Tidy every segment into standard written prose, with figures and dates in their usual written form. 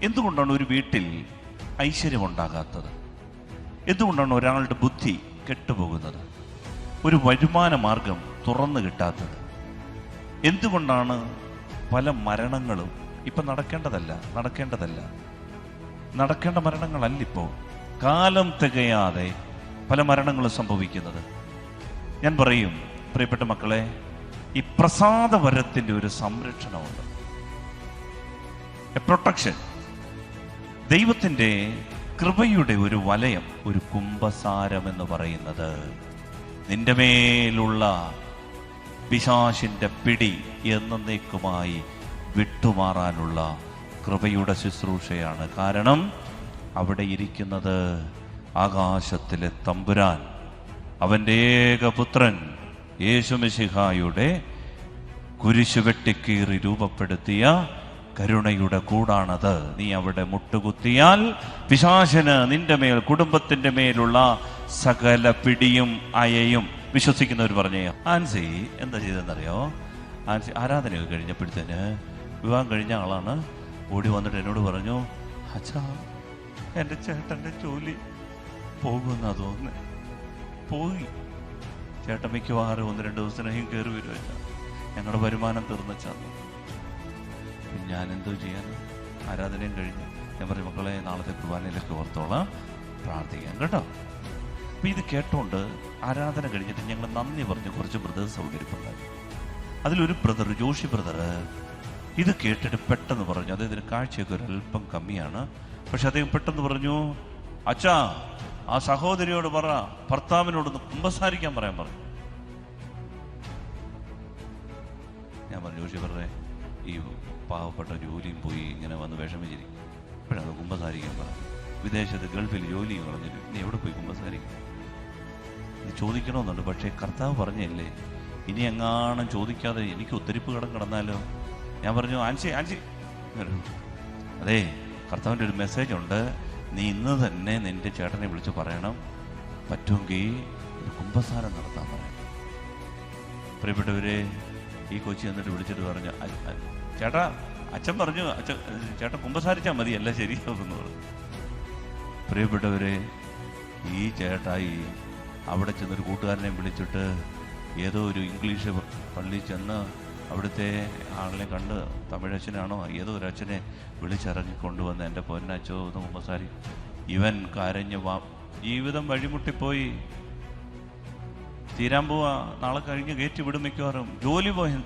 എന്തുകൊണ്ടാണ് ഒരു വീട്ടിൽ ഐശ്വര്യമുണ്ടാകാത്തത്? എന്തുകൊണ്ടാണ് ഒരാളുടെ ബുദ്ധി കെട്ടുപോകുന്നത്? ഒരു വരുമാന മാർഗം തുറന്നു കിട്ടാത്തത്? എന്തുകൊണ്ടാണ് പല മരണങ്ങളും ഇപ്പം നടക്കേണ്ട മരണങ്ങളല്ലിപ്പോൾ, കാലം തികയാതെ പല മരണങ്ങളും സംഭവിക്കുന്നത്? ഞാൻ പറയും, പ്രിയപ്പെട്ട മക്കളെ, ഈ പ്രസാദവരത്തിൻ്റെ ഒരു സംരക്ഷണമുണ്ട്, പ്രൊട്ടക്ഷൻ. ദൈവത്തിൻ്റെ കൃപയുടെ ഒരു വലയം, ഒരു കുംഭസാരം എന്ന് പറയുന്നത് നിന്റെ മേലുള്ള പിശാചിന്റെ പിടി എന്നേക്കുമായി വിട്ടുമാറാനുള്ള കൃപയുടെ ശുശ്രൂഷയാണ്. കാരണം അവിടെ ഇരിക്കുന്നത് ആകാശത്തിലെ തമ്പുരാൻ, അവൻ്റെ ഏകപുത്രൻ യേശുമിശിഹായുടെ കുരിശു വെട്ടിക്കീറി രൂപപ്പെടുത്തിയ കരുണയുടെ കൂടാണത്. നീ അവിടെ മുട്ടുകുത്തിയാൽ പിശാചിന് നിന്റെ മേൽ, കുടുംബത്തിന്റെ മേലുള്ള സകല പിടിയും അയയും. വിശ്വസിക്കുന്നവർ പറഞ്ഞേ. ആൻസി എന്താ ചെയ്തെന്നറിയോ? ആൻസി ആരാധനയൊക്കെ കഴിഞ്ഞപ്പോഴത്തേന്, വിവാഹം കഴിഞ്ഞ ആളാണ്, ഓടി വന്നിട്ട് എന്നോട് പറഞ്ഞു, അച്ഛാ എൻ്റെ ചേട്ടൻ്റെ ജോലി പോകുമെന്നാ തോന്നുന്നത്. പോയി. ചേട്ടൻ മിക്കവാറും 1-2 ദിവസത്തിനും കയറി വരും വെച്ചാൽ, ഞങ്ങളുടെ വരുമാനം തീർന്നച്ചാന്ന്. ഞാൻ എന്തോ ചെയ്യാൻ? ആരാധനയും കഴിഞ്ഞു. ഞാൻ പറയും, മക്കളെ നാളത്തെ കുർബാനയിലൊക്കെ ഓർത്തോളാം, പ്രാർത്ഥിക്കാം കേട്ടോ. അപ്പം ഇത് കേട്ടോണ്ട് ആരാധന കഴിഞ്ഞിട്ട് ഞങ്ങൾ നന്ദി പറഞ്ഞ് കുറച്ച് ബ്രദേഴ്സ് സൗകര്യപ്പെടുണ്ടായി. അതിലൊരു ബ്രദർ, ജോഷി ബ്രദർ, ഇത് കേട്ടിട്ട് പെട്ടെന്ന് പറഞ്ഞു, അദ്ദേഹത്തിന് കാഴ്ചയൊക്കെ ഒരല്പം കമ്മിയാണ്, പക്ഷെ അദ്ദേഹം പെട്ടെന്ന് പറഞ്ഞു, അച്ഛാ ആ സഹോദരിയോട് പറ, ഭർത്താവിനോടൊന്ന് കുമ്പസാരിക്കാൻ പറയാൻ പറഞ്ഞു. ഞാൻ പറഞ്ഞു, ജോഷി ബ്രദറെ, ഈ പാവപ്പെട്ട ജോലിയും പോയി ഇങ്ങനെ വന്ന് വിഷമിച്ചിരിക്കും, ഇപ്പോഴത് കുമ്പസാരിക്കാൻ പറഞ്ഞു. വിദേശത്ത് ഗൾഫിൽ ജോലിയും കളഞ്ഞിട്ട് ഇനി എവിടെ പോയി കുമ്പസാരിക്കും? ഇത് ചോദിക്കണമെന്നുണ്ട്, പക്ഷേ കർത്താവ് പറഞ്ഞല്ലേ, ഇനി എങ്ങാനും ചോദിക്കാതെ എനിക്ക് ഉത്തരിപ്പ് കിടന്നാലോ? ഞാൻ പറഞ്ഞു, ആൻസി അതെ, കർത്താവിൻ്റെ ഒരു മെസ്സേജ് ഉണ്ട്, നീ ഇന്ന് തന്നെ നിന്റെ ചേട്ടനെ വിളിച്ച് പറയണം, പറ്റുമെങ്കിൽ ഒരു കുമ്പസാരം നടത്താൻ പറയണം. പ്രിയപ്പെട്ടവരെ, ഈ കൊച്ചി എന്നിട്ട് വിളിച്ചിട്ട് പറഞ്ഞു, ചേട്ടാ അച്ഛൻ പറഞ്ഞു, ചേട്ടൻ കുമ്പസാരിച്ചാൽ മതി, എല്ലാം ശരിയാകുമെന്ന് പറഞ്ഞു. പ്രിയപ്പെട്ടവരെ, ഈ ചേട്ടായി അവിടെ ചെന്നൊരു കൂട്ടുകാരനെ വിളിച്ചിട്ട് ഏതോ ഒരു ഇംഗ്ലീഷ് പള്ളിയിൽ ചെന്ന് അവിടുത്തെ ആളിനെ കണ്ട്, തമിഴച്ഛനാണോ ഏതോ ഒരു അച്ഛനെ വിളിച്ചിറങ്ങിക്കൊണ്ടുവന്ന്, എൻ്റെ പൊന്നച്ചോ എന്ന് കുമ്പസാരി. ഇവൻ കരഞ്ഞ് ജീവിതം വഴിമുട്ടിപ്പോയി, തീരാൻ പോവാ, നാളെ കഴിഞ്ഞ് കയറ്റി വിടും, മിക്കവാറും ജോലി പോയി.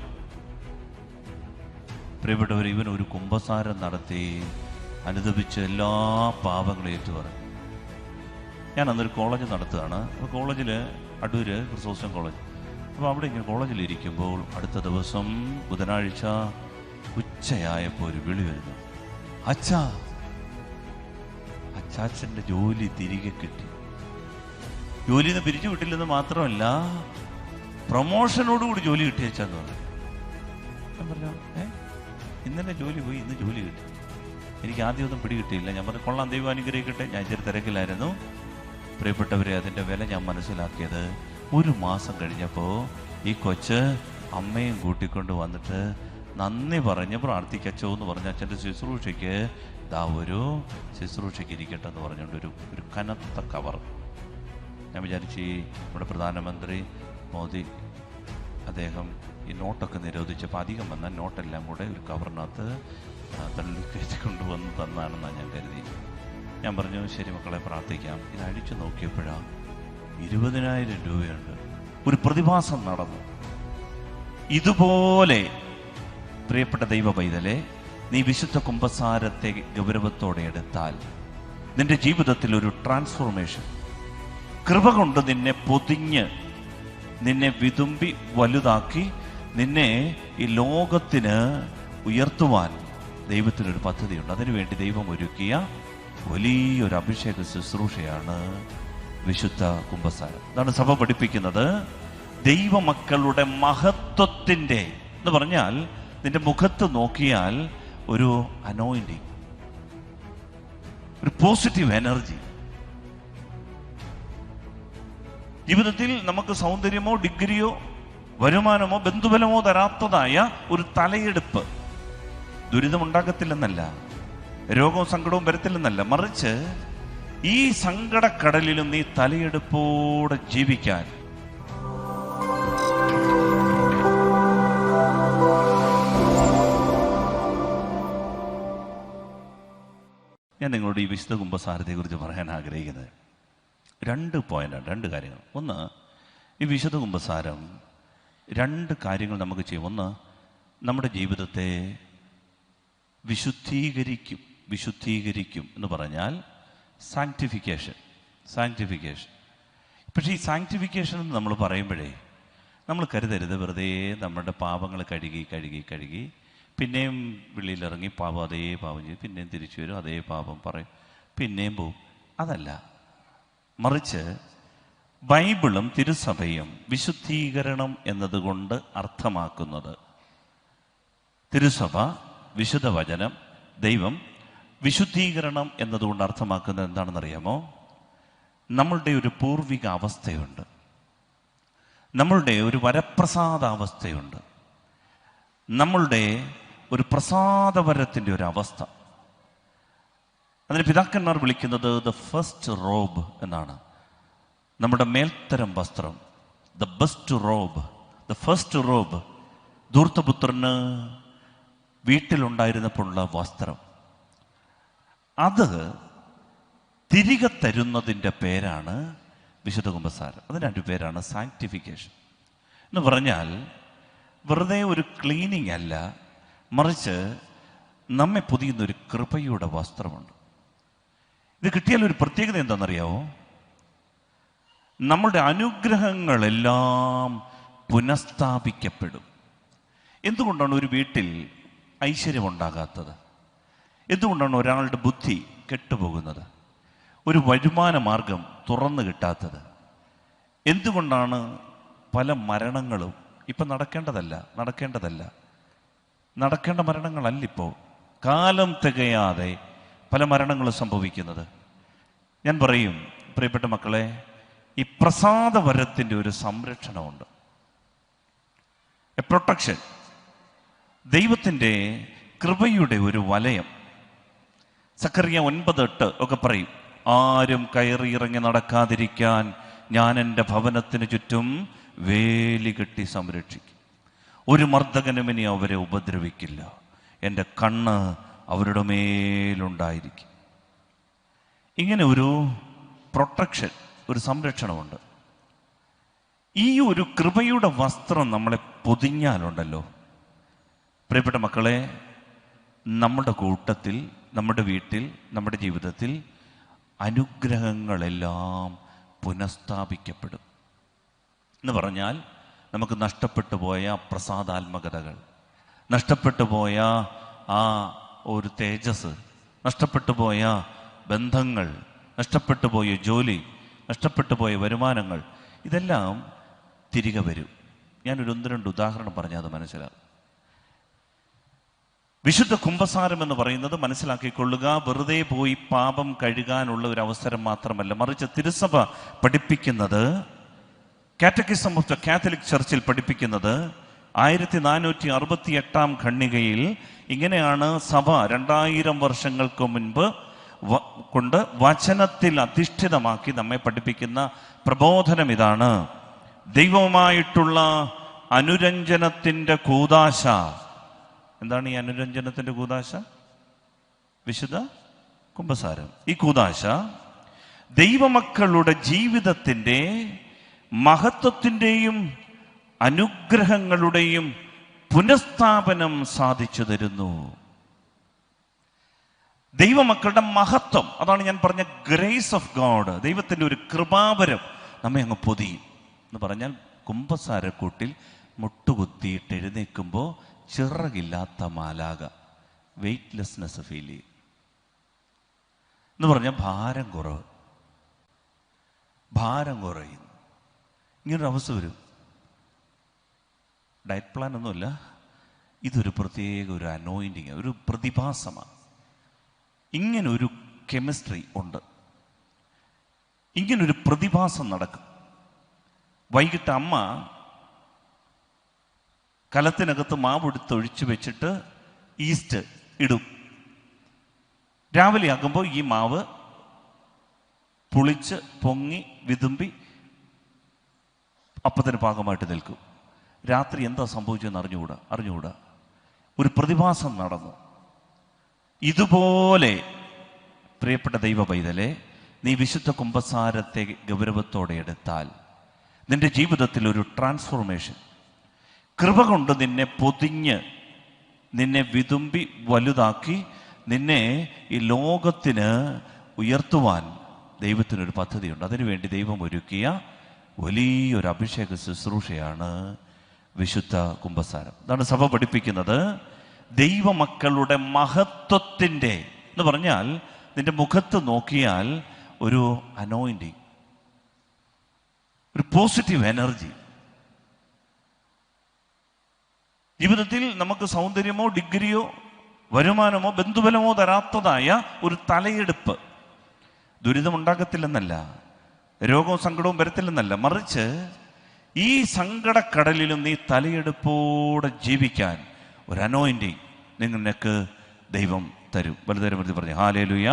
പ്രിയപ്പെട്ടവർ, ഇവൻ ഒരു കുമ്പസാരം നടത്തി അനുദപിച്ച് എല്ലാ പാപങ്ങളേയും ഏറ്റുപറഞ്ഞു. ഞാൻ അന്നൊരു കോളേജ് നടത്തുകയാണ്. അപ്പോൾ കോളേജിൽ, അടൂര് ക്രിസോസ്റ്റം കോളേജ്. അപ്പോൾ അവിടെ ഇങ്ങനെ കോളേജിലിരിക്കുമ്പോൾ അടുത്ത ദിവസം ബുധനാഴ്ച ഉച്ചയായപ്പോൾ ഒരു വിളി വരുന്നു, അച്ചാച്ചൻ്റെ ജോലി തിരികെ കിട്ടി. ജോലിയിൽ നിന്ന് പിരിച്ചു വിട്ടില്ലെന്ന് മാത്രമല്ല, പ്രൊമോഷനോടുകൂടി ജോലി കിട്ടിയച്ചാന്ന് പറഞ്ഞു. ഞാൻ പറഞ്ഞു, ഇന്നലെ ജോലി പോയി, ഇന്ന് ജോലി കിട്ടി. എനിക്ക് ആദ്യമൊന്നും പിടി കിട്ടിയില്ല. ഞാൻ പറഞ്ഞു, കൊള്ളാം, ദൈവം അനുഗ്രഹിക്കട്ടെ. ഞാൻ ഇച്ചിരി തിരക്കിലായിരുന്നു. പ്രിയപ്പെട്ടവരെ, അതിൻ്റെ വില ഞാൻ മനസ്സിലാക്കിയത് 1 മാസം കഴിഞ്ഞപ്പോൾ ഈ കൊച്ച് അമ്മയും കൂട്ടിക്കൊണ്ട് വന്നിട്ട് നന്ദി പറഞ്ഞ് പ്രാർത്ഥിക്കച്ചോ എന്ന് പറഞ്ഞ്, അച്ഛൻ്റെ ശുശ്രൂഷയ്ക്ക് ഒരു ശുശ്രൂഷയ്ക്ക് ഇരിക്കട്ടെ എന്ന് പറഞ്ഞുകൊണ്ട് ഒരു കനത്ത കവർ. ഞാൻ വിചാരിച്ച് നമ്മുടെ പ്രധാനമന്ത്രി മോദി, അദ്ദേഹം ഈ നോട്ടൊക്കെ നിരോധിച്ചപ്പോൾ അധികം വന്നാൽ നോട്ടെല്ലാം കൂടെ ഒരു കവറിനകത്ത് തള്ളി കയറ്റി കൊണ്ടുവന്ന് തന്നാണെന്നാണ് ഞാൻ കരുതി. ഞാൻ പറഞ്ഞു, ശരി മക്കളെ, പ്രാർത്ഥിക്കാം. ഇത് അഴിച്ചു നോക്കിയപ്പോഴാണ് 20,000 രൂപയുണ്ട്. ഒരു പ്രതിഭാസം നടന്നു. ഇതുപോലെ പ്രിയപ്പെട്ട ദൈവ പൈതലെ, നീ വിശുദ്ധ കുമ്പസാരത്തെ ഗൗരവത്തോടെ എടുത്താൽ നിന്റെ ജീവിതത്തിൽ ഒരു ട്രാൻസ്ഫോർമേഷൻ, കൃപ കൊണ്ട് നിന്നെ പൊതിഞ്ഞ്, നിന്നെ വിതുമ്പി വലുതാക്കി, നിന്നെ ഈ ലോകത്തിന് ഉയർത്തുവാൻ ദൈവത്തിനൊരു പദ്ധതിയുണ്ട്. അതിനുവേണ്ടി ദൈവം ഒരുക്കിയ വലിയൊരു അഭിഷേക ശുശ്രൂഷയാണ് വിശുദ്ധ കുമ്പസാരം. അതാണ് സഭ പഠിപ്പിക്കുന്നത്. ദൈവമക്കളുടെ മഹത്വത്തിൻ്റെ എന്ന് പറഞ്ഞാൽ, നിന്റെ മുഖത്ത് നോക്കിയാൽ ഒരു അനോയിന്റിങ്, ഒരു പോസിറ്റീവ് എനർജി. ജീവിതത്തിൽ നമുക്ക് സൗന്ദര്യമോ ഡിഗ്രിയോ വരുമാനമോ ബന്ധുബലമോ തരാത്തതായ ഒരു തലയെടുപ്പ് ദുരിതമുണ്ടാക്കത്തില്ലെന്നല്ല, രോഗവും സങ്കടവും വരത്തില്ലെന്നല്ല, മറിച്ച് ഈ സങ്കടക്കടലിലും നീ തലയെടുപ്പോടെ ജീവിക്കാൻ ഞാൻ നിങ്ങളോട് ഈ വിശുദ്ധ കുമ്പസാരത്തെക്കുറിച്ച് പറയാൻ ആഗ്രഹിക്കുന്നത് 2 പോയിന്റാണ്, 2 കാര്യങ്ങൾ. ഒന്ന്, ഈ വിശുദ്ധ കുമ്പസാരം 2 കാര്യങ്ങൾ നമുക്ക് ചെയ്യും. ഒന്ന്, നമ്മുടെ ജീവിതത്തെ വിശുദ്ധീകരിക്കും എന്ന് പറഞ്ഞാൽ സാങ്ക്ടിഫിക്കേഷൻ. പക്ഷേ ഈ സാങ്ക്ടിഫിക്കേഷൻ എന്ന് നമ്മൾ പറയുമ്പോഴേ നമ്മൾ കരുതരുത് വെറുതെ നമ്മുടെ പാപങ്ങൾ കഴുകി പിന്നെയും വെളിയിലിറങ്ങി അതേ പാപം ചെയ്യും, പിന്നെയും തിരിച്ചു വരും, അതേ പാപം പറയും, പിന്നെയും പോവും. അതല്ല, മറിച്ച് ബൈബിളും തിരുസഭയും വിശുദ്ധീകരണം എന്നതുകൊണ്ട് അർത്ഥമാക്കുന്നത്, തിരുസഭ, വിശുദ്ധ വചനം, ദൈവം വിശുദ്ധീകരണം എന്നതുകൊണ്ട് അർത്ഥമാക്കുന്നത് എന്താണെന്നറിയാമോ? നമ്മളുടെ ഒരു പൂർവിക അവസ്ഥയുണ്ട്, നമ്മളുടെ ഒരു വരപ്രസാദാവസ്ഥയുണ്ട്, നമ്മളുടെ ഒരു പ്രസാദവരത്തിൻ്റെ ഒരു അവസ്ഥ. അതിന് പിതാക്കന്മാർ വിളിക്കുന്നത് ദ ഫസ്റ്റ് റോബ് എന്നാണ്. നമ്മുടെ മേൽത്തരം വസ്ത്രം, the best robe, the first robe. ധൂർത്തപുത്രന് വീട്ടിലുണ്ടായിരുന്നപ്പോഴുള്ള വസ്ത്രം, അത് തിരികെ തരുന്നതിൻ്റെ പേരാണ് വിശുദ്ധ കുമ്പസാരം. അതിന് 2 പേരാണ് സാങ്ക്ടിഫിക്കേഷൻ എന്ന് പറഞ്ഞാൽ വെറുതെ ഒരു ക്ലീനിങ് അല്ല, മറിച്ച് നമ്മെ പൊതിയുന്നൊരു കൃപയുടെ വസ്ത്രമുണ്ട്. ഇത് കിട്ടിയാൽ ഒരു പ്രത്യേകത എന്താണെന്നറിയാമോ? നമ്മളുടെ അനുഗ്രഹങ്ങളെല്ലാം പുനഃസ്ഥാപിക്കപ്പെടും. എന്തുകൊണ്ടാണ് ഒരു വീട്ടിൽ ഐശ്വര്യമുണ്ടാകാത്തത്? എന്തുകൊണ്ടാണ് ഒരാളുടെ ബുദ്ധി കെട്ടുപോകുന്നത്? ഒരു വരുമാന മാർഗം തുറന്നു കിട്ടാത്തത്? എന്തുകൊണ്ടാണ് പല മരണങ്ങളും ഇപ്പം നടക്കേണ്ട മരണങ്ങളല്ലിപ്പോൾ, കാലം തികയാതെ പല മരണങ്ങളും സംഭവിക്കുന്നത്? ഞാൻ പറയും, പ്രിയപ്പെട്ട മക്കളെ, ഈ പ്രസാദവരത്തിൻ്റെ ഒരു സംരക്ഷണമുണ്ട്, എ പ്രൊട്ടക്ഷൻ, ദൈവത്തിൻ്റെ കൃപയുടെ ഒരു വലയം. സക്കറിയ 9:8 ഒക്കെ പറയും, ആരും കയറി ഇറങ്ങി നടക്കാതിരിക്കാൻ ഞാൻ എൻ്റെ ഭവനത്തിന് ചുറ്റും വേലി കെട്ടി സംരക്ഷിക്കും, ഒരു മർദ്ദകനും ഇനി അവരെ ഉപദ്രവിക്കില്ല, എൻ്റെ കണ്ണ് അവരുടെ മേലുണ്ടായിരിക്കും. ഇങ്ങനെ ഒരു പ്രൊട്ടക്ഷൻ, ഒരു സംരക്ഷണമുണ്ട്. ഈ ഒരു കൃപയുടെ വസ്ത്രം നമ്മളെ പൊതിഞ്ഞാലുണ്ടല്ലോ, പ്രിയപ്പെട്ട മക്കളെ, നമ്മുടെ കൂട്ടത്തിൽ, നമ്മുടെ വീട്ടിൽ, നമ്മുടെ ജീവിതത്തിൽ അനുഗ്രഹങ്ങളെല്ലാം പുനഃസ്ഥാപിക്കപ്പെടും. എന്ന് പറഞ്ഞാൽ നമുക്ക് നഷ്ടപ്പെട്ടു പോയ പ്രസാദാത്മകതകൾ, നഷ്ടപ്പെട്ടു പോയ ആ ഒരു തേജസ്, നഷ്ടപ്പെട്ടു പോയ ബന്ധങ്ങൾ, നഷ്ടപ്പെട്ടു പോയ ജോലി, നഷ്ടപ്പെട്ടു പോയ വരുമാനങ്ങൾ, ഇതെല്ലാം തിരികെ വരും. ഞാനൊരു 1-2 ഉദാഹരണം പറഞ്ഞാൽ അത് മനസ്സിലാകും. വിശുദ്ധ കുമ്പസാരം എന്ന് പറയുന്നത്, മനസ്സിലാക്കിക്കൊള്ളുക, വെറുതെ പോയി പാപം കഴുകാനുള്ള ഒരു അവസരം മാത്രമല്ല, മറിച്ച് തിരുസഭ പഠിപ്പിക്കുന്നത്, കാറ്റക്കിസം ഓഫ് ദ കാത്തലിക് ചർച്ചിൽ പഠിപ്പിക്കുന്നത് 1468 ഖണ്ഡികയിൽ ഇങ്ങനെയാണ് സഭ 2000 വർഷങ്ങൾക്ക് മുൻപ് കൊണ്ട് വചനത്തിൽ അധിഷ്ഠിതമാക്കി നമ്മെ പഠിപ്പിക്കുന്ന പ്രബോധനം ഇതാണ്: ദൈവവുമായിട്ടുള്ള അനുരഞ്ജനത്തിൻ്റെ കൂദാശ. എന്താണ് ഈ അനുരഞ്ജനത്തിൻ്റെ കൂദാശ? വിശുദ്ധ കുമ്പസാരം. ഈ കൂദാശ ദൈവമക്കളുടെ ജീവിതത്തിൻ്റെ മഹത്വത്തിൻ്റെയും അനുഗ്രഹങ്ങളുടെയും പുനഃസ്ഥാപനം സാധിച്ചു തരുന്നു. ദൈവമക്കളുടെ മഹത്വം, അതാണ് ഞാൻ പറഞ്ഞ ഗ്രേസ് ഓഫ് ഗോഡ്, ദൈവത്തിൻ്റെ ഒരു കൃപാവരം നമ്മെ അങ്ങ് പൊതിയും. എന്ന് പറഞ്ഞാൽ കുമ്പസാരക്കൂട്ടിൽ മുട്ടുകുത്തിയിട്ട് എഴുന്നേൽക്കുമ്പോൾ ചിറകില്ലാത്ത മാലാക, വെയ്റ്റ്ലെസ്നെസ് ഫീൽ ചെയ്യും. എന്ന് പറഞ്ഞാൽ ഭാരം കുറയും. ഇങ്ങനൊരു അവസ്ഥ വരും. ഡയറ്റ് പ്ലാൻ ഒന്നുമില്ല, ഇതൊരു പ്രത്യേക ഒരു അനോയിൻറ്റിങ്, ഒരു പ്രതിഭാസമാണ്. ഇങ്ങനൊരു കെമിസ്ട്രി ഉണ്ട്, ഇങ്ങനൊരു പ്രതിഭാസം നടക്കും. വൈകിട്ട് അമ്മ കലത്തിനകത്ത് മാവെടുത്ത് ഒഴിച്ചു വെച്ചിട്ട് ഈസ്റ്റ് ഇടും. രാവിലെ ആകുമ്പോൾ ഈ മാവ് പുളിച്ച് പൊങ്ങി വിതുമ്പി അപ്പത്തിന് പാകമായിട്ട് നിൽക്കും. രാത്രി എന്താ സംഭവിച്ചതെന്ന് അറിഞ്ഞുകൂടാ. ഒരു പ്രതിഭാസം നടന്നു. ഇതുപോലെ പ്രിയപ്പെട്ട ദൈവ പൈതലെ, നീ വിശുദ്ധ കുമ്പസാരത്തെ ഗൗരവത്തോടെ എടുത്താൽ നിന്റെ ജീവിതത്തിൽ ഒരു ട്രാൻസ്ഫോർമേഷൻ, കൃപ കൊണ്ട് നിന്നെ പൊതിഞ്ഞ്, നിന്നെ വിതുമ്പി വലുതാക്കി, നിന്നെ ഈ ലോകത്തിന് ഉയർത്തുവാൻ ദൈവത്തിനൊരു പദ്ധതിയുണ്ട്. അതിനുവേണ്ടി ദൈവം ഒരുക്കിയ വലിയൊരു അഭിഷേക ശുശ്രൂഷയാണ് വിശുദ്ധ കുമ്പസാരം. അതാണ് സഭ പഠിപ്പിക്കുന്നത്. ദൈവമക്കളുടെ മഹത്വത്തിൻ്റെ എന്ന് പറഞ്ഞാൽ നിന്റെ മുഖത്ത് നോക്കിയാൽ ഒരു അനോയിൻറ്റിങ്, ഒരു പോസിറ്റീവ് എനർജി. ജീവിതത്തിൽ നമുക്ക് സൗന്ദര്യമോ ഡിഗ്രിയോ വരുമാനമോ ബന്ധുബലമോ തരാത്തതായ ഒരു തലയെടുപ്പ് ദുരിതമുണ്ടാകത്തില്ലെന്നല്ല, രോഗവും സങ്കടവും വരത്തില്ലെന്നല്ല, മറിച്ച് ഈ സങ്കടക്കടലിലും നീ തലയെടുപ്പോടെ ജീവിക്കാൻ ഒരു അനോയിൻറ്റിങ് നിനക്ക് ദൈവം തരും. വലുതരം വെറുതെ പറഞ്ഞു ഹല്ലേലൂയ,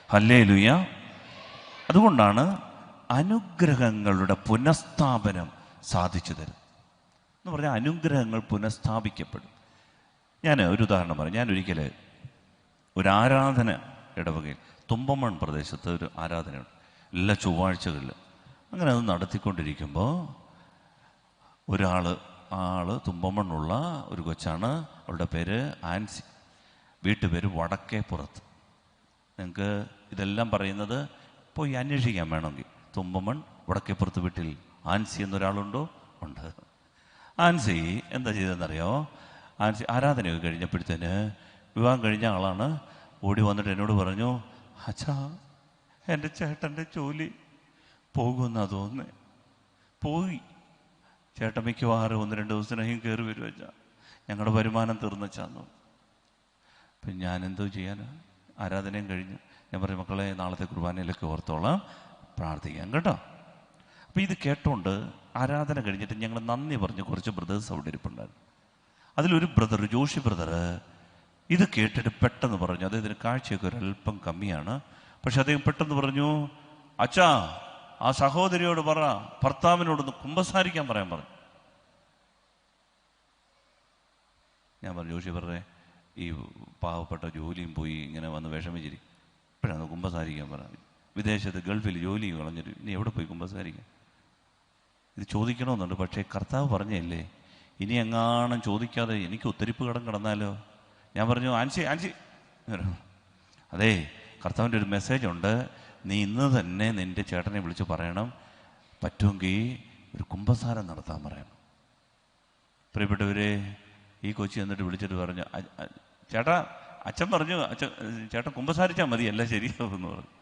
ഹല്ലേലൂയ. അതുകൊണ്ടാണ് അനുഗ്രഹങ്ങളുടെ പുനഃസ്ഥാപനം സാധിച്ചു തരും എന്ന് പറഞ്ഞാൽ അനുഗ്രഹങ്ങൾ പുനഃസ്ഥാപിക്കപ്പെടും. ഞാൻ ഒരു ഉദാഹരണം പറയാം. ഞാൻ ഒരിക്കൽ ഒരു ആരാധന ഇടവകയിൽ തുമ്പമൺ പ്രദേശത്ത് ഒരു ആരാധനയുണ്ട് എല്ലാ ചൊവ്വാഴ്ചകളിൽ. അങ്ങനെ അത് നടത്തിക്കൊണ്ടിരിക്കുമ്പോൾ ആള് തുമ്പമണ്ണുള്ള ഒരു കൊച്ചാണ്. അവളുടെ പേര് ആൻസി, വീട്ടുപേര് വടക്കേപ്പുറത്ത്. നിങ്ങൾക്ക് ഇതെല്ലാം പറയുന്നത് പോയി അന്വേഷിക്കാൻ വേണമെങ്കിൽ. തുമ്പമൺ വടക്കേപ്പുറത്ത് വീട്ടിൽ ആൻസി എന്നൊരാളുണ്ടോ? ഉണ്ട്. ആൻസി എന്താ ചെയ്തതെന്നറിയോ? ആൻസി ആരാധനയൊക്കെ കഴിഞ്ഞപ്പോഴത്തേന്, വിവാഹം കഴിഞ്ഞ ആളാണ്, ഓടി വന്നിട്ട് എന്നോട് പറഞ്ഞു, അച്ഛാ എൻ്റെ ചേട്ടൻ്റെ ജോലി പോകുമെന്നാ തോന്നുന്നേ. പോയി. ചേട്ടൻ മിക്കവാറും 1-2 ദിവസത്തിനകം കയറി വരും വെച്ചാൽ ഞങ്ങളുടെ വരുമാനം തീർന്നച്ചാന്നു. അപ്പം ഞാൻ എന്തോ ചെയ്യാനാ? ആരാധനയും കഴിഞ്ഞു. ഞാൻ പറഞ്ഞു, മക്കളെ നാളത്തെ കുർബാനയിലൊക്കെ ഓർത്തോളാം, പ്രാർത്ഥിക്കാം കേട്ടോ. അപ്പം ഇത് കേട്ടോണ്ട് ആരാധന കഴിഞ്ഞിട്ട് ഞങ്ങൾ നന്ദി പറഞ്ഞ് കുറച്ച് ബ്രദേഴ്സ് അവിടെ ഇരിപ്പുണ്ടായിരുന്നു. അതിലൊരു ബ്രദർ, ജോഷി ബ്രദർ, ഇത് കേട്ടിട്ട് പെട്ടെന്ന് പറഞ്ഞു, അദ്ദേഹത്തിന് കാഴ്ചയൊക്കെ ഒരല്പം കമ്മിയാണ്, പക്ഷെ അദ്ദേഹം പെട്ടെന്ന് പറഞ്ഞു, അച്ഛാ ആ സഹോദരിയോട് പറ ഭർത്താവിനോടൊന്ന് കുമ്പസാരിക്കാൻ പറയാൻ പറഞ്ഞു. ഞാൻ പറഞ്ഞു, ജോഷി ബ്രദറെ ഈ പാവപ്പെട്ട ജോലിയും പോയി ഇങ്ങനെ വന്ന് വിഷമിച്ചിരി, ഇപ്പോഴാണ് കുമ്പസാരിക്കാൻ പറഞ്ഞു. വിദേശത്ത് ഗൾഫിൽ ജോലി കളഞ്ഞിട്ട് ഇനി എവിടെ പോയി കുമ്പസാരിക്കാൻ? ഇത് ചോദിക്കണമെന്നുണ്ട്, പക്ഷേ കർത്താവ് പറഞ്ഞല്ലേ, ഇനി എങ്ങാനും ചോദിക്കാതെ എനിക്ക് ഒത്തിരിപ്പ് കടം കിടന്നാലോ? ഞാൻ പറഞ്ഞു, ആൻസി അതേ കർത്താവിൻ്റെ ഒരു മെസ്സേജ് ഉണ്ട്, നീ ഇന്ന് തന്നെ നിൻ്റെ ചേട്ടനെ വിളിച്ച് പറയണം, പറ്റുമെങ്കിൽ ഒരു കുമ്പസാരം നടത്താൻ പറയണം. പ്രിയപ്പെട്ടവരെ, ഈ കൊച്ചി എന്നിട്ട് വിളിച്ചിട്ട് പറഞ്ഞു, ചേട്ടാ അച്ഛൻ പറഞ്ഞു, ചേട്ടൻ കുമ്പസാരിച്ചാൽ മതി, എല്ലാം ശരിയാവുമെന്ന് പറഞ്ഞു.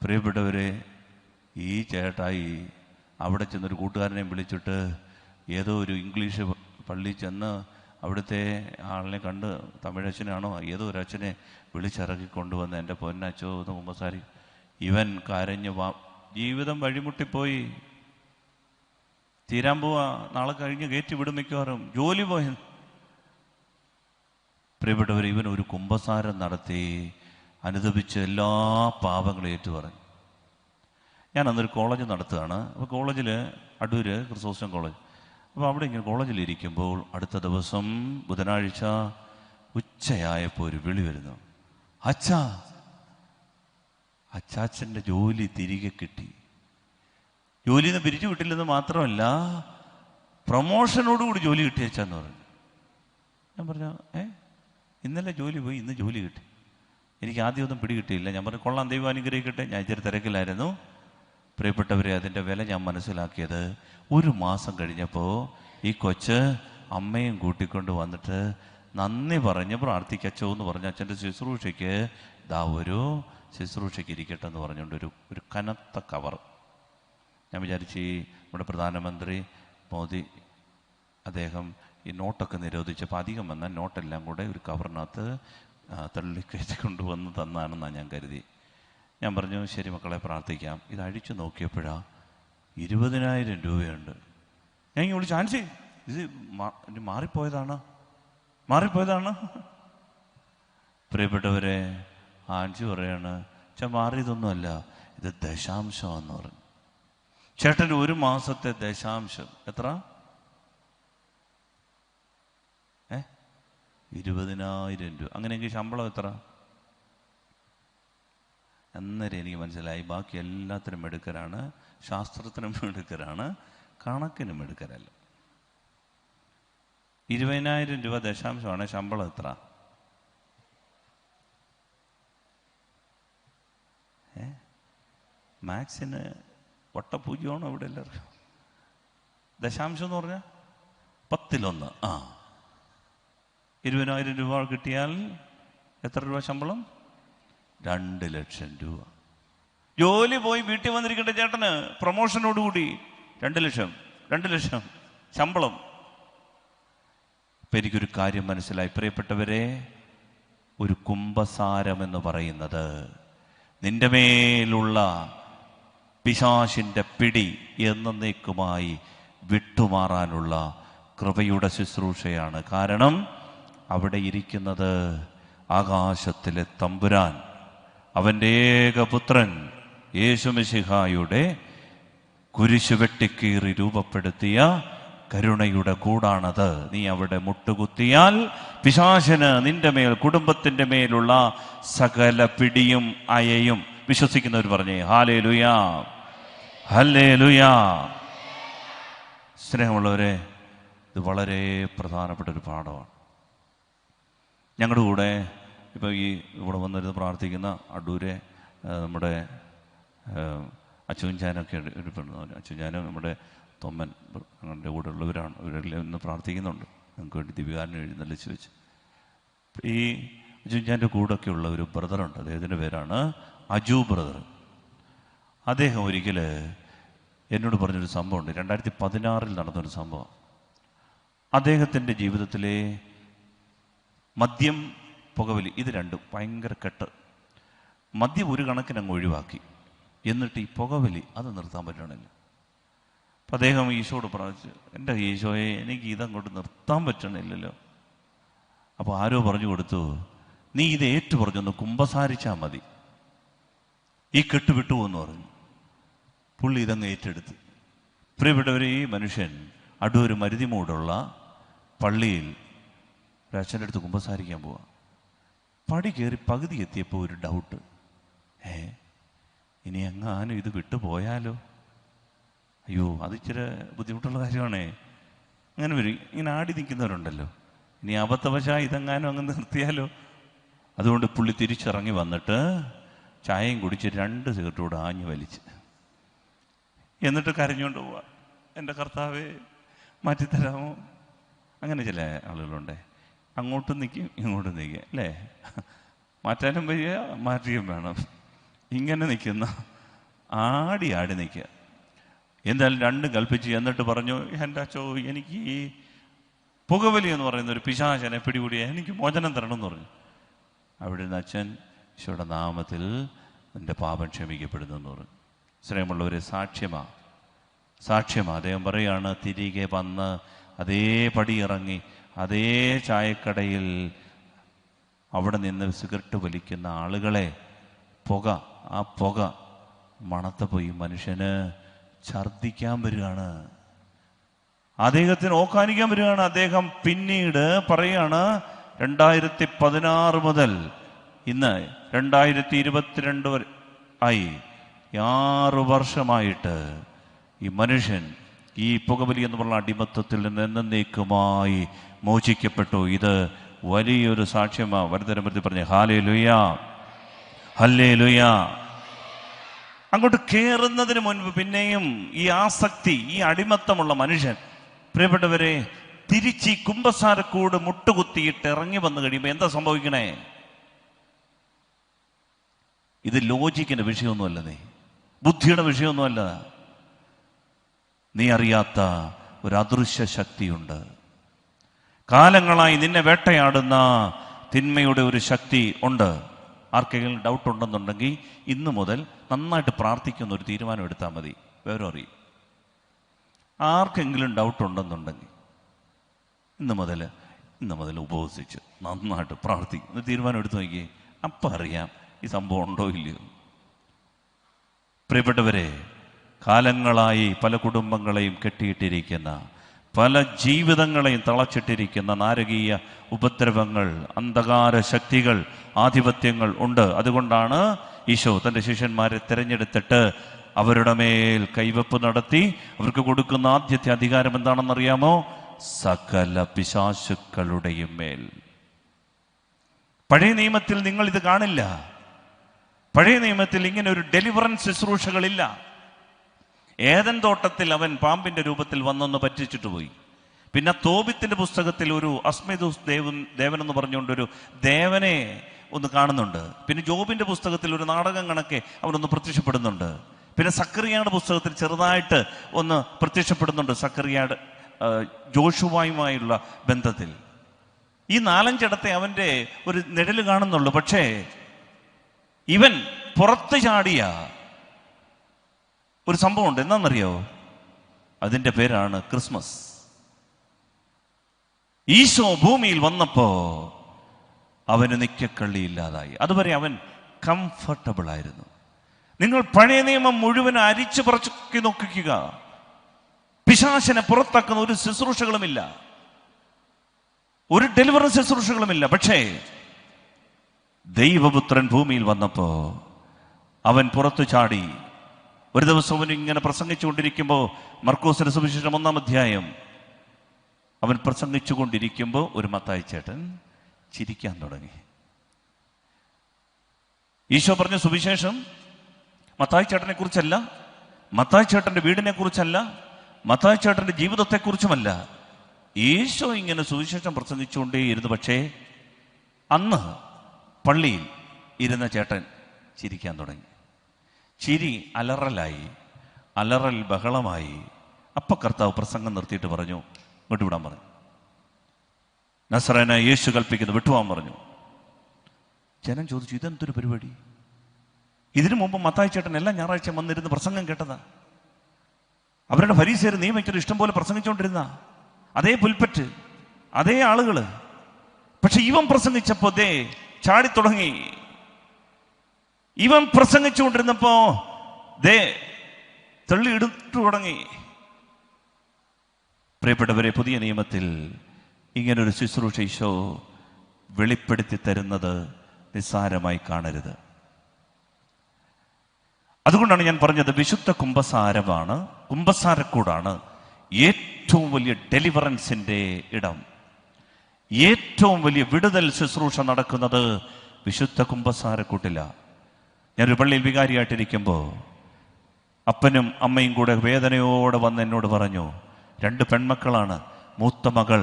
പ്രിയപ്പെട്ടവരെ, ഈ ചേട്ടായി അവിടെ ചെന്നൊരു കൂട്ടുകാരനെയും വിളിച്ചിട്ട് ഏതോ ഒരു ഇംഗ്ലീഷ് പള്ളി ചെന്ന് അവിടുത്തെ ആളിനെ കണ്ട്, തമിഴച്ഛനാണോ ഏതോ ഒരു അച്ഛനെ വിളിച്ചിറക്കിക്കൊണ്ടുവന്ന്, എൻ്റെ പൊന്നച്ചോ എന്ന് കുമ്പസാരി. ഇവൻ കരഞ്ഞ് ജീവിതം വഴിമുട്ടിപ്പോയി, തീരാൻ പോവാ, നാളെ കഴിഞ്ഞ് കയറ്റി വിടും, മിക്കവാറും ജോലി പോയി. പ്രിയപ്പെട്ടവർ, ഇവൻ ഒരു കുമ്പസാരം നടത്തി അനുദപിച്ച് എല്ലാ പാപങ്ങളും ഏറ്റുപറഞ്ഞു. ഞാൻ അന്നൊരു കോളേജ് നടത്തുകയാണ്. അപ്പോൾ കോളേജിൽ അടൂര് ക്രിസോസ്റ്റം കോളേജ്. അപ്പോൾ അവിടെ ഇങ്ങനെ കോളേജിലിരിക്കുമ്പോൾ അടുത്ത ദിവസം ബുധനാഴ്ച ഉച്ചയായപ്പോൾ ഒരു വിളി വരുന്നു, അച്ചാച്ചൻ്റെ ജോലി തിരികെ കിട്ടി. ജോലിയിൽ നിന്ന് പിരിച്ചു വിട്ടില്ലെന്ന് മാത്രമല്ല, പ്രൊമോഷനോടുകൂടി ജോലി കിട്ടിയച്ചാന്ന് പറഞ്ഞു. ഞാൻ പറഞ്ഞു, ഇന്നലെ ജോലി പോയി, ഇന്ന് ജോലി കിട്ടി. എനിക്ക് ആദ്യമൊന്നും പിടികിട്ടിയില്ല. ഞാൻ പറഞ്ഞു, കൊള്ളാം, ദൈവം അനുഗ്രഹിക്കട്ടെ. ഞാൻ ഇച്ചിരി തിരക്കിലായിരുന്നു. പ്രിയപ്പെട്ടവരെ, അതിൻ്റെ വില ഞാൻ മനസ്സിലാക്കിയത് 1 മാസം കഴിഞ്ഞപ്പോൾ ഈ കൊച്ച് അമ്മയും കൂട്ടിക്കൊണ്ട് വന്നിട്ട് നന്ദി പറഞ്ഞ് പ്രാർത്ഥിക്കച്ചോ എന്ന് പറഞ്ഞ് അച്ഛൻ്റെ ശുശ്രൂഷയ്ക്ക് ഒരു ശുശ്രൂഷയ്ക്ക് ഇരിക്കട്ടെ എന്ന് പറഞ്ഞുകൊണ്ട് ഒരു കനത്ത കവർ. ഞാൻ വിചാരിച്ച് നമ്മുടെ പ്രധാനമന്ത്രി മോദി അദ്ദേഹം ഈ നോട്ടൊക്കെ നിരോധിച്ചപ്പോൾ അധികം വന്നാൽ നോട്ടെല്ലാം കൂടെ ഒരു കവറിനകത്ത് തള്ളിക്കയറ്റി കൊണ്ടുവന്ന് തന്നാണെന്നാണ് ഞാൻ കരുതി. ഞാൻ പറഞ്ഞു, ശരി മക്കളെ പ്രാർത്ഥിക്കാം. ഇത് അഴിച്ചു നോക്കിയപ്പോഴാണ് 20,000 രൂപയുണ്ട്. ഞാൻ ഇങ്ങനെ വിളിച്ചു, ആൻസി ഇത് മാറിപ്പോയതാണ്. പ്രിയപ്പെട്ടവരെ, ആൻജി പറയാണ്, മാറിയതൊന്നുമല്ല, ഇത് ദശാംശമാണെന്ന് പറഞ്ഞു. ചേട്ടൻ്റെ ഒരു മാസത്തെ ദശാംശം എത്ര? 20,000 രൂപ. അങ്ങനെയെങ്കിൽ ശമ്പളം എത്ര? അന്നേരം എനിക്ക് മനസ്സിലായി, ബാക്കി എല്ലാത്തിനും എടുക്കലാണ്, ശാസ്ത്രത്തിനും എടുക്കലാണ്, കണക്കിനും എടുക്കലല്ല. 20,000 രൂപ ദശാംശമാണ്. ശമ്പളം എത്ര? മാത്സിന് വട്ടപൂജ്യമാണോ ഇവിടെ എല്ലാവർക്കും? ദശാംശം എന്ന് പറഞ്ഞാൽ 10-1. 20,000 രൂപ കിട്ടിയാൽ എത്ര രൂപ ശമ്പളം? 2 ലക്ഷം രൂപ. ജോലി പോയി വീട്ടിൽ വന്നിരിക്കേണ്ട ചേട്ടന് പ്രൊമോഷനോടുകൂടി 2 ലക്ഷം ശമ്പളം. ഇപ്പം എനിക്കൊരു കാര്യം മനസ്സിലായി പ്രിയപ്പെട്ടവരെ, ഒരു കുംഭസാരം എന്ന് പറയുന്നത് നിന്റെ മേലുള്ള പിശാചിൻ്റെ പിടി എന്നേക്കുമായി വിട്ടുമാറാനുള്ള കൃപയുടെ ശുശ്രൂഷയാണ്. കാരണം അവിടെ ഇരിക്കുന്നത് ആകാശത്തിലെ തമ്പുരാൻ, അവൻ്റെ ഏകപുത്രൻ യേശുമിശിഹായുടെ കുരിശു വെട്ടിക്കീറി രൂപപ്പെടുത്തിയ കരുണയുടെ കൂടാണത്. നീ അവിടെ മുട്ടുകുത്തിയാൽ പിശാചിന് നിന്റെ മേൽ, കുടുംബത്തിൻ്റെ മേലുള്ള സകല പിടിയും അയയും. വിശ്വസിക്കുന്നവർ പറഞ്ഞേ ഹല്ലേലൂയാ, ഹല്ലേലൂയാ. സ്നേഹമുള്ളവരെ, ഇത് വളരെ പ്രധാനപ്പെട്ട ഒരു പാഠമാണ്. ഞങ്ങളുടെ കൂടെ ഇപ്പോൾ ഇവിടെ വന്നിരുന്ന് പ്രാർത്ഥിക്കുന്ന അടൂരെ നമ്മുടെ അച്ചുഞ്ചാനൊക്കെ എടുപ്പെടുന്നു. അച്ചുഞ്ചാനും നമ്മുടെ തൊമ്മൻ ഞങ്ങളുടെ കൂടെ ഉള്ളവരാണ്. ഇവരെല്ലാം ഇന്ന് പ്രാർത്ഥിക്കുന്നുണ്ട്. ഞങ്ങൾക്ക് വേണ്ടി ദിവികാരനെ എഴുന്നള്ളിച്ച് വെച്ച്. ഈ അച്ചുഞ്ചാൻ്റെ കൂടെയൊക്കെ ഉള്ള ഒരു ബ്രദറുണ്ട്, അദ്ദേഹത്തിൻ്റെ പേരാണ് അജു ബ്രദർ. അദ്ദേഹം ഒരിക്കൽ എന്നോട് പറഞ്ഞൊരു സംഭവമുണ്ട്. 2016 നടന്നൊരു സംഭവം. അദ്ദേഹത്തിൻ്റെ ജീവിതത്തിലെ മദ്യം, പുകവലി, ഇത് രണ്ടും ഭയങ്കര കെട്ട്. മദ്യം ഒരു കണക്കിന് അങ്ങ് ഒഴിവാക്കി, എന്നിട്ട് ഈ പുകവലി അത് നിർത്താൻ പറ്റണില്ല. അപ്പം അദ്ദേഹം ഈശോയോട് പ്രാർത്ഥിച്ചു, എൻ്റെ ഈശോയെ, എനിക്ക് ഇതങ്ങോട്ട് നിർത്താൻ പറ്റണില്ലല്ലോ. അപ്പോൾ ആരോ പറഞ്ഞു കൊടുത്തു, നീ ഇത് ഏറ്റു പറഞ്ഞൊന്ന് കുമ്പസാരിച്ചാൽ മതി, ഈ കെട്ട് വിട്ടുപോകുമെന്ന് പറഞ്ഞു. പുള്ളി ഇതങ്ങ് ഏറ്റെടുത്ത്. പ്രിയപ്പെട്ടവരെ, ഈ മനുഷ്യൻ അടൂർ മരുതിമൂടുള്ള പള്ളിയിൽ ഒരച്ഛൻ്റെ അടുത്ത് കുമ്പസാരിക്കാൻ പോവാ. പടി കയറി പകുതി എത്തിയപ്പോൾ ഒരു ഡൗട്ട്, ഇനി എങ്ങാനും ഇത് വിട്ടുപോയാലോ? അയ്യോ, അത് ഇച്ചിരി ബുദ്ധിമുട്ടുള്ള കാര്യമാണേ. അങ്ങനെ വരും, ഇങ്ങനെ ആടി നിൽക്കുന്നവരുണ്ടല്ലോ, ഇനി അബദ്ധവശാൽ ഇതെങ്ങാനും അങ്ങ് നിർത്തിയാലോ? അതുകൊണ്ട് പുള്ളി തിരിച്ചിറങ്ങി വന്നിട്ട് ചായയും കുടിച്ച് 2 സിഗരറ്റ് കൂടെ ആഞ്ഞു വലിച്ച്, എന്നിട്ട് കരഞ്ഞുകൊണ്ട് പോവാ, എൻ്റെ കർത്താവേ മാറ്റിത്തരാമോ? അങ്ങനെ ചില ആളുകളുണ്ടേ, അങ്ങോട്ടും നിൽക്കും ഇങ്ങോട്ടും നിൽക്കുക, അല്ലേ? മാറ്റാനും വയ്യ, മാറ്റുകയും വേണം. ഇങ്ങനെ നിൽക്കുന്ന ആടി നിൽക്കുക. എന്തായാലും 2 കൽപ്പിച്ച് എന്നിട്ട് പറഞ്ഞു, എൻ്റെ അച്ചോ, എനിക്ക് ഈ പുകവലി എന്ന് പറയുന്ന ഒരു പിശാചനെ പിടികൂടിയ, എനിക്ക് മോചനം തരണമെന്ന് പറഞ്ഞു. അവിടെ നിന്ന് അച്ഛൻ, ഈശോയുടെ നാമത്തിൽ എൻ്റെ പാപം ക്ഷമിക്കപ്പെടുന്നു എന്ന് പറഞ്ഞു. സ്നേഹമുള്ളവരെ, സാക്ഷ്യമാ. അദ്ദേഹം പറയാണ്, തിരികെ വന്ന് അതേ പടി ഇറങ്ങി അതേ ചായക്കടയിൽ അവിടെ നിന്ന് സിഗരറ്റ് വലിക്കുന്ന ആളുകളെ ആ പുക മണത്തപ്പോയി മനുഷ്യന് ഛർദ്ദിക്കാൻ വരികയാണ്, അദ്ദേഹത്തിന് ഓക്കാനിക്കാൻ വരികയാണ്. അദ്ദേഹം പിന്നീട് പറയാണ്, 2016 മുതൽ ഇന്ന് 2022 വരെ ആയി, 6 വർഷമായിട്ട് ഈ മനുഷ്യൻ ഈ പുകവലി എന്ന് പറഞ്ഞ അടിമത്തത്തിൽ നിന്ന് എന്നേക്കുമായി മോചിക്കപ്പെട്ടു. ഇത് വലിയൊരു സാക്ഷ്യമാണ്. വരദരമൃത്തി പറഞ്ഞ ഹല്ലേലൂയാ, ഹല്ലേലൂയാ. അങ്ങോട്ട് കയറുന്നതിന് മുൻപ് പിന്നെയും ഈ ആസക്തി, ഈ അടിമത്തമുള്ള മനുഷ്യൻ, പ്രിയപ്പെട്ടവരെ, തിരിച്ച് ഈ കുമ്പസാരക്കൂട് മുട്ടുകുത്തിയിട്ട് ഇറങ്ങി വന്നു കഴിയുമ്പോൾ എന്താ സംഭവിക്കണേ? ഇത് ലോജിക്കിന്റെ വിഷയമൊന്നുമല്ല, ബുദ്ധിയുടെ വിഷയമൊന്നുമല്ല. നീ അറിയാത്ത ഒരു അദൃശ്യ ശക്തിയുണ്ട്. കാലങ്ങളായി നിന്നെ വേട്ടയാടുന്ന തിന്മയുടെ ഒരു ശക്തി ഉണ്ട്. ആർക്കെങ്കിലും ഡൗട്ട് ഉണ്ടെന്നുണ്ടെങ്കിൽ ഇന്നു മുതൽ നന്നായിട്ട് പ്രാർത്ഥിക്കുന്ന ഒരു തീരുമാനം എടുത്താൽ മതി. വേറെ അറിയും. ആർക്കെങ്കിലും ഡൗട്ട് ഉണ്ടെന്നുണ്ടെങ്കിൽ ഇന്നു മുതൽ ഇന്ന് മുതൽ ഉപവസിച്ച് നന്നായിട്ട് പ്രാർത്ഥിക്കും എന്ന് തീരുമാനം എടുത്തു നോക്കിയേ. അപ്പം അറിയാം ഈ സംഭവം ഉണ്ടോ ഇല്ലയോ. പ്രിയപ്പെട്ടവരെ, കാലങ്ങളായി പല കുടുംബങ്ങളെയും കെട്ടിയിട്ടിരിക്കുന്ന, പല ജീവിതങ്ങളെയും തളച്ചിട്ടിരിക്കുന്ന നാരകീയ ഉപദ്രവങ്ങൾ, അന്ധകാര ശക്തികൾ, ആധിപത്യങ്ങൾ ഉണ്ട്. അതുകൊണ്ടാണ് ഈശോ തൻ്റെ ശിഷ്യന്മാരെ തിരഞ്ഞെടുത്തിട്ട് അവരുടെ മേൽ കൈവപ്പ് നടത്തി അവർക്ക് കൊടുക്കുന്ന ആദ്യത്തെ അധികാരം എന്താണെന്നറിയാമോ? സകല പിശാചുക്കളുടെയും മേൽ. പഴയ നിയമത്തിൽ നിങ്ങൾ ഇത് കാണില്ല. പഴയ നിയമത്തിൽ ഇങ്ങനെ ഒരു ഡെലിവറൻസ് ശുശ്രൂഷകളില്ല. ഏദൻ തോട്ടത്തിൽ അവൻ പാമ്പിന്റെ രൂപത്തിൽ വന്നൊന്ന് പറ്റിച്ചിട്ട് പോയി. പിന്നെ തോബിത്തിന്റെ പുസ്തകത്തിൽ ഒരു അസ്മിദുസ് ദേവൻ എന്ന് പറഞ്ഞുകൊണ്ടൊരു ദേവനെ ഒന്ന് കാണുന്നുണ്ട്. പിന്നെ ജോബിന്റെ പുസ്തകത്തിൽ ഒരു നാടകം കണക്കെ അവനൊന്ന് പ്രത്യക്ഷപ്പെടുന്നുണ്ട്. പിന്നെ സക്കറിയയുടെ പുസ്തകത്തിൽ ചെറുതായിട്ട് ഒന്ന് പ്രത്യക്ഷപ്പെടുന്നുണ്ട്, സക്കറിയയുടെ ജോഷുവായുമായുള്ള ബന്ധത്തിൽ. ഈ 4-5 അവന്റെ ഒരു നിഴല് കാണുന്നുള്ളൂ. പക്ഷേ ഇവൻ പുറത്ത് ചാടിയ ഒരു സംഭവമുണ്ട്. എന്താണെന്നറിയോ? അതിൻ്റെ പേരാണ് ക്രിസ്മസ്. ഈശോ ഭൂമിയിൽ വന്നപ്പോ അവന് നിക്കക്കള്ളിയില്ലാതായി. അതുവരെ അവൻ കംഫർട്ടബിൾ ആയിരുന്നു. നിങ്ങൾ പഴയ നിയമം മുഴുവൻ അരിച്ചു പറക്കി നോക്കുക, പിശാചിനെ പുറത്താക്കുന്ന ഒരു ശുശ്രൂഷകളുമില്ല, ഒരു ഡെലിവറൻസ് ശുശ്രൂഷകളുമില്ല. പക്ഷേ ദൈവപുത്രൻ ഭൂമിയിൽ വന്നപ്പോ അവൻ പുറത്തു ചാടി. ഒരു ദിവസം അവൻ ഇങ്ങനെ പ്രസംഗിച്ചുകൊണ്ടിരിക്കുമ്പോൾ, മർക്കോസിന്റെ സുവിശേഷം 1-ാം അധ്യായം, അവൻ പ്രസംഗിച്ചു കൊണ്ടിരിക്കുമ്പോൾ ഒരു മത്തായി ചേട്ടൻ ചിരിക്കാൻ തുടങ്ങി. ഈശോ പറഞ്ഞ സുവിശേഷം മത്തായി ചേട്ടനെ കുറിച്ചല്ല, മത്തായി ചേട്ടന്റെ വീടിനെ കുറിച്ചല്ല, മത്തായി ചേട്ടന്റെ ജീവിതത്തെക്കുറിച്ചുമല്ല. ഈശോ ഇങ്ങനെ സുവിശേഷം പ്രസംഗിച്ചുകൊണ്ടേയിരുന്നു. പക്ഷേ അന്ന് പള്ളിയിൽ ഇരുന്ന ചേട്ടൻ ചിരിക്കാൻ തുടങ്ങി. ചിരി അലറലായി, അലറൽ ബഹളമായി. അപ്പൊ കർത്താവ് പ്രസംഗം നിർത്തിയിട്ട് പറഞ്ഞു, ഇങ്ങോട്ട് വിടാൻ പറഞ്ഞു. നസറേനായ യേശു കൽപ്പിക്കുന്നു, വിട്ടുപോകാൻ പറഞ്ഞു. ജനം ചോദിച്ചു, ഇതെന്തൊരു പരിപാടി? ഇതിനു മുമ്പ് മത്തായി ചേട്ടൻ എല്ലാ ഞായറാഴ്ച വന്നിരുന്ന് പ്രസംഗം കേട്ടതാ. അവരുടെ ഫരീസിയർ നിയമിച്ചത് ഇഷ്ടം പോലെ പ്രസംഗിച്ചുകൊണ്ടിരുന്ന അതേ പുൽപ്പറ്റ്, അതേ ആളുകള്. പക്ഷെ ഇവൻ പ്രസംഗിച്ചപ്പോ ദേ ചാടിത്തുടങ്ങി. ഇവൻ പ്രസംഗിച്ചുകൊണ്ടിരുന്നപ്പോ ദേ തള്ളി എടുത്തു തുടങ്ങി. പ്രിയപ്പെട്ടവരെ, പുതിയ നിയമത്തിൽ ഇങ്ങനൊരു ശുശ്രൂഷ ഈശോ വെളിപ്പെടുത്തി തരുന്നത് നിസ്സാരമായി കാണരുത്. അതുകൊണ്ടാണ് ഞാൻ പറഞ്ഞത്, വിശുദ്ധ കുമ്പസാരമാണ്, കുമ്പസാരക്കൂടാണ് ഏറ്റവും വലിയ ഡെലിവറൻസിന്റെ ഇടം. ഏറ്റവും വലിയ വിടുതൽ ശുശ്രൂഷ നടക്കുന്നത് വിശുദ്ധ കുമ്പസാരക്കൂട്ടില്ല. ഞാനൊരു പള്ളിയിൽ വികാരിയായിട്ടിരിക്കുമ്പോൾ അപ്പനും അമ്മയും കൂടെ വേദനയോടെ വന്ന് എന്നോട് പറഞ്ഞു, 2 പെൺമക്കളാണ്, മൂത്ത മകൾ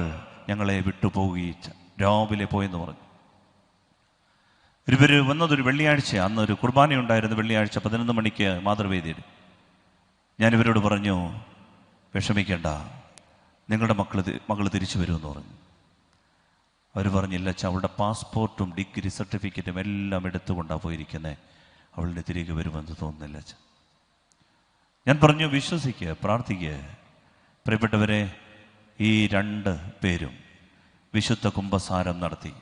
ഞങ്ങളെ വിട്ടുപോവുകയിച്ച രാവിലെ പോയെന്ന് പറഞ്ഞു. ഇവർ വന്നതൊരു വെള്ളിയാഴ്ച, അന്നൊരു കുർബാനയുണ്ടായിരുന്നു. വെള്ളിയാഴ്ച 11 മണിക്ക് മാതൃവേദിയിൽ. ഞാനിവരോട് പറഞ്ഞു, വിഷമിക്കേണ്ട, നിങ്ങളുടെ മകൾ തിരിച്ചു വരുമെന്ന് പറഞ്ഞു. അവർ പറഞ്ഞില്ല, അവളുടെ പാസ്പോർട്ടും ഡിഗ്രി സർട്ടിഫിക്കറ്റും എല്ലാം എടുത്തുകൊണ്ടാണ് പോയിരിക്കുന്നത്, അവളിനെ തിരികെ വരുമെന്ന് തോന്നുന്നില്ല. ഞാൻ പറഞ്ഞു, വിശ്വസിക്കുക, പ്രാർത്ഥിക്കുക. പ്രിയപ്പെട്ടവരെ, ഈ 2 പേരും വിശുദ്ധ കുമ്പസാരം നടത്തി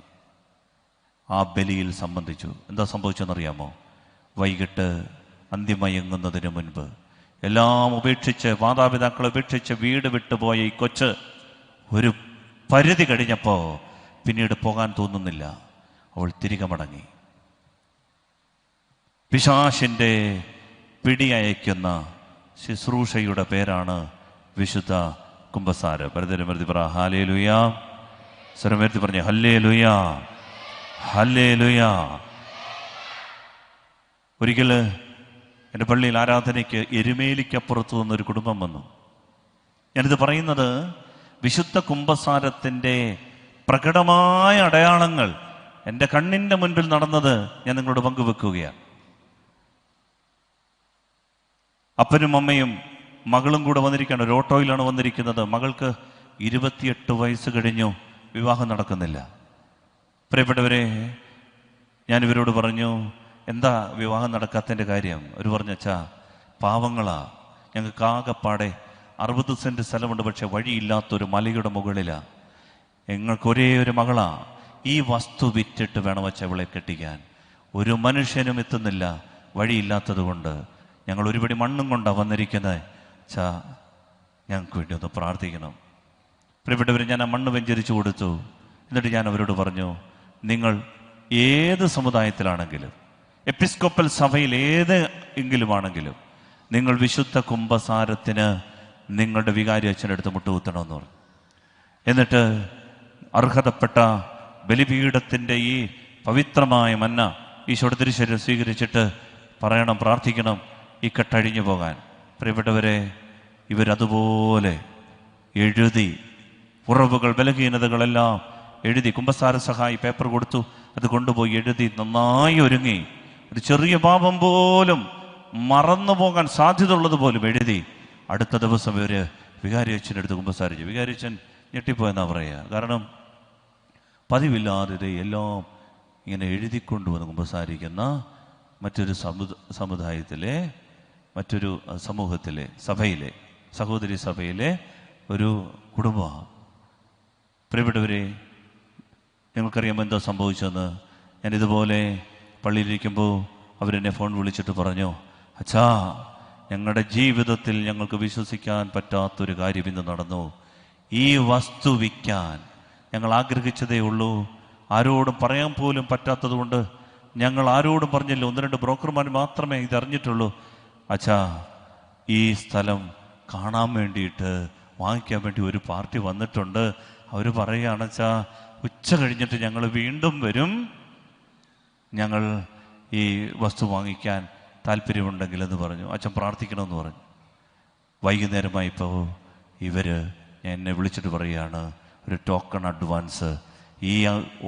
ആ ബലിയിൽ സംബന്ധിച്ചു. എന്താ സംഭവിച്ചെന്നറിയാമോ? വൈകിട്ട് അന്തിമയങ്ങുന്നതിന് മുൻപ് എല്ലാം ഉപേക്ഷിച്ച്, മാതാപിതാക്കളെ ഉപേക്ഷിച്ച് വീട് വിട്ടുപോയ ഈ കൊച്ച് ഒരു പരിധി കഴിഞ്ഞപ്പോൾ പിന്നീട് പോകാൻ തോന്നുന്നില്ല. അവൾ തിരികെ മടങ്ങി. പിശാചിന്റെ പിടിയയക്കുന്ന ശുശ്രൂഷയുടെ പേരാണ് വിശുദ്ധ കുമ്പസാരം. പരതരമരുതി പറ ഹല്ലേലൂയാ. സ്വരമേർത്തി പറഞ്ഞ ഹല്ലേലൂയാ, ഹല്ലേലൂയാ. ഒരിക്കൽ എൻ്റെ പള്ളിയിൽ ആരാധനയ്ക്ക് എരുമേലിക്കപ്പുറത്ത് നിന്നൊരു കുടുംബം വന്നു. ഞാനിത് പറയുന്നത് വിശുദ്ധ കുമ്പസാരത്തിൻ്റെ പ്രകടമായ അടയാളങ്ങൾ എൻ്റെ കണ്ണിൻ്റെ മുൻപിൽ നടന്നത് ഞാൻ നിങ്ങളോട് പങ്കുവെക്കുകയാണ്. അപ്പനും അമ്മയും മകളും കൂടെ വന്നിരിക്കുകയാണ്. ഒരു ഓട്ടോയിലാണ് വന്നിരിക്കുന്നത്. മകൾക്ക് 28 വയസ്സ് കഴിഞ്ഞു, വിവാഹം നടക്കുന്നില്ല. പ്രിയപ്പെട്ടവരെ, ഞാനിവരോട് പറഞ്ഞു, എന്താ വിവാഹം നടക്കാത്തതിൻ്റെ കാര്യം? അവർ പറഞ്ഞു, അച്ഛാ, പാവങ്ങളാ, ഞങ്ങൾക്ക് ആകെപ്പാടെ 60 സെൻറ്റ് സ്ഥലമുണ്ട്, പക്ഷെ വഴിയില്ലാത്തൊരു മലയുടെ മുകളിലാണ്. ഞങ്ങൾക്ക് ഒരേ ഒരു മകളാ. ഈ വസ്തു വിറ്റിട്ട് വേണം വച്ച അവളെ കെട്ടിക്കാൻ. ഒരു മനുഷ്യനും എത്തുന്നില്ല, വഴിയില്ലാത്തത് കൊണ്ട് ഞങ്ങൾ ഒരുപടി മണ്ണും കൊണ്ടാണ് വന്നിരിക്കുന്നത്. ഞങ്ങൾക്ക് വേണ്ടി ഒന്ന് പ്രാർത്ഥിക്കണം. പ്രിയപ്പെട്ടവർ, ഞാൻ ആ മണ്ണ് വെഞ്ചരിച്ചു കൊടുത്തു. എന്നിട്ട് ഞാൻ അവരോട് പറഞ്ഞു, നിങ്ങൾ ഏത് സമുദായത്തിലാണെങ്കിലും, എപ്പിസ്കോപ്പൽ സഭയിൽ ഏതെങ്കിലുമാണെങ്കിലും, നിങ്ങൾ വിശുദ്ധ കുംഭസാരത്തിന് നിങ്ങളുടെ വികാരി അച്ഛൻ്റെ അടുത്ത് മുട്ടുകുത്തണമെന്ന് പറഞ്ഞു. എന്നിട്ട് അർഹതപ്പെട്ട ബലിപീഠത്തിൻ്റെ ഈ പവിത്രമായ മന്ന ഈശോയുടെ തിരുശരീരം സ്വീകരിച്ചിട്ട് പറയണം, പ്രാർത്ഥിക്കണം ഈ കെട്ടഴിഞ്ഞു പോകാൻ. പ്രിയപ്പെട്ടവരെ, ഇവരതുപോലെ എഴുതി, കുറവുകൾ ബലഹീനതകളെല്ലാം എഴുതി, കുമ്പസാര സഹായി പേപ്പർ കൊടുത്തു, അത് കൊണ്ടുപോയി എഴുതി നന്നായി ഒരുങ്ങി, ഒരു ചെറിയ പാപം പോലും മറന്നു പോകാൻ സാധ്യത ഉള്ളത് പോലും എഴുതി. അടുത്ത ദിവസം ഇവർ വികാരി അച്ഛൻ്റെ അടുത്ത് കുമ്പസാരിച്ചു. വികാരി അച്ഛൻ ഞെട്ടിപ്പോയെന്നാ പറയുക. കാരണം പതിവില്ലാതെ എല്ലാം ഇങ്ങനെ എഴുതിക്കൊണ്ടുവന്ന് കുമ്പസാരിക്കുന്ന മറ്റൊരു സമുദായത്തിലെ, മറ്റൊരു സമൂഹത്തിലെ, സഭയിലെ, സഹോദരി സഭയിലെ ഒരു കുടുംബമാണ്. പ്രിയപ്പെട്ടവരെ, ഞങ്ങൾക്കറിയാം എന്താ സംഭവിച്ചതെന്ന്. ഞാനിതുപോലെ പള്ളിയിലിരിക്കുമ്പോൾ അവരെന്നെ ഫോൺ വിളിച്ചിട്ട് പറഞ്ഞു, അച്ഛാ, ഞങ്ങളുടെ ജീവിതത്തിൽ ഞങ്ങൾക്ക് വിശ്വസിക്കാൻ പറ്റാത്തൊരു കാര്യം ഇന്ന് നടന്നു. ഈ വസ്തു വിൽക്കാൻ ഞങ്ങൾ ആഗ്രഹിച്ചതേ ഉള്ളൂ, ആരോടും പറയാൻ പോലും പറ്റാത്തത് കൊണ്ട് ഞങ്ങൾ ആരോടും പറഞ്ഞില്ല. 1-2 ബ്രോക്കർമാർ മാത്രമേ ഇതറിഞ്ഞിട്ടുള്ളൂ. അച്ഛാ, ഈ സ്ഥലം കാണാൻ വേണ്ടിയിട്ട്, വാങ്ങിക്കാൻ വേണ്ടി ഒരു പാർട്ടി വന്നിട്ടുണ്ട്. അവർ പറയുകയാണ്, അച്ഛാ, ഉച്ച കഴിഞ്ഞിട്ട് ഞങ്ങൾ വീണ്ടും വരും, ഞങ്ങൾ ഈ വസ്തു വാങ്ങിക്കാൻ താല്പര്യമുണ്ടെങ്കിലെന്ന് പറഞ്ഞു. അച്ഛൻ പ്രാർത്ഥിക്കണമെന്ന് പറഞ്ഞു. വൈകുന്നേരമായിപ്പോൾ ഇവർ എന്നെ വിളിച്ചിട്ട് പറയുകയാണ്, ഒരു ടോക്കൺ അഡ്വാൻസ് ഈ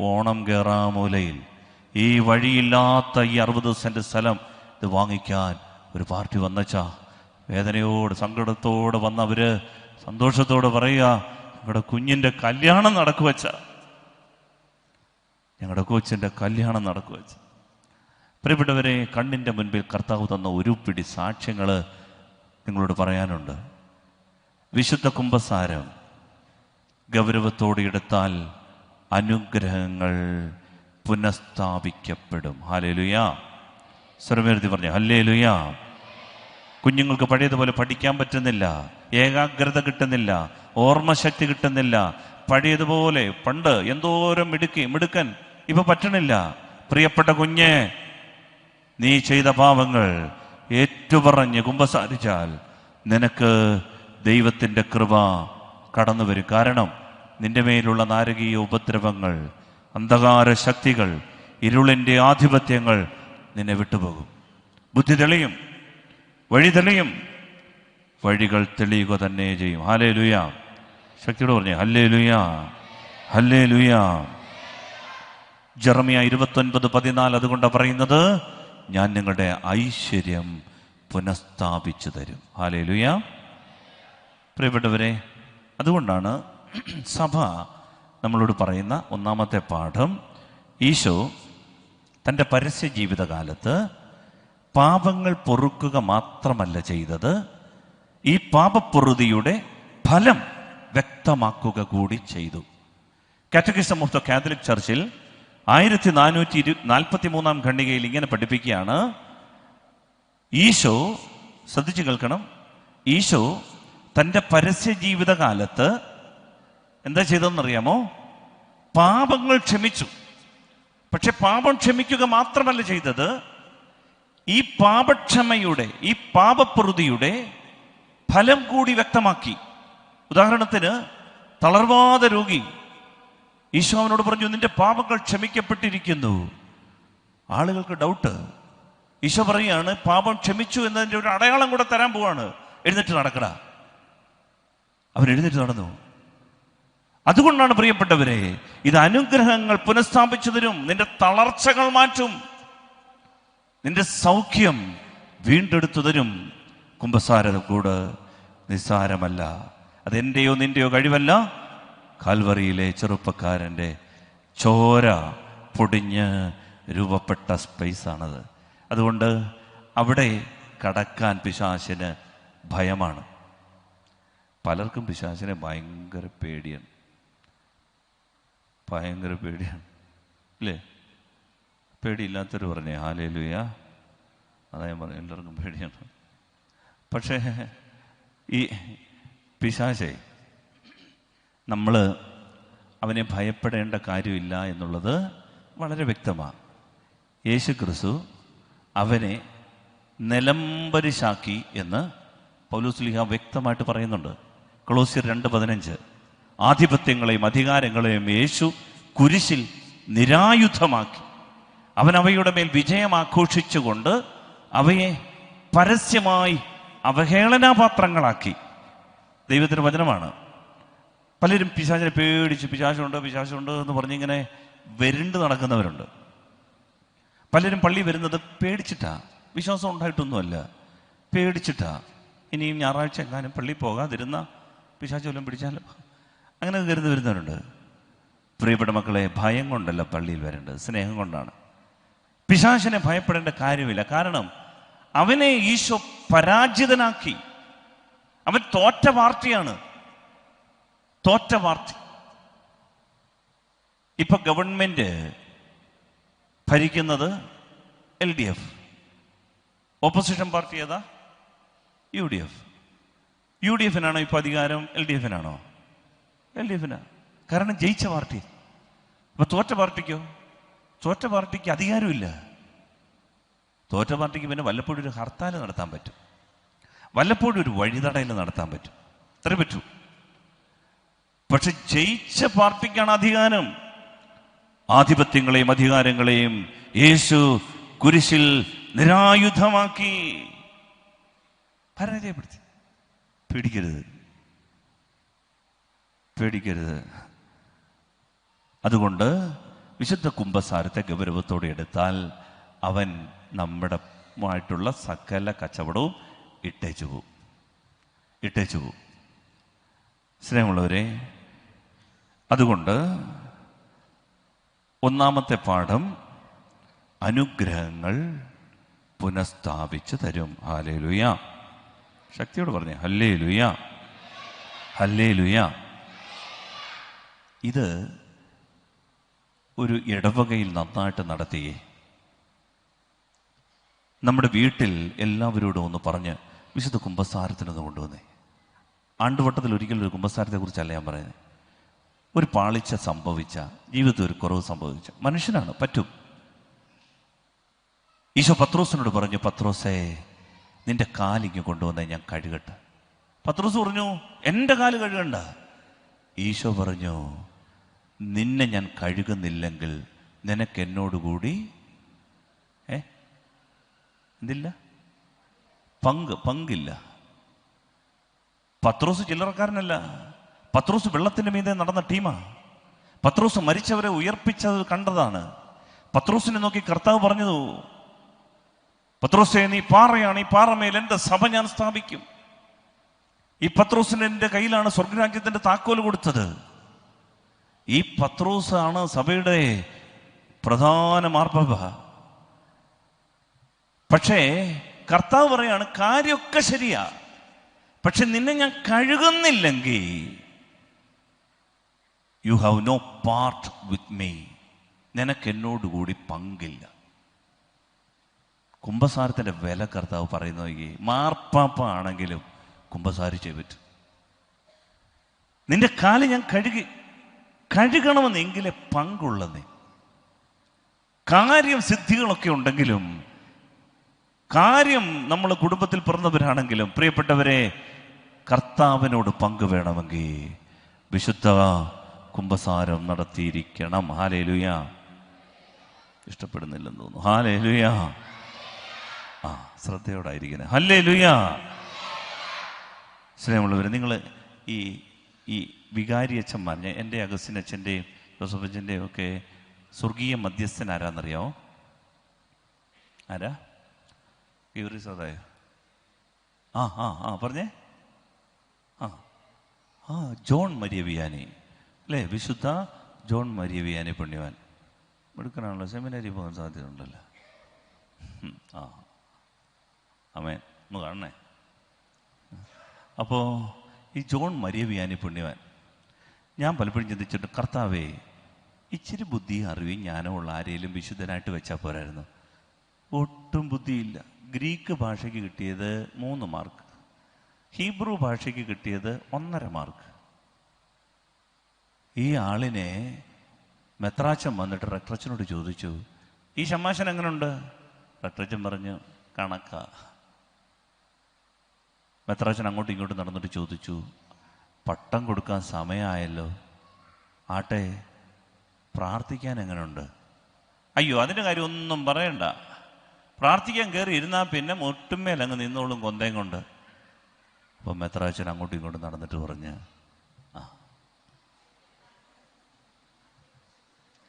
ഓണം കേറാമൂലയിൽ ഈ വഴിയില്ലാത്ത ഈ 60 സെൻറ്റ് സ്ഥലം ഇത് വാങ്ങിക്കാൻ ഒരു പാർട്ടി വന്നച്ചാ. വേദനയോട് സങ്കടത്തോടെ വന്നവർ സന്തോഷത്തോടെ പറയുക, ഞങ്ങളുടെ കുഞ്ഞിൻ്റെ കല്യാണം നടക്കുവച്ച, ഞങ്ങളുടെ കൊച്ചിൻ്റെ കല്യാണം നടക്കുവച്ച. പ്രിയപ്പെട്ടവരെ, കണ്ണിൻ്റെ മുൻപിൽ കർത്താവ് തന്ന ഒരു പിടി സാക്ഷ്യങ്ങൾ നിങ്ങളോട് പറയാനുണ്ട്. വിശുദ്ധ കുംഭസാരം ഗൗരവത്തോടെ എടുത്താൽ അനുഗ്രഹങ്ങൾ പുനഃസ്ഥാപിക്കപ്പെടും. ഹല്ലേലൂയ. സ്വരമേർത്തി പറഞ്ഞു ഹല്ലേലൂയ. കുഞ്ഞുങ്ങൾക്ക് പഴയതുപോലെ പഠിക്കാൻ പറ്റുന്നില്ല, ഏകാഗ്രത കിട്ടുന്നില്ല, ഓർമ്മശക്തി കിട്ടുന്നില്ല. പഴയതുപോലെ പണ്ട് എന്തോരം മിടുക്കൻ ഇപ്പൊ പറ്റണില്ല. പ്രിയപ്പെട്ട കുഞ്ഞെ, നീ ചെയ്ത പാപങ്ങൾ ഏറ്റുപറഞ്ഞ് കുമ്പസാരിച്ചാൽ നിനക്ക് ദൈവത്തിൻ്റെ കൃപ കടന്നു വരും. കാരണം നിന്റെ മേലുള്ള നാരകീയ ഉപദ്രവങ്ങൾ, അന്ധകാര ശക്തികൾ, ഇരുളിൻ്റെ ആധിപത്യങ്ങൾ നിന്നെ വിട്ടുപോകും. ബുദ്ധി തെളിയും, വഴി തെളിയും, വഴികൾ തെളിയുക തന്നെ ചെയ്യും. ഹല്ലേലൂയ. ശക്തിയോട് പറഞ്ഞേ ഹല്ലേലൂയ, ഹല്ലേലൂയ. ജെറമ്യ 29:14 അതുകൊണ്ടാണ് പറയുന്നത്, ഞാൻ നിങ്ങളുടെ ഐശ്വര്യം പുനഃസ്ഥാപിച്ചു തരും. ഹല്ലേലൂയ. പ്രിയപ്പെട്ടവരെ, അതുകൊണ്ടാണ് സഭ നമ്മളോട് പറയുന്ന ഒന്നാമത്തെ പാഠം, ഈശോ തൻ്റെ പരസ്യ ജീവിതകാലത്ത് പാപങ്ങൾ പൊറുക്കുക മാത്രമല്ല ചെയ്തത്, ഈ പാപപ്പൊറുതിയുടെ ഫലം വ്യക്തമാക്കുക കൂടി ചെയ്തു. കാറ്റക്കിസം ഓഫ് ദ കാത്തലിക് ചർച്ചിൽ 1443 ഖണ്ഡികയിൽ ഇങ്ങനെ പഠിപ്പിക്കുകയാണ്, ഈശോ, ശ്രദ്ധിച്ചു കേൾക്കണം, ഈശോ തൻ്റെ പരസ്യ ജീവിതകാലത്ത് എന്താ ചെയ്തതെന്നറിയാമോ? പാപങ്ങൾ ക്ഷമിച്ചു. പക്ഷെ പാപം ക്ഷമിക്കുക മാത്രമല്ല ചെയ്തത്, ഈ പാപക്ഷമയുടെ, ഈ പാപപ്രവൃത്തിയുടെ ഫലം കൂടി വ്യക്തമാക്കി. ഉദാഹരണത്തിന്, തളർവാദ രോഗി, ഈശോ അവനോട് പറഞ്ഞു, നിന്റെ പാപങ്ങൾ ക്ഷമിക്കപ്പെട്ടിരിക്കുന്നു. ആളുകൾക്ക് ഡൗട്ട്. ഈശോ പറയുകയാണ്, പാപം ക്ഷമിച്ചു എന്നതിൻ്റെ ഒരു അടയാളം കൂടെ തരാൻ പോവാണ്, എഴുന്നേറ്റ് നടക്കടാ. അവൻ എഴുന്നേറ്റ് നടന്നു. അതുകൊണ്ടാണ് പ്രിയപ്പെട്ടവരെ, ഇത് അനുഗ്രഹങ്ങൾ പുനഃസ്ഥാപിച്ചു തരും, നിന്റെ തളർച്ചകൾ മാറ്റും, നിന്റെ സൗഖ്യം വീണ്ടെടുത്തു തരും. കുമ്പസാര കൂട് നിസ്സാരമല്ല, അതെൻ്റെയോ നിന്റെയോ കഴിവല്ല, കാൽവറിയിലെ ചെറുപ്പക്കാരൻ്റെ ചോര പൊടിഞ്ഞ് രൂപപ്പെട്ട സ്പേസാണത്. അതുകൊണ്ട് അവിടെ കടക്കാൻ പിശാചിന് ഭയമാണ്. പലർക്കും പിശാചിനെ ഭയങ്കര പേടിയാണ്. ഭയങ്കര പേടിയാണ് അല്ലേ? പേടിയില്ലാത്തവർ പറഞ്ഞേ ഹല്ലേലൂയ. അതാ ഞാൻ പറഞ്ഞു, എല്ലാവർക്കും പേടിയാണ്. പക്ഷേ ഈ പിശാചേ, നമ്മൾ അവനെ ഭയപ്പെടേണ്ട കാര്യമില്ല എന്നുള്ളത് വളരെ വ്യക്തമാണ്. യേശു ക്രിസ്തു അവനെ നിലംപരിശാക്കി എന്ന് പൗലോസ്ലീഹ വ്യക്തമായിട്ട് പറയുന്നുണ്ട്. കൊളോസ്യർ 2:15 ആധിപത്യങ്ങളെയും അധികാരങ്ങളെയും യേശു കുരിശിൽ നിരായുധമാക്കി അവൻ അവയുടെ മേൽ വിജയം ആഘോഷിച്ചുകൊണ്ട് അവയെ പരസ്യമായി അവഹേളനാപാത്രങ്ങളാക്കി. ദൈവത്തിൻ്റെ വചനമാണ്. പലരും പിശാചിനെ പേടിച്ച് പിശാചുണ്ട് എന്ന് പറഞ്ഞിങ്ങനെ വെരുണ്ട് നടക്കുന്നവരുണ്ട്. പലരും പള്ളി വരുന്നത് പേടിച്ചിട്ടാ, വിശ്വാസം ഉണ്ടായിട്ടൊന്നുമല്ല, പേടിച്ചിട്ടാ. ഇനിയും ഞായറാഴ്ച എങ്ങാനും പള്ളി പോകാതിരുന്ന പിശാച് വല്ലതും പിടിച്ചാലോ, അങ്ങനെ കരുതി വരുന്നവരുണ്ട്. പ്രിയപ്പെട്ട മക്കളെ, ഭയം കൊണ്ടല്ല പള്ളിയിൽ വരേണ്ടത്, സ്നേഹം കൊണ്ടാണ്. പിശാചിനെ ഭയപ്പെടേണ്ട കാര്യമില്ല. കാരണം അവനെ ഈശോ പരാജിതനാക്കി. അവൻ തോറ്റ പാർട്ടിയാണ്, തോറ്റ പാർട്ടി. ഇപ്പൊ ഗവൺമെന്റ് ഭരിക്കുന്നത് LDF, ഓപ്പോസിഷൻ പാർട്ടി ഏതാ? UDF. UDFനാണോ ഇപ്പൊ അധികാരം? LDFനാണോ? LDFനാ. കാരണം ജയിച്ച പാർട്ടി. അപ്പൊ തോറ്റ പാർട്ടിക്കോ? തോറ്റ പാർട്ടിക്ക് അധികാരമില്ല. തോറ്റ പാർട്ടിക്ക് പിന്നെ വല്ലപ്പോഴും ഒരു ഹർത്താൽ നടത്താൻ പറ്റും, വല്ലപ്പോഴും ഒരു വഴിതടയൽ നടത്താൻ പറ്റും, അത്രേ പറ്റൂ. പക്ഷെ ജയിച്ച പാർട്ടിക്കാണ് അധികാരം. ആധിപത്യങ്ങളെയും അധികാരങ്ങളെയും യേശു കുരിശിൽ നിരായുധമാക്കി പരാജയപ്പെടുത്തി. പേടിക്കരുത്, പേടിക്കരുത്. അതുകൊണ്ട് വിശുദ്ധ കുമ്പസാരത്തെ ഗൗരവത്തോടെ എടുത്താൽ അവൻ നമ്മുടെ ആയിട്ടുള്ള സകല കച്ചവടവും ഇട്ടേച്ചു പോവും. സ്നേഹമുള്ളവരെ, അതുകൊണ്ട് ഒന്നാമത്തെ പാഠം അനുഗ്രഹങ്ങൾ പുനഃസ്ഥാപിച്ചു തരും. ഹല്ലേലൂയ. ശക്തിയോട് പറഞ്ഞേ ഹല്ലേലൂയ, ഹല്ലേലൂയ. ഇത് ഒരു ഇടവകയിൽ നന്നായിട്ട് നടത്തിയേ. നമ്മുടെ വീട്ടിൽ എല്ലാവരോടും ഒന്ന് പറഞ്ഞ് വിശുദ്ധ കുമ്പസാരത്തിനൊന്ന് കൊണ്ടുവന്നേ. ആണ്ടുവട്ടത്തിൽ ഒരിക്കലും ഒരു കുമ്പസാരത്തെ കുറിച്ചല്ല ഞാൻ പറയുന്നത്. ഒരു പാളിച്ച സംഭവിച്ച, ജീവിതത്തിൽ ഒരു കുറവ് സംഭവിച്ച മനുഷ്യനാണ്, പറ്റും. ഈശോ പത്രോസിനോട് പറഞ്ഞു, പത്രോസേ നിന്റെ കാലിങ്ങ് കൊണ്ടുവന്നേ, ഞാൻ കഴുകട്ടെ. പത്രോസ് പറഞ്ഞു, എൻ്റെ കാല് കഴുകണ്ട. ഈശോ പറഞ്ഞു, നിന്നെ ഞാൻ കഴുകുന്നില്ലെങ്കിൽ നിനക്ക് എന്നോടുകൂടി എന്തില്ല? പങ്കില്ല. പത്രോസ് ചില്ലറക്കാരനല്ല. പത്രോസ് വെള്ളത്തിൻ്റെ മീതെ നടന്ന ടീമാ. പത്രോസ് മരിച്ചവരെ ഉയർപ്പിച്ചത് കണ്ടതാണ്. പത്രോസിനെ നോക്കി കർത്താവ് പറഞ്ഞതു, പത്രോസേ നീ പാറയാണ്, ഈ പാറമേൽ എൻ്റെ സഭ ഞാൻ സ്ഥാപിക്കും. ഈ പത്രോസിന്റെ കയ്യിലാണ് സ്വർഗരാജ്യത്തിന്റെ താക്കോൽ കൊടുത്തത്. ഈ പത്രോസാണ് സഭയുടെ പ്രധാന മാർപ്പാപ്പ. പക്ഷേ കർത്താവ് പറയാണ്, കാര്യമൊക്കെ ശരിയാ, പക്ഷെ നിന്നെ ഞാൻ കഴുകുന്നില്ലെങ്കിൽ you have no part with me, നിനക്ക് എന്നോടുകൂടി പങ്കില്ല. കുമ്പസാരത്തിന്റെ വില കർത്താവ് പറയുന്നത്, മാർപ്പാപ്പ ആണെങ്കിലും കുമ്പസാരിച്ചേ പറ്റും. നിന്റെ കാല് ഞാൻ കഴുകണമെന്നെങ്കിലേ പങ്കുള്ളതേ. കാര്യം സിദ്ധികളൊക്കെ ഉണ്ടെങ്കിലും, കാര്യം നമ്മൾ കുടുംബത്തിൽ പിറന്നവരാണെങ്കിലും, പ്രിയപ്പെട്ടവരെ, കർത്താവിനോട് പങ്ക് വേണമെങ്കിൽ വിശുദ്ധ കുമ്പസാരം നടത്തിയിരിക്കണം. ഹല്ലേലൂയ. ഇഷ്ടപ്പെടുന്നില്ലെന്ന് തോന്നുന്നു. ഹല്ലേലൂയ. ശ്രദ്ധയോടായിരിക്കണേ. ഹല്ലേലൂയ. സ്നേഹമുള്ളവരെ, നിങ്ങൾ ഈ വികാരി അച്ഛന്മാർ, എൻ്റെ അഗസ്റ്റിൻ അച്ഛൻ്റെയും ജോസഫ് അച്ഛൻ്റെയും ഒക്കെ സ്വർഗീയ മധ്യസ്ഥൻ ആരാന്നറിയാമോ? ആരാ? സാദായോ? പറഞ്ഞേ. ജോൺ മരിയ വിയാനി അല്ലേ? വിശുദ്ധ ജോൺ മരിയ വിയാനി പുണ്യവാൻ. എടുക്കണമല്ലോ, സെമിനാരി പോകാൻ സാധ്യത ഉണ്ടല്ലോ. ആമേൻ. ഒന്ന് കാണണേ. അപ്പോൾ ഈ ജോൺ മരിയ വിയാനി പുണ്യവാൻ, ഞാൻ പലപ്പോഴും ചിന്തിച്ചിട്ട്, കർത്താവേ ഇച്ചിരി ബുദ്ധിയും അറിവും ജ്ഞാനമുള്ള ആരെയും വിശുദ്ധനായിട്ട് വെച്ചാൽ പോരായിരുന്നു. ഒട്ടും ബുദ്ധിയില്ല. ഗ്രീക്ക് ഭാഷയ്ക്ക് കിട്ടിയത് 3 മാർക്ക്, ഹീബ്രു ഭാഷയ്ക്ക് കിട്ടിയത് 1.5 മാർക്ക്. ഈ ആളിനെ മെത്രാച്ചൻ വന്നിട്ട് റക്ടറച്ചനോട് ചോദിച്ചു, ഈ ഷമ്മാശൻ എങ്ങനെയുണ്ട്? റക്ടറച്ചൻ പറഞ്ഞു, കണക്കാ. മെത്രാച്ചൻ അങ്ങോട്ടും ഇങ്ങോട്ടും നടന്നിട്ട് ചോദിച്ചു, പട്ടം കൊടുക്കാൻ സമയമായല്ലോ, ആട്ടെ പ്രാർത്ഥിക്കാൻ എങ്ങനെയുണ്ട്? അയ്യോ അതിൻ്റെ കാര്യം ഒന്നും പറയണ്ട, പ്രാർത്ഥിക്കാൻ കയറി ഇരുന്നാൽ പിന്നെ മുട്ടുമേൽ അങ്ങ് നിന്നോളും കൊന്തയും കൊണ്ട്. അപ്പം മെത്രാച്ചൻ അങ്ങോട്ടും ഇങ്ങോട്ടും നടന്നിട്ട് പറഞ്ഞ്, ആ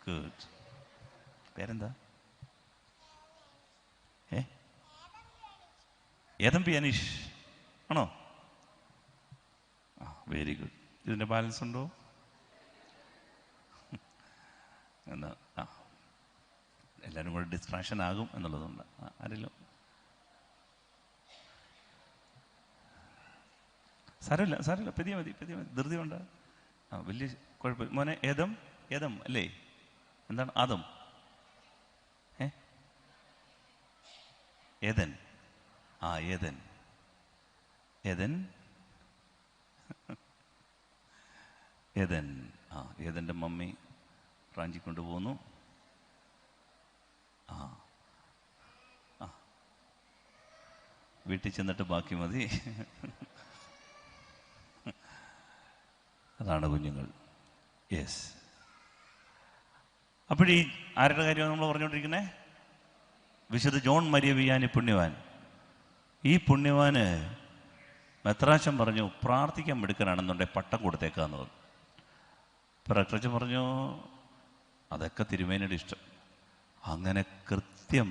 ഗുഡ്. പേരെന്താ? ഏതമ്പി അനീഷ് ആണോ? ആ വെരി ഗുഡ്. ഇതിൻ്റെ ബാലൻസ് ഉണ്ടോ? എന്നാ ആ എല്ലാവരും കൂടെ ഡിസ്ട്രാക്ഷൻ ആകും എന്നുള്ളതുണ്ട്. ആരെങ്കിലും സാരമില്ല സാരമില്ല, പതിയെ മതി ധൃതി കൊണ്ട്. ആ വലിയ കുഴപ്പമില്ല. മോനെ ഏതം അല്ലേ? എന്താണ് ആദം? ഏതൻ. ആ ഏതൻ ആ ഏതൻ്റെ മമ്മി റാഞ്ചി കൊണ്ടുപോകുന്നു. ആ ആ വീട്ടിൽ ചെന്നിട്ട് ബാക്കി മതി. അതാണ് കുഞ്ഞുങ്ങൾ. യെസ്. അപ്പോഴീ ആരുടെ കാര്യമാണ് നമ്മൾ പറഞ്ഞുകൊണ്ടിരിക്കുന്നത്? വിശുദ്ധ ജോൺ മരിയ വിയാനി പുണ്യവാൻ. ഈ പുണ്യവാന് മെത്രാച്ചൻ പറഞ്ഞു, പ്രാർത്ഥിക്കാൻ മിടുക്കനാണെന്നുണ്ടെങ്കിൽ പട്ടം കൊടുത്തേക്കാന്ന് പറഞ്ഞു. ഇപ്പം റക്ടറച്ചൻ പറഞ്ഞു, അതൊക്കെ തിരുമേനിയുടെ ഇഷ്ടം. അങ്ങനെ കൃത്യം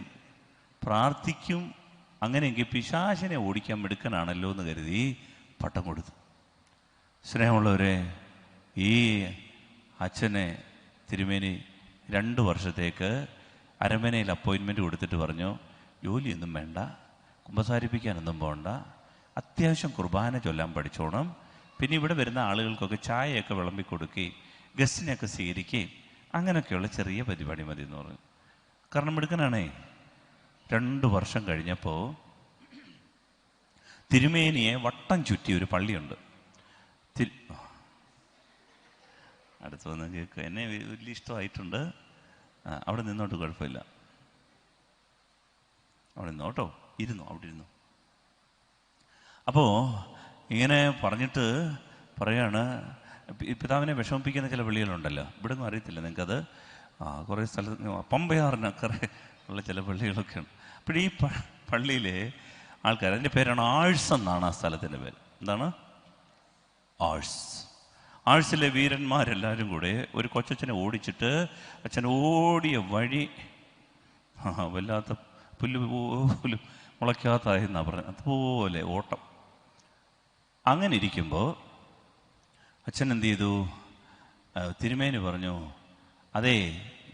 പ്രാർത്ഥിക്കും, അങ്ങനെയെങ്കിൽ പിശാചിനെ ഓടിക്കാൻ മിടുക്കനാണല്ലോ എന്ന് കരുതി പട്ടം കൊടുത്തു. സ്നേഹമുള്ളവരെ, ഈ അച്ഛനെ തിരുമേനി 2 വർഷത്തേക്ക് അരമനയിൽ അപ്പോയിൻമെൻറ്റ് കൊടുത്തിട്ട് പറഞ്ഞു, ജോലിയൊന്നും വേണ്ട, കുമ്പസാരിപ്പിക്കാനൊന്നും പോകണ്ട, അത്യാവശ്യം കുർബാന ചൊല്ലാൻ പഠിച്ചോണം, പിന്നെ ഇവിടെ വരുന്ന ആളുകൾക്കൊക്കെ ചായയൊക്കെ വിളമ്പി കൊടുക്കുകയും ഗസ്റ്റിനെയൊക്കെ സ്വീകരിക്കുകയും അങ്ങനെയൊക്കെയുള്ള ചെറിയ പരിപാടി മതി എന്ന് പറഞ്ഞു. കാരണം മിടുക്കനാണേ. 2 വർഷം കഴിഞ്ഞപ്പോൾ തിരുമേനിയെ വട്ടം ചുറ്റിയ ഒരു പള്ളിയുണ്ട്. അടുത്ത് വന്ന് കേൾക്കുക, എന്നെ വലിയ ഇഷ്ടമായിട്ടുണ്ട്. അവിടെ നിന്നോട്ട് കുഴപ്പമില്ല, അവിടെ നിന്നോട്ടോ, അവിടെ ഇരുന്നു. അപ്പോൾ ഇങ്ങനെ പറഞ്ഞിട്ട് പറയാണ്, പിതാവിനെ വിഷമിപ്പിക്കുന്ന ചില പള്ളികളുണ്ടല്ലോ, ഇവിടെ ഒന്നും അറിയത്തില്ല നിങ്ങൾക്കത്. കുറേ സ്ഥലത്ത് പമ്പയാറിനൊക്കെ ഉള്ള ചില പള്ളികളൊക്കെയാണ്. അപ്പോൾ ഈ പള്ളിയിലെ ആൾക്കാർ, അതിൻ്റെ പേരാണ് ആഴ്സ് എന്നാണ് ആ സ്ഥലത്തിൻ്റെ പേര്. എന്താണ്? ആഴ്സ്. ആഴ്സിലെ വീരന്മാരെല്ലാവരും കൂടെ ഒരു കൊച്ചച്ഛനെ ഓടിച്ചിട്ട് അച്ഛൻ ഓടിയ വഴി വല്ലാത്ത പുല്ല് പോലും മുളയ്ക്കാത്തായെന്നാണ് പറഞ്ഞത്. അതുപോലെ ഓട്ടം. അങ്ങനെ ഇരിക്കുമ്പോൾ അച്ഛൻ എന്ത് ചെയ്തു? തിരുമേനി പറഞ്ഞു, അതേ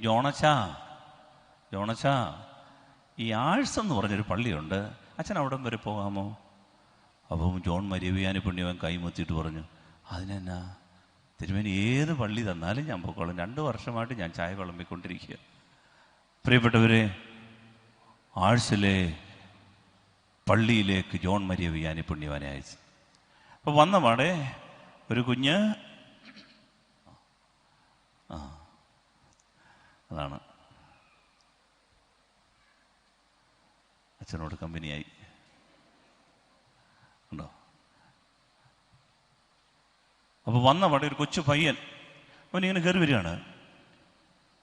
ജോണച്ചാ, ഈ ആഴ്സ് എന്ന് പറഞ്ഞൊരു പള്ളിയുണ്ട്, അച്ഛൻ അവിടം വരെ പോകാമോ? അപ്പം ജോൺ മരിയ വിയാനി പുണ്യവൻ കൈമുത്തിയിട്ട് പറഞ്ഞു, അതിനെന്നാ തിരുമേനി, ഏത് പള്ളി തന്നാലും ഞാൻ പോയിക്കോളാം, 2 വർഷമായിട്ട് ഞാൻ ചായ വിളമ്പിക്കൊണ്ടിരിക്കുക. പ്രിയപ്പെട്ടവരെ, ആഴ്സിലെ പള്ളിയിലേക്ക് ജോൺ മരിയ വിയാനി പുണ്യവാനെ അയച്ചു. അപ്പോൾ വന്ന പാടെ ഒരു കുഞ്ഞ്, അതാണ് അച്ഛനോട് കമ്പനിയായി ഉണ്ടോ. അപ്പോൾ വന്ന പാടെ ഒരു കൊച്ചു പയ്യൻ, അവനിങ്ങനെ കയറി വരികയാണ്.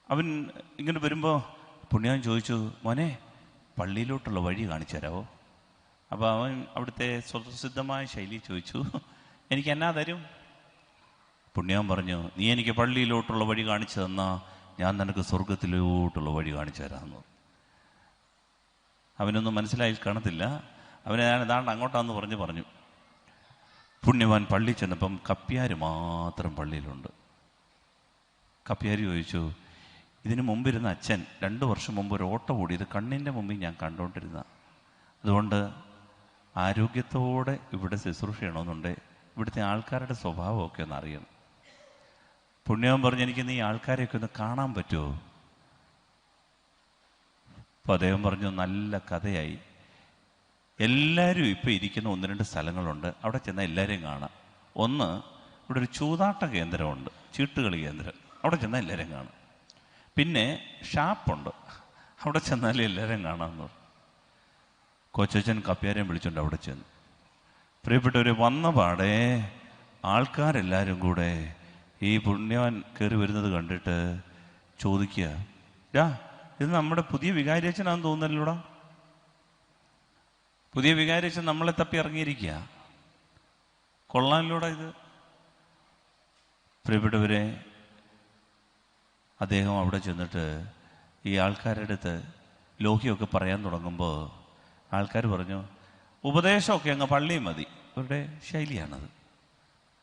അവൻ ഇങ്ങനെ വരുമ്പോൾ പുണ്യാൻ ചോദിച്ചു, മോനെ പള്ളിയിലോട്ടുള്ള വഴി കാണിച്ചു തരാമോ? അപ്പോൾ അവൻ അവിടുത്തെ സ്വതസിദ്ധമായ ശൈലി ചോദിച്ചു, എനിക്ക് എന്നാ തരും? പുണ്യാൻ പറഞ്ഞു, നീ എനിക്ക് പള്ളിയിലോട്ടുള്ള വഴി കാണിച്ചു തന്നാൽ ഞാൻ നിനക്ക് സ്വർഗത്തിലോട്ടുള്ള വഴി കാണിച്ചു തരാമെന്ന്. അവനൊന്നും മനസ്സിലായി കാണത്തില്ല. അവനെ ഞാൻ ഏതാണ്ട് അങ്ങോട്ടാന്ന് പറഞ്ഞു. പുണ്യവാൻ പള്ളി ചെന്നപ്പം കപ്പ്യാർ മാത്രം പള്ളിയിലുണ്ട്. കപ്പ്യാർ ചോദിച്ചു, ഇതിനു മുമ്പിരുന്ന അച്ഛൻ 2 വർഷം മുമ്പ് ഒരു ഓട്ടം ഓടിയത് കണ്ണിൻ്റെ മുമ്പിൽ ഞാൻ കണ്ടുകൊണ്ടിരുന്ന, അതുകൊണ്ട് ആരോഗ്യത്തോടെ ഇവിടെ ശുശ്രൂഷ ചെയ്യണമെന്നുണ്ട്, ഇവിടുത്തെ ആൾക്കാരുടെ സ്വഭാവമൊക്കെ ഒന്ന് അറിയണം. പുണ്യവാൻ പറഞ്ഞു, എനിക്ക് നീ ആൾക്കാരെയൊക്കെ ഒന്ന് കാണാൻ പറ്റുമോ? അപ്പോൾ അദ്ദേഹം പറഞ്ഞു, നല്ല കഥയായി. എല്ലാവരും ഇപ്പോൾ ഇരിക്കുന്ന 1-2 സ്ഥലങ്ങളുണ്ട്, അവിടെ ചെന്നാൽ എല്ലാവരെയും കാണാം. ഒന്ന്, ഇവിടെ ഒരു ചൂതാട്ട കേന്ദ്രമുണ്ട്, ചീട്ടുകളി കേന്ദ്രം, അവിടെ ചെന്നാൽ എല്ലാവരെയും കാണാം. പിന്നെ ഷാപ്പുണ്ട്, അവിടെ ചെന്നാലും എല്ലാവരെയും കാണാമെന്ന് പറഞ്ഞു. കൊച്ചച്ഛൻ കപ്പ്യാരെയും വിളിച്ചുകൊണ്ട് അവിടെ ചെന്നു. പ്രിയപ്പെട്ടവർ, വന്ന പാടെ ആൾക്കാരെല്ലാവരും കൂടെ ഈ പുണ്യവാൻ കയറി വരുന്നത് കണ്ടിട്ട് ചോദിക്കുക, ഇത് നമ്മുടെ പുതിയ വികാരിയച്ഛനാണെന്ന് തോന്നുന്നല്ലോടാ, പുതിയ വികാരിയച്ഛൻ നമ്മളെ തപ്പി ഇറങ്ങിയിരിക്കുക, കൊള്ളാനിലൂടെ ഇത്. പ്രിയപ്പെട്ടവരെ, അദ്ദേഹം അവിടെ ചെന്നിട്ട് ഈ ആൾക്കാരുടെ അടുത്ത് ലോഹ്യമൊക്കെ പറയാൻ തുടങ്ങുമ്പോൾ ആൾക്കാർ പറഞ്ഞു, ഉപദേശമൊക്കെ അങ്ങ് പള്ളി മതി. ഇവരുടെ ശൈലിയാണത്,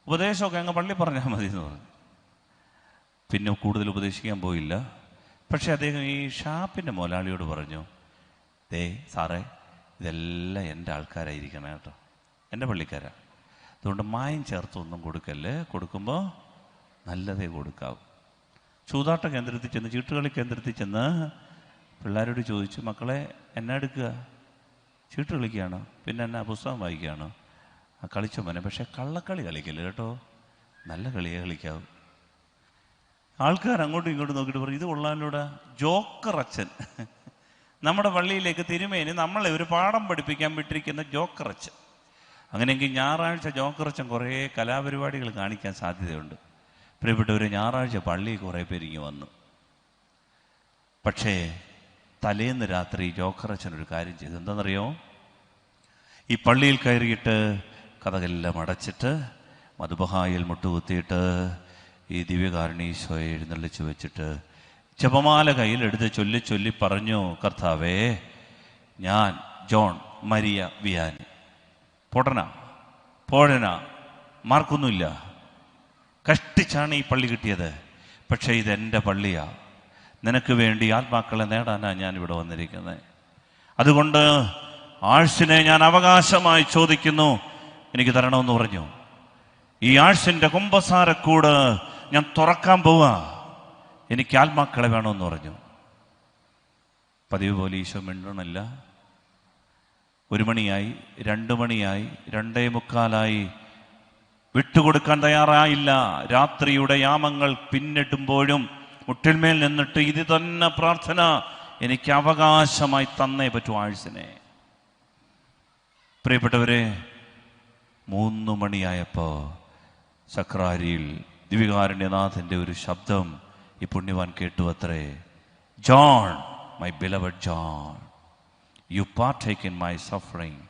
ഉപദേശമൊക്കെ അങ്ങ് പള്ളി പറഞ്ഞാൽ മതി എന്ന് പറഞ്ഞു. പിന്നെ കൂടുതൽ ഉപദേശിക്കാൻ പോയില്ല. പക്ഷെ അദ്ദേഹം ഈ ഷാപ്പിൻ്റെ മുതലാളിയോട് പറഞ്ഞു, സാറേ, ഇതെല്ലാം എൻ്റെ ആൾക്കാരായിരിക്കണം കേട്ടോ, എൻ്റെ പള്ളിക്കാരാ, അതുകൊണ്ട് മായം ചേർത്തൊന്നും കൊടുക്കല്ലേ, കൊടുക്കുമ്പോൾ നല്ലതേ കൊടുക്കാവൂ. ചൂതാട്ട കേന്ദ്രത്തിൽ ചെന്ന്, ചീട്ടുകളി കേന്ദ്രത്തിൽ ചെന്ന് പിള്ളേരോട് ചോദിച്ചു, മക്കളെ എന്നാ എടുക്കുക? ചീട്ട് കളിക്കുകയാണോ? പിന്നെ എന്നാ പുസ്തകം വായിക്കുകയാണോ? കളിച്ചോ മോനെ, പക്ഷേ കള്ളക്കളി കളിക്കല്ലേ കേട്ടോ, നല്ല കളിയേ കളിക്കാവൂ. ആൾക്കാർ അങ്ങോട്ടും ഇങ്ങോട്ടും നോക്കിയിട്ട് പറയും, ഇത് കൊള്ളാനിലൂടെ ജോക്കർ അച്ഛൻ, നമ്മുടെ പള്ളിയിലേക്ക് തിരുമേനി നമ്മളെ ഒരു പാഠം പഠിപ്പിക്കാൻ വിട്ടിരിക്കുന്ന ജോക്കർ അച്ഛൻ. അങ്ങനെയെങ്കിൽ ഞായറാഴ്ച ജോക്കർ അച്ഛൻ കുറേ കലാപരിപാടികൾ കാണിക്കാൻ സാധ്യതയുണ്ട്. പ്രിയപ്പെട്ടവർ, ഞായറാഴ്ച പള്ളിയിൽ കുറേ പേരിങ്ങി വന്നു. പക്ഷേ തലേന്ന് രാത്രി ജോക്കർ അച്ഛൻ ഒരു കാര്യം ചെയ്തു. എന്താണെന്നറിയോ? ഈ പള്ളിയിൽ കയറിയിട്ട് കഥകളെല്ലാം അടച്ചിട്ട് മധുബഹായിൽ മുട്ടുകുത്തിയിട്ട് ഈ ദിവ്യകാരുണീശോയെ എഴുന്നള്ളിച്ച് വെച്ചിട്ട് ജപമാല കയ്യിലെടുത്ത് ചൊല്ലി ചൊല്ലി പറഞ്ഞു, കർത്താവേ, ഞാൻ ജോൺ മരിയ വിയാനി, പോഴന മാർക്കൊന്നുമില്ല, കഷ്ടിച്ചാണ് ഈ പള്ളി കിട്ടിയത്, പക്ഷേ ഇതെൻ്റെ പള്ളിയാ, നിനക്ക് വേണ്ടി ആത്മാക്കളെ നേടാനാണ് ഞാനിവിടെ വന്നിരിക്കുന്നത്. അതുകൊണ്ട് ആഴ്സിനെ ഞാൻ അവകാശമായി ചോദിക്കുന്നു, എനിക്ക് തരണമെന്ന് പറഞ്ഞു. ഈ ആഴ്സിൻ്റെ കുമ്പസാരക്കൂട് ഞാൻ തുറക്കാൻ പോവാ, എനിക്ക് ആത്മാക്കളെ വേണമെന്ന് പറഞ്ഞു. പതിവ് പോലെ ഈശോ മിണ്ടണില്ല. 1 മണിയായി, 2 മണിയായി, 2:45 വിട്ടുകൊടുക്കാൻ തയ്യാറായില്ല. രാത്രിയുടെ യാമങ്ങൾ പിന്നിടുമ്പോഴും മുട്ടിന്മേൽ നിന്നിട്ട് ഇത് തന്നെ പ്രാർത്ഥന, എനിക്ക് അവകാശമായി തന്നേ പറ്റൂ ആഴ്സിനെ. പ്രിയപ്പെട്ടവരെ, 3 മണിയായപ്പോൾ സക്രാരിയിൽ ദിവ്യകാരുണ്യനാഥൻ്റെ ഒരു ശബ്ദം ഈ പുണ്യവാൻ കേട്ടു അത്രേ. John, my beloved John, you partake in my suffering,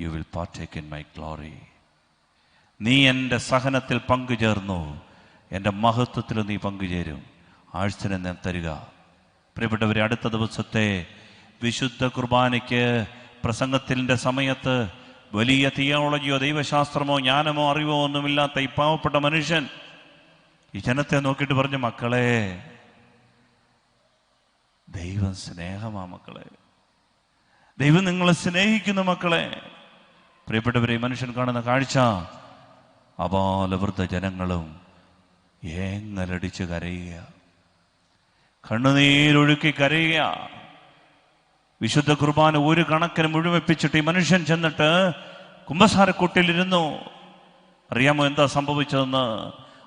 you will partake in my glory. നീ എൻ്റെ സഹനത്തിൽ പങ്കുചേർന്നു, എൻ്റെ മഹത്വത്തിൽ നീ പങ്കുചേരും, ആഴ്ചനെ ഞാൻ തരിക. പ്രിയപ്പെട്ടവരെ, അടുത്ത ദിവസത്തെ വിശുദ്ധ കുർബാനയ്ക്ക് പ്രസംഗത്തിൻ്റെ സമയത്ത് വലിയ തിയോളജിയോ ദൈവശാസ്ത്രമോ ജ്ഞാനമോ അറിവോ ഒന്നുമില്ലാത്ത ഈ പാവപ്പെട്ട മനുഷ്യൻ ഈ ജനത്തെ നോക്കിയിട്ട് പറഞ്ഞു, മക്കളെ, ദൈവം സ്നേഹമാ മക്കളെ, ദൈവം നിങ്ങളെ സ്നേഹിക്കുന്നു മക്കളെ. പ്രിയപ്പെട്ടവരെ, മനുഷ്യൻ കാണുന്ന കാഴ്ച, അപാലവൃദ്ധ ജനങ്ങളും ഏങ്ങലടിച്ച് കരയുക, കണ്ണുനീരൊഴുക്കി കരയുക. വിശുദ്ധ കുർബാന ഒരു കണക്കിന് മുഴുമിപ്പിച്ചിട്ട് ഈ മനുഷ്യൻ ചെന്നിട്ട് കുമ്പസാരക്കൂട്ടിലിരുന്നു. അറിയാമോ എന്താ സംഭവിച്ചതെന്ന്?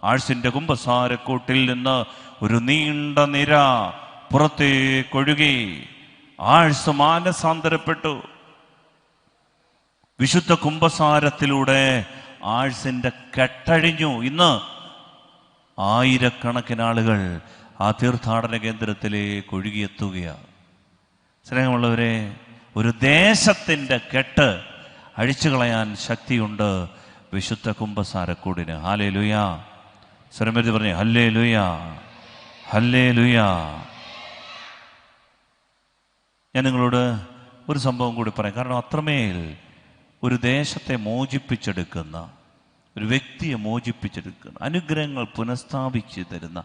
ആഴ്സിന്റെ കുമ്പസാരക്കൂട്ടിൽ നിന്ന് ഒരു നീണ്ട നിര പുറത്തേക്കൊഴുകി. ആഴ്സ് മാനസാന്തരപ്പെട്ടു. വിശുദ്ധ കുമ്പസാരത്തിലൂടെ ആഴ്സിന്റെ കെട്ടഴിഞ്ഞു. ഇന്ന് ആയിരക്കണക്കിന് ആളുകൾ ആ തീർത്ഥാടന കേന്ദ്രത്തിലേക്ക് ഒഴുകിയെത്തുകയാണ്. സ്നേഹമുള്ളവരെ, ഒരു ദേശത്തിൻ്റെ കെട്ട് അഴിച്ചു കളയാൻ ശക്തിയുണ്ട് വിശുദ്ധ കുമ്പസാരക്കൂടിന്. ഹല്ലേലൂയാ. സ്വരമെഴുതി പറഞ്ഞേ, ഹല്ലേലൂയാ, ഹല്ലേലൂയാ. ഞാൻ നിങ്ങളോട് ഒരു സംഭവം കൂടി പറയാം. കാരണം അത്രമേൽ ഒരു ദേശത്തെ മോചിപ്പിച്ചെടുക്കുന്ന, ഒരു വ്യക്തിയെ മോചിപ്പിച്ചെടുക്കുന്ന, അനുഗ്രഹങ്ങൾ പുനഃസ്ഥാപിച്ച് തരുന്ന,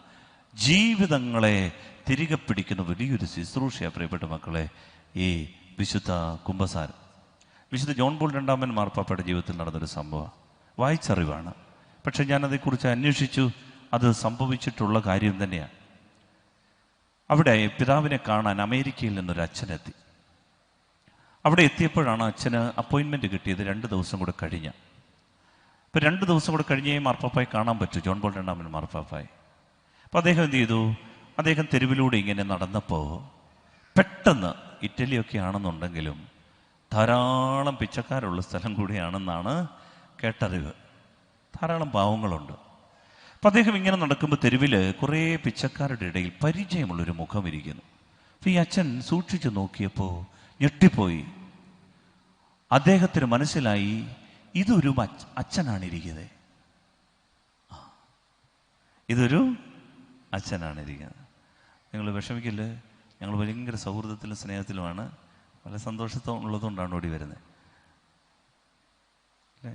ജീവിതങ്ങളെ തിരികെ പിടിക്കുന്ന വലിയൊരു ശുശ്രൂഷയാണ് പ്രിയപ്പെട്ട മക്കളെ ഈ വിശുദ്ധ കുമ്പസാരം. വിശുദ്ധ ജോൺ പോൾ രണ്ടാമൻ മാർപ്പാപ്പയുടെ ജീവിതത്തിൽ നടന്നൊരു സംഭവം വായിച്ചറിവാണ്. പക്ഷെ ഞാനതേക്കുറിച്ച് അന്വേഷിച്ചു. അത് സംഭവിച്ചിട്ടുള്ള കാര്യം തന്നെയാണ്. അവിടെ പിതാവിനെ കാണാൻ അമേരിക്കയിൽ നിന്നൊരു അച്ഛനെത്തി. അവിടെ എത്തിയപ്പോഴാണ് അച്ഛന് അപ്പോയിൻമെൻറ്റ് കിട്ടിയത് 2 ദിവസം കൂടെ കഴിഞ്ഞ. ഇപ്പോൾ 2 ദിവസം കൂടെ കഴിഞ്ഞേ മാർപ്പാപ്പായെ കാണാൻ പറ്റൂ, ജോൺ പോൾ രണ്ടാമൻ മാർപ്പാപ്പായെ. അപ്പോൾ അദ്ദേഹം എന്ത് ചെയ്തു? അദ്ദേഹം തെരുവിലൂടെ ഇങ്ങനെ നടന്നപ്പോൾ പെട്ടെന്ന്, ഇറ്റലിയൊക്കെ ആണെന്നുണ്ടെങ്കിലും ധാരാളം പിച്ചക്കാരുള്ള സ്ഥലം കൂടിയാണെന്നാണ് കേട്ടറിവ്, ധാരാളം പാവങ്ങളുണ്ട്. അപ്പം അദ്ദേഹം ഇങ്ങനെ നടക്കുമ്പോൾ തെരുവിൽ കുറേ പിച്ചക്കാരുടെ ഇടയിൽ പരിചയമുള്ളൊരു മുഖം ഇരിക്കുന്നു. അപ്പം ഈ അച്ഛൻ സൂക്ഷിച്ചു നോക്കിയപ്പോൾ ഞെട്ടിപ്പോയി. അദ്ദേഹത്തിന് മനസ്സിലായി ഇതൊരു അച്ഛനാണിരിക്കുന്നത്, ഇതൊരു അച്ഛനാണിരിക്കുന്നത്. നിങ്ങൾ വിഷമിക്കില്ല, ഞങ്ങൾ ഭയങ്കര സൗഹൃദത്തിലും സ്നേഹത്തിലുമാണ്, വളരെ സന്തോഷത്തോടെ ഉള്ളതുകൊണ്ടാണ് ഓടി വരുന്നത് അല്ലേ?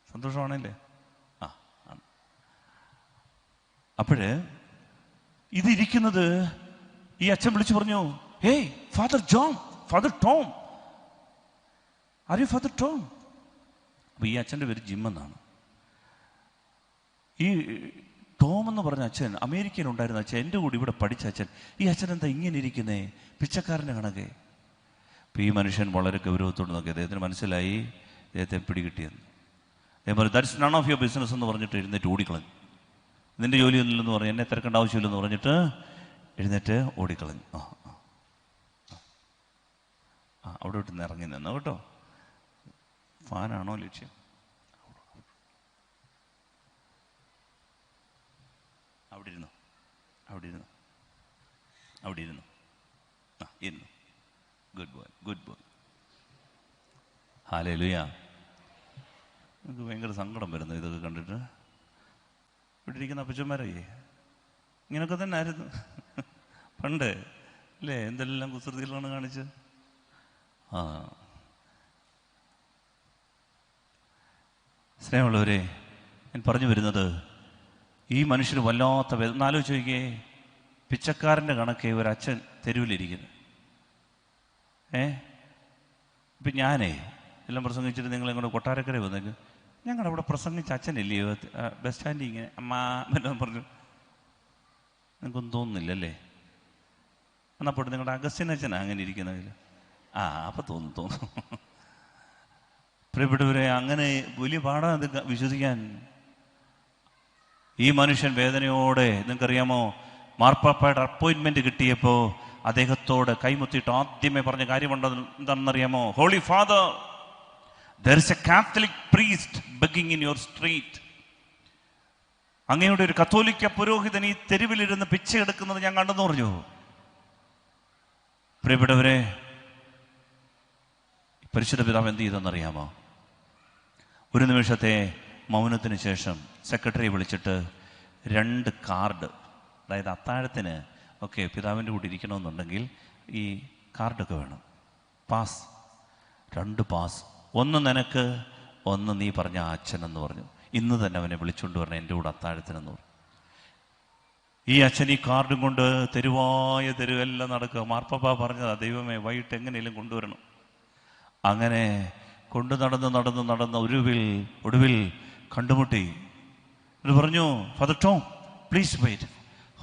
സന്തോഷമാണല്ലേ? അപ്പോഴ് ഇതിരിക്കുന്നത് ഈ അച്ഛൻ വിളിച്ചു പറഞ്ഞു, hey father John, father Tom, are you father Tom? അപ്പോൾ ഈ അച്ഛൻ്റെ പേര് ജിം എന്നാണ്. ഈ ടോം എന്ന് പറഞ്ഞ അച്ഛൻ അമേരിക്കയിൽ ഉണ്ടായിരുന്ന അച്ഛൻ, എൻ്റെ കൂടി ഇവിടെ പഠിച്ച അച്ഛൻ. ഈ അച്ഛൻ എന്താ ഇങ്ങനെ ഇരിക്കുന്നേ, പിച്ചക്കാരൻ്റെ കണക്കെ? അപ്പോൾ ഈ മനുഷ്യൻ വളരെ ഗൗരവത്തോട് നോക്കി. അദ്ദേഹത്തിന് മനസ്സിലായി അദ്ദേഹത്തെ പിടികിട്ടിയെന്ന്. അദ്ദേഹം പറഞ്ഞു, that's none of your business എന്ന് പറഞ്ഞിട്ട് എഴുന്നേറ്റ് ഓടിക്കളഞ്ഞു. നിൻ്റെ ജോലിയൊന്നുമില്ലെന്ന് പറഞ്ഞു, എന്നെ തിരക്കേണ്ട ആവശ്യമില്ലെന്ന് പറഞ്ഞിട്ട് എഴുന്നേറ്റ് ഓടിക്കളഞ്ഞു. അവിടെ വിട്ട് ഇറങ്ങി നിന്നോ കേട്ടോ. ഫാനാണോ ലക്ഷ്യം? അവിടെ ഇരുന്നു. Good boy. ഹല്ലേലൂയ. എനിക്ക് ഭയങ്കര സങ്കടം വരുന്നു ഇതൊക്കെ കണ്ടിട്ട്. ഇവിടെ ഇരിക്കുന്ന അപ്പച്ചന്മാരേ ഇങ്ങനൊക്കെ തന്നെ ആയിരുന്നു പണ്ട് അല്ലേ? എന്തെല്ലാം കുസൃതികളാണ് കാണിച്ച്. സ്നേഹമുള്ളവരെ, ഞാൻ പറഞ്ഞു വരുന്നത്, ഈ മനുഷ്യന് വല്ലാത്ത വേദന. ആലോചിച്ച് നോക്കിയേ, പിച്ചക്കാരൻ്റെ കണക്കെ ഒരച്ഛൻ തെരുവിലിരിക്കുന്നു. ഇപ്പം ഞാനേ എല്ലാം പ്രസംഗിച്ചിട്ട് നിങ്ങളെങ്ങോട്ട് കൊട്ടാരക്കര വന്നേക്ക്, ഞങ്ങളുടെ അവിടെ പ്രസംഗിച്ച അച്ഛനില്ലയോ ബസ് സ്റ്റാൻഡിൽ ഇങ്ങനെ എല്ലാം പറഞ്ഞു, നിങ്ങൾക്കൊന്നും തോന്നുന്നില്ലല്ലേ? എന്നാൽ പോട്ടെ, നിങ്ങളുടെ അഗസ്ത്യൻ അച്ഛനാ അങ്ങനെ ഇരിക്കുന്നതിൽ. അപ്പം തോന്നും. പ്രിയപ്പെട്ടവരെ, അങ്ങനെ വലിയ പാടാണ് ഇത് വിശ്വസിക്കാൻ. ഈ മനുഷ്യൻ വേദനയോടെ, നിങ്ങൾക്കറിയാമോ, മാർപ്പാപ്പയുടെ അപ്പോയിൻമെൻറ്റ് കിട്ടിയപ്പോൾ അദ്ദേഹത്തോട് കൈമുത്തിയിട്ട് ആദ്യമേ പറഞ്ഞ കാര്യമുണ്ടോ എന്താണെന്നറിയാമോ? Holy father, there is a Catholic priest begging in your street. അങ്ങയുടെ ഒരു കത്തോലിക്ക പുരോഹിതൻ ഈ തെരുവിലിരുന്ന് പിച്ച എടുക്കുന്നത് ഞാൻ കണ്ടെന്ന് പറഞ്ഞു. പ്രിയപ്പെട്ടവരെ, പരിശുദ്ധ പിതാവ് എന്ത് ചെയ്തെന്നറിയാമോ? ഒരു നിമിഷത്തെ മൗനത്തിന് ശേഷം സെക്രട്ടറിയെ വിളിച്ചിട്ട് 2 കാർഡ്, അതായത് അത്താഴത്തിന് ഒക്കെ പിതാവിൻ്റെ കൂടെ ഇരിക്കണമെന്നുണ്ടെങ്കിൽ ഈ കാർഡൊക്കെ വേണം, പാസ്, 2 പാസ്, ഒന്ന് നിനക്ക്, ഒന്ന് നീ പറഞ്ഞ അച്ഛനെന്ന് പറഞ്ഞു. ഇന്ന് തന്നെ അവനെ വിളിച്ചുകൊണ്ട് വരണം എൻ്റെ കൂടെ അത്താഴത്തിനെന്ന് പറഞ്ഞു. ഈ അച്ഛൻ ഈ കാർഡും കൊണ്ട് തെരുവെല്ലാം നടക്കുക. മാർപ്പാപ്പ പറഞ്ഞതാ, ദൈവമേ വൈകിട്ട് എങ്ങനെയും കൊണ്ടുവരണം. അങ്ങനെ കൊണ്ടു നടന്ന് ഒടുവിൽ കണ്ടുമുട്ടി. ഇത് പറഞ്ഞു, Father Tom please wait,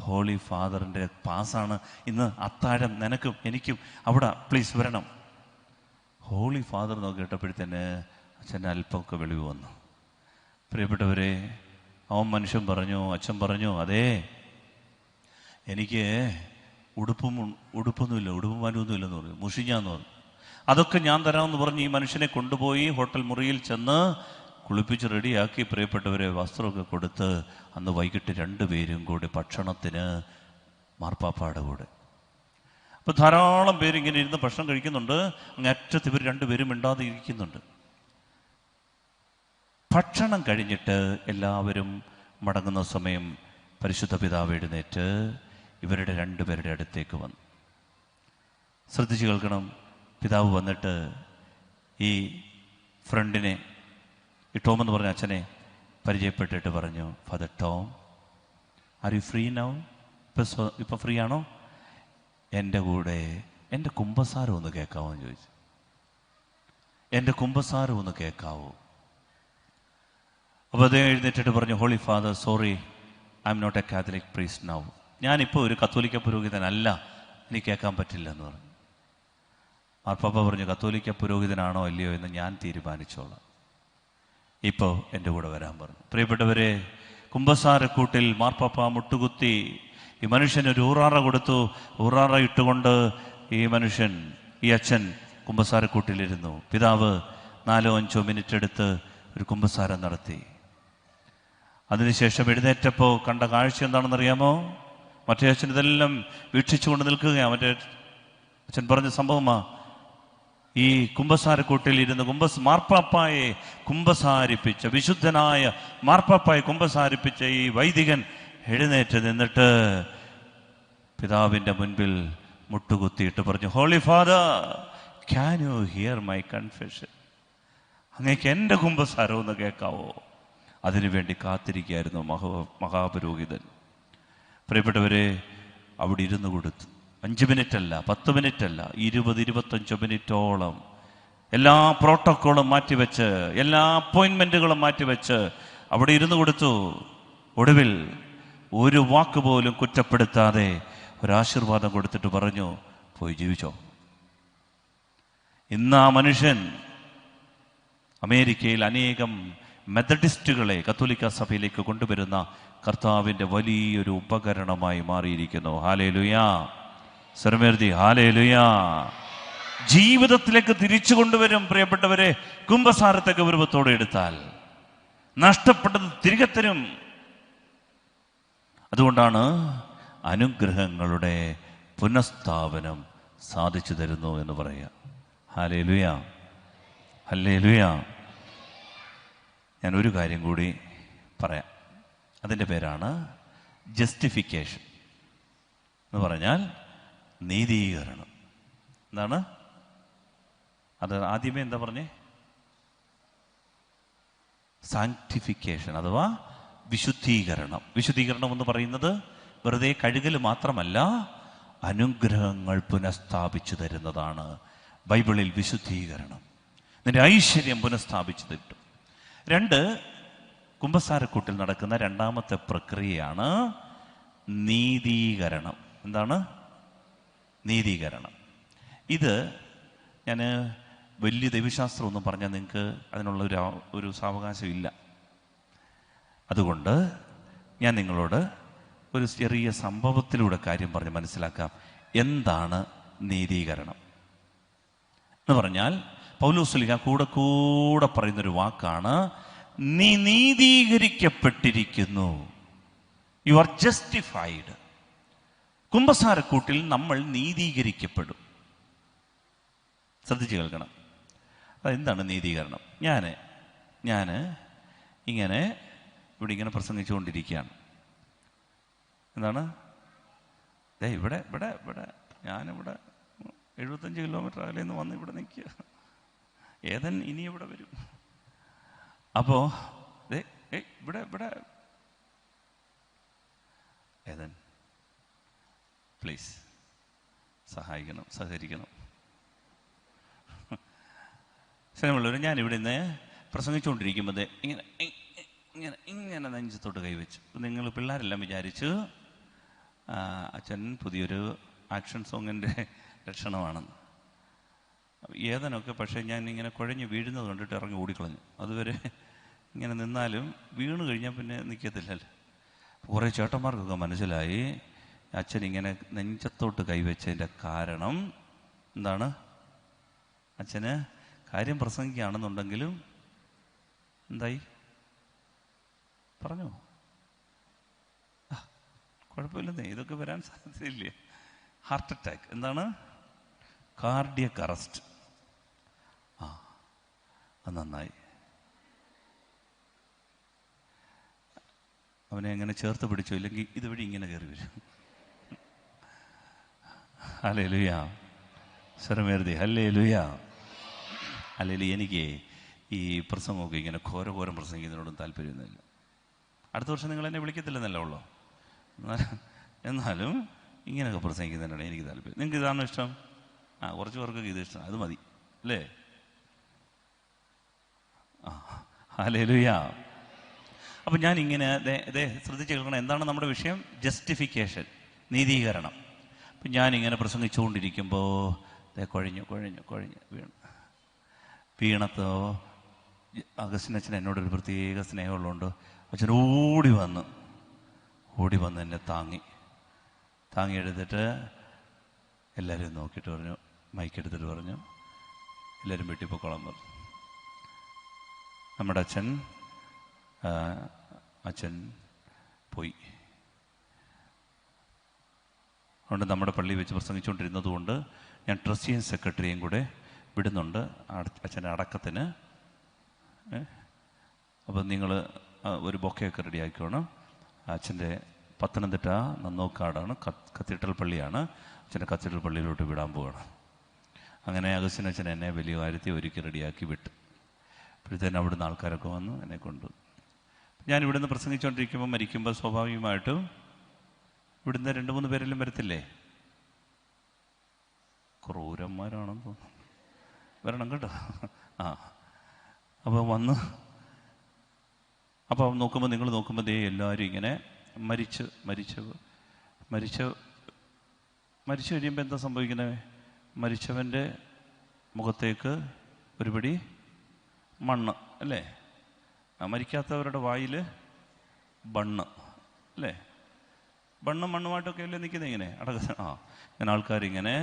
holy ഫാദറിൻ്റെ പാസ്സാണ് ഇന്ന് അത്താഴം, നിനക്കും എനിക്കും അവിടെ പ്ലീസ് വരണം. ഹോളി ഫാദർ നോക്കി കേട്ടപ്പോഴത്തേന് അച്ഛൻ്റെ അല്പമൊക്കെ വെളിവ് വന്നു. പ്രിയപ്പെട്ടവരെ, അച്ഛൻ പറഞ്ഞു, അതേ എനിക്ക് ഉടുപ്പൊന്നുമില്ല, ഉടുപ്പും വാനൊന്നുമില്ലെന്ന് പറഞ്ഞു, മുഷിഞ്ഞാന്ന് പറഞ്ഞു. അതൊക്കെ ഞാൻ തരാമെന്ന് പറഞ്ഞ് ഈ മനുഷ്യനെ കൊണ്ടുപോയി ഹോട്ടൽ മുറിയിൽ ചെന്ന് കുളിപ്പിച്ച് റെഡിയാക്കി. പ്രിയപ്പെട്ടവരെ, വസ്ത്രമൊക്കെ കൊടുത്ത് അന്ന് വൈകിട്ട് 2 പേരും കൂടി ഭക്ഷണത്തിന് മാർപ്പാപ്പയുടെ കൂടെ. അപ്പോൾ ധാരാളം പേര് ഇങ്ങനെ ഇരുന്ന് ഭക്ഷണം കഴിക്കുന്നുണ്ട്. അങ്ങേറ്റത്ത് ഇവർ 2 പേരും മിണ്ടാതെ ഇരിക്കുന്നുണ്ട്. ഭക്ഷണം കഴിഞ്ഞിട്ട് എല്ലാവരും മടങ്ങുന്ന സമയം പരിശുദ്ധ പിതാവ് എഴുന്നേറ്റ് ഇവരുടെ 2 പേരുടെ അടുത്തേക്ക് വന്നു. ശ്രദ്ധിച്ച് കേൾക്കണം. പിതാവ് വന്നിട്ട് ഈ ഫ്രണ്ടിനെ, ഈ ടോം എന്ന് പറഞ്ഞ അച്ഛനെ പരിചയപ്പെട്ടിട്ട് പറഞ്ഞു, Father Tom, are you free now? ഇപ്പം ഫ്രീ ആണോ? എൻ്റെ കൂടെ എൻ്റെ കുമ്പസാരം ഒന്ന് കേൾക്കാവോ എന്ന് ചോദിച്ചു. എൻ്റെ കുമ്പസാരം ഒന്ന് കേൾക്കാവോ? അപ്പോൾ അദ്ദേഹം എഴുന്നേറ്റിട്ട് പറഞ്ഞു, holy father, sorry, I am not a Catholic priest now. ഞാനിപ്പോൾ ഒരു കത്തോലിക്ക പുരോഹിതനല്ല, എനിക്ക് കേൾക്കാൻ പറ്റില്ല എന്ന് പറഞ്ഞു. മാർപ്പാപ്പ പറഞ്ഞു, കത്തോലിക്ക പുരോഹിതനാണോ അല്ലയോ എന്ന് ഞാൻ തീരുമാനിച്ചോളാം, ഇപ്പോൾ എൻ്റെ കൂടെ വരാൻ പറഞ്ഞു. പ്രിയപ്പെട്ടവരെ, കുമ്പസാരക്കൂട്ടിൽ മാർപ്പാപ്പ മുട്ടുകുത്തി ഈ മനുഷ്യനൊരു ഊറാറ കൊടുത്തു. ഊറാറ ഇട്ടുകൊണ്ട് ഈ മനുഷ്യൻ, ഈ അച്ഛൻ കുമ്പസാരക്കൂട്ടിലിരുന്നു. പിതാവ് 4-5 മിനിറ്റ് എടുത്ത് ഒരു കുമ്പസാരം നടത്തി. അതിനുശേഷം എഴുന്നേറ്റപ്പോൾ കണ്ട കാഴ്ച എന്താണെന്നറിയാമോ? മറ്റേ അച്ഛൻ ഇതെല്ലാം വീക്ഷിച്ചുകൊണ്ട് നിൽക്കുകയാണ്. മറ്റേ അച്ഛൻ പറഞ്ഞ സംഭവമാ. ഈ കുമ്പസാരക്കൂട്ടിൽ ഇരുന്ന് മാർപ്പാപ്പായെ കുമ്പസാരിപ്പിച്ച, വിശുദ്ധനായ മാർപ്പാപ്പായെ കുമ്പസാരിപ്പിച്ച ഈ വൈദികൻ എഴുന്നേറ്റ് നിന്നിട്ട് പിതാവിൻ്റെ മുൻപിൽ മുട്ടുകുത്തിയിട്ട് പറഞ്ഞു, holy father, can you hear my confession? അങ്ങേക്ക് എൻ്റെ കുമ്പസാരം ഒന്ന് കേൾക്കാവോ? അതിനുവേണ്ടി കാത്തിരിക്കുകയായിരുന്നു മഹാപുരോഹിതൻ. പ്രിയപ്പെട്ടവരെ, അവിടെ ഇരുന്ന് കൊടുത്തു. 5 മിനിറ്റല്ല, 10 മിനിറ്റല്ല, 20-25 മിനിറ്റോളം എല്ലാ പ്രോട്ടോക്കോളും മാറ്റിവെച്ച്, എല്ലാ അപ്പോയിൻമെൻറ്റുകളും മാറ്റിവെച്ച് അവിടെ ഇരുന്ന് കൊടുത്തു. ഒടുവിൽ ഒരു വാക്ക് പോലും കുറ്റപ്പെടുത്താതെ ഒരാശീർവാദം കൊടുത്തിട്ട് പറഞ്ഞു, പോയി ജീവിച്ചോ. ഇന്ന് ആ മനുഷ്യൻ അമേരിക്കയിൽ അനേകം മെത്തഡിസ്റ്റുകളെ കത്തോലിക്ക സഭയിലേക്ക് കൊണ്ടുവരുന്ന കർത്താവിൻ്റെ വലിയൊരു ഉപകരണമായി മാറിയിരിക്കുന്നു. ഹല്ലേലൂയാ, സർമേർദി, ഹല്ലേലൂയാ. ജീവിതത്തിലേക്ക് തിരിച്ചു കൊണ്ടുവരും. പ്രിയപ്പെട്ടവരെ, കുമ്പസാരത്തെ ഗൗരവത്തോടെ എടുത്താൽ നഷ്ടപ്പെട്ടത് തിരികെ തരും. അതുകൊണ്ടാണ് അനുഗ്രഹങ്ങളുടെ പുനഃസ്ഥാപനം സാധിച്ചു തരുന്നു എന്ന് പറയുക. ഹല്ലേലൂയാ, ഹല്ലേലൂയാ. ഞാൻ ഒരു കാര്യം കൂടി പറയാം. അതിൻ്റെ പേരാണ് ജസ്റ്റിഫിക്കേഷൻ എന്ന് പറഞ്ഞാൽ നീതീകരണം. എന്താണ് അത്? ആദ്യമേ എന്താ പറഞ്ഞേ? സാങ്ക്ടിഫിക്കേഷൻ അഥവാ വിശുദ്ധീകരണം. വിശുദ്ധീകരണം എന്ന് പറയുന്നത് വെറുതെ കഴുകൽ മാത്രമല്ല, അനുഗ്രഹങ്ങൾ പുനഃസ്ഥാപിച്ചു തരുന്നതാണ് ബൈബിളിൽ വിശുദ്ധീകരണം. നിന്റെ ഐശ്വര്യം പുനഃസ്ഥാപിച്ചു തരും. 2, കുമ്പസാരക്കൂട്ടിൽ നടക്കുന്ന രണ്ടാമത്തെ പ്രക്രിയയാണ് നീതീകരണം. എന്താണ് നീതീകരണം? ഇത് ഞാൻ വലിയ ദൈവശാസ്ത്രമൊന്നും പറഞ്ഞാൽ നിങ്ങൾക്ക് അതിനുള്ള ഒരു സാവകാശം ഇല്ല. അതുകൊണ്ട് ഞാൻ നിങ്ങളോട് ഒരു ചെറിയ സംഭവത്തിലൂടെ കാര്യം പറഞ്ഞ് മനസ്സിലാക്കാം. എന്താണ് നീതീകരണം എന്ന് പറഞ്ഞാൽ, പൗലോസ്ലീഹ കൂടെ പറയുന്നൊരു വാക്കാണ്, നീ നീതീകരിക്കപ്പെട്ടിരിക്കുന്നു. You are justified. കുമ്പസാരക്കൂട്ടിൽ നമ്മൾ നീതീകരിക്കപ്പെടും. ശ്രദ്ധിച്ച് കേൾക്കണം. അതെന്താണ് നീതീകരണം? ഞാൻ ഇങ്ങനെ ഇവിടെ പ്രസംഗിച്ചുകൊണ്ടിരിക്കുകയാണ്. എന്താണ്? ഇവിടെ ഞാനിവിടെ 75 കിലോമീറ്റർ അകലെ നിന്ന് വന്ന് ഇവിടെ നിൽക്കുക. ഏതൻ ഇനി ഇവിടെ വരും. അപ്പോൾ ഇവിടെ ഏതൻ, പ്ലീസ് സഹായിക്കണം, സഹകരിക്കണം. സ്നേഹമുള്ളവർ, ഞാനിവിടെ നിന്ന് പ്രസംഗിച്ചുകൊണ്ടിരിക്കുമ്പോൾ ഇങ്ങനെ നെഞ്ചത്തോട്ട് കൈവച്ചു. നിങ്ങൾ പിള്ളേരെല്ലാം വിചാരിച്ചു അച്ഛൻ പുതിയൊരു ആക്ഷൻ സോങ്ങിൻ്റെ ലക്ഷണമാണെന്ന്. ഏതനൊക്കെ പക്ഷേ ഞാൻ ഇങ്ങനെ കുഴഞ്ഞ് വീഴുന്നത് കണ്ടിട്ട് ഇറങ്ങി ഓടിക്കളഞ്ഞു. അതുവരെ ഇങ്ങനെ നിന്നാലും വീണ് കഴിഞ്ഞാൽ പിന്നെ നിൽക്കത്തില്ലല്ലോ. കുറേ ചേട്ടന്മാർക്കൊക്കെ മനസ്സിലായി അച്ഛൻ ഇങ്ങനെ നെഞ്ചത്തോട്ട് കൈവച്ചതിൻ്റെ കാരണം എന്താണ്. അച്ഛന് കാര്യം പ്രസംഗിക്കുകയാണെന്നുണ്ടെങ്കിലും എന്തായി പറഞ്ഞോ, കുഴപ്പമില്ലെന്നേ, ഇതൊക്കെ വരാൻ സാധ്യതയില്ലേ. ഹാർട്ട് അറ്റാക്ക്, എന്താണ് കാർഡിയക് അറസ്റ്റ്. അത് നന്നായി. അവനെ എങ്ങനെ ചേർത്ത് പിടിച്ചോ, ഇല്ലെങ്കിൽ ഇതുവഴി ഇങ്ങനെ കയറി വരും. ഹല്ലേലൂയ, സ്വരമേർതി, ഹല്ലേലൂയ, ഹല്ലേലൂയ. എനിക്ക് ഈ പ്രസംഗമൊക്കെ ഇങ്ങനെ ഘോരം പ്രസംഗിക്കുന്നതിനോടും താല്പര്യമൊന്നുമില്ല. അടുത്ത വർഷം നിങ്ങൾ എന്നെ വിളിക്കത്തില്ലെന്നല്ല ഉള്ളൂ. എന്നാലും ഇങ്ങനെയൊക്കെ പ്രസംഗിക്കുന്നതിനാണ് എനിക്ക് താല്പര്യം. നിങ്ങൾക്ക് ഇതാണോ ഇഷ്ടം? കുറച്ച് പേർക്കൊക്കെ ഇത് ഇഷ്ടം, അത് മതി അല്ലേ? ഹല്ലേലൂയ, അപ്പം ഞാനിങ്ങനെ ശ്രദ്ധിച്ച് കേൾക്കണം. എന്താണ് നമ്മുടെ വിഷയം? ജസ്റ്റിഫിക്കേഷൻ, നീതീകരണം. അപ്പം ഞാനിങ്ങനെ പ്രസംഗിച്ചുകൊണ്ടിരിക്കുമ്പോൾ കുഴഞ്ഞു വീണത്തോ അഗസ്റ്റിനച്ഛൻ എന്നോടൊരു പ്രത്യേക സ്നേഹമുള്ളതുകൊണ്ട് അച്ഛൻ ഓടി വന്ന് എന്നെ താങ്ങി എടുത്തിട്ട് എല്ലാവരും നോക്കിയിട്ട് പറഞ്ഞു, മൈക്കെടുത്തിട്ട് പറഞ്ഞു, എല്ലാവരും വെട്ടിപ്പൊക്കോളം പറഞ്ഞു. നമ്മുടെ അച്ഛൻ പോയി. അതുകൊണ്ട് നമ്മുടെ പള്ളിയിൽ വെച്ച് പ്രസംഗിച്ചുകൊണ്ടിരുന്നത് കൊണ്ട് ഞാൻ ട്രസ്റ്റിയും സെക്രട്ടറിയും കൂടെ വിടുന്നുണ്ട് അച്ഛൻ്റെ അടക്കത്തിന്. അപ്പം നിങ്ങൾ ഒരു ബൊക്കയൊക്കെ റെഡിയാക്കിക്കോണം. അച്ഛൻ്റെ പത്തനംതിട്ട നന്നോക്കാടാണ്, കത്തീഡ്രൽ പള്ളിയാണ്. അച്ഛൻ്റെ കത്തീഡ്രൽ പള്ളിയിലോട്ട് വിടാൻ പോവുകയാണ്. അങ്ങനെ അഗസ്റ്റിനച്ഛൻ എന്നെ വലിയ കാര്യത്തിൽ ഒരുക്കി റെഡിയാക്കി വിട്ടു. അപ്പോഴത്തേനും അവിടുന്ന് ആൾക്കാരൊക്കെ വന്നു എന്നെ കൊണ്ടു. ഞാൻ ഇവിടുന്ന് പ്രസംഗിച്ചുകൊണ്ടിരിക്കുമ്പോൾ മരിക്കുമ്പോൾ സ്വാഭാവികമായിട്ടും ഇവിടുന്ന് 2-3 പേരെല്ലാം വരത്തില്ലേ? ക്രൂരന്മാരാണെന്ന് തോന്നുന്നു. വരണം കേട്ടോ. അപ്പോൾ വന്ന് നോക്കുമ്പോൾ നിങ്ങൾ നോക്കുമ്പോൾ എല്ലാവരും ഇങ്ങനെ മരിച്ചു കഴിയുമ്പോൾ എന്താ സംഭവിക്കുന്നത്? മരിച്ചവൻ്റെ മുഖത്തേക്ക് ഒരുപടി മണ്ണ് അല്ലേ? മരിക്കാത്തവരുടെ വായിൽ ബണ്ണ് അല്ലേ? മണ്ണുമായിട്ടൊക്കെ അല്ലേ നിൽക്കുന്നത് ഇങ്ങനെ ഇങ്ങനെ ആൾക്കാരിങ്ങനെ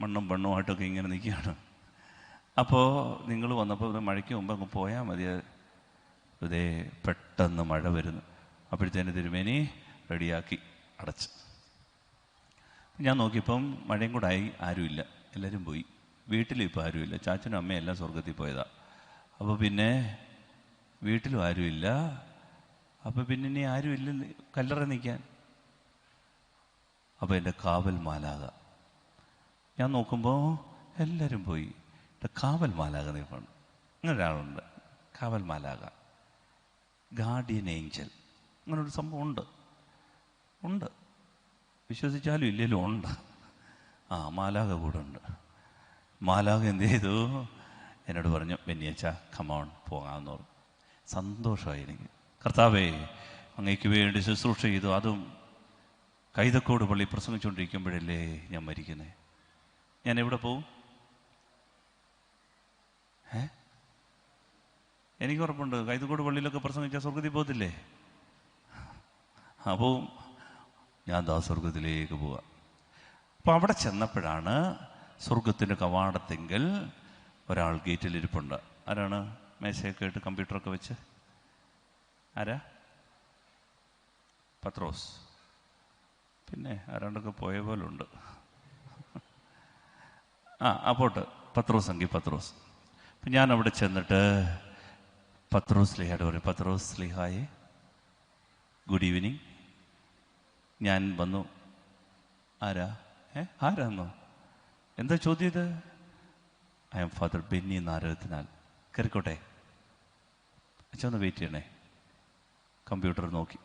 മണ്ണും ബണ്ണുമായിട്ടൊക്കെ ഇങ്ങനെ നിൽക്കുകയാണ്. അപ്പോൾ നിങ്ങൾ വന്നപ്പോൾ മഴയ്ക്ക് മുമ്പ് അങ്ങ് പോയാൽ മതി. പെട്ടെന്ന് മഴ വരുന്നു. അപ്പോഴത്തേന് തിരുമേനി റെഡിയാക്കി അടച്ച്. ഞാൻ നോക്കിയപ്പം മഴയും കൂടെ ആയി, ആരുമില്ല, എല്ലാവരും പോയി. വീട്ടിലിപ്പോൾ ആരുമില്ല. ചാച്ചനും അമ്മയും എല്ലാം സ്വർഗത്തിൽ പോയതാണ്. അപ്പോൾ പിന്നെ വീട്ടിലും ആരുമില്ല. അപ്പോൾ പിന്നെ ഇനി ആരുമില്ല കല്ലറ നിൽക്കാൻ. അപ്പോൾ എൻ്റെ കാവൽ മാലാക, ഞാൻ നോക്കുമ്പോൾ എല്ലാവരും പോയി. എൻ്റെ കാവൽ മാലാക നിൽപ്പുണ്ട്. അങ്ങനെ ഒരാളുണ്ട്, കാവൽ മാലാക, ഗാർഡിയൻ ഏഞ്ചൽ. അങ്ങനൊരു സംഭവം ഉണ്ട്. വിശ്വസിച്ചാലും ഇല്ലെങ്കിലും ഉണ്ട്. മാലാക കൂടെ ഉണ്ട്. മാലാക എന്ത് ചെയ്തു? എന്നോട് പറഞ്ഞു, ബെന്നിയച്ച കമോൺ പോകാമെന്ന് പറഞ്ഞു. സന്തോഷമായി എനിക്ക്. കർത്താവേ, അങ്ങയ്ക്ക് വേണ്ടി ശുശ്രൂഷ ചെയ്തു, അതും കൈതക്കോട് പള്ളി പ്രസംഗിച്ചുകൊണ്ടിരിക്കുമ്പോഴല്ലേ ഞാൻ മരിക്കുന്നത്. ഞാൻ എവിടെ പോവും? എനിക്ക് ഉറപ്പുണ്ട്, കൈതക്കോട് പള്ളിയിലൊക്കെ പ്രസംഗിച്ചാൽ സ്വർഗത്തിൽ പോകത്തില്ലേ? അപ്പോൾ ഞാൻ സ്വർഗത്തിലേക്ക് പോവാം. അപ്പോൾ അവിടെ ചെന്നപ്പോഴാണ് സ്വർഗത്തിൻ്റെ കവാടത്തെങ്കിൽ ഒരാൾ ഗേറ്റിലിരിപ്പുണ്ട്. ആരാണ്? മേശയൊക്കെ ഇട്ട് കമ്പ്യൂട്ടറൊക്കെ വെച്ച്. ആരാ? പത്രോസ്. പിന്നെ ആരാണ്ടൊക്കെ പോയ പോലെ ഉണ്ട്. പോട്ടെ, പത്രോസ്. അപ്പം ഞാൻ അവിടെ ചെന്നിട്ട് പത്രോസ് സ്ലീഹയോട് പറയും, പത്രോസ് സ്ലീഹായെ ഗുഡ് ഈവനിങ്. ഞാൻ വന്നു. ആരാന്നോ? എന്താ ചോദ്യം ഇത്? I am Father Benny Narakathinal. കയറിക്കോട്ടെ അച്ഛൻ, ഒന്ന് വെയിറ്റ് ചെയ്യണേ. കമ്പ്യൂട്ടർ നോക്കി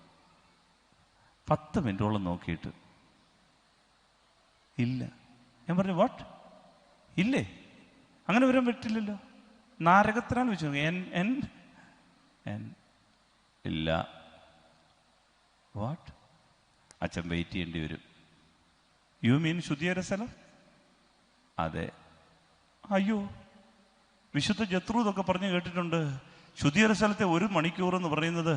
10 മിനിറ്റോളം നോക്കിയിട്ട് ഇല്ല. ഞാൻ പറഞ്ഞു, വാട്ട്? ഇല്ലേ? അങ്ങനെ വരാൻ പറ്റില്ലല്ലോ, നാരകത്തിനാണ് വെച്ചു. ഇല്ല. വാട്ട്? അച്ഛൻ വെയിറ്റ് ചെയ്യേണ്ടി വരും. യു മീൻ ശുദ്ധീകര സ്ഥലം? അതെ. അയ്യോ, വിശുദ്ധ ജത്രൂദൊക്കെ പറഞ്ഞ് കേട്ടിട്ടുണ്ട്, ശുദ്ധീകര സ്ഥലത്തെ 1 മണിക്കൂർ എന്ന് പറയുന്നത്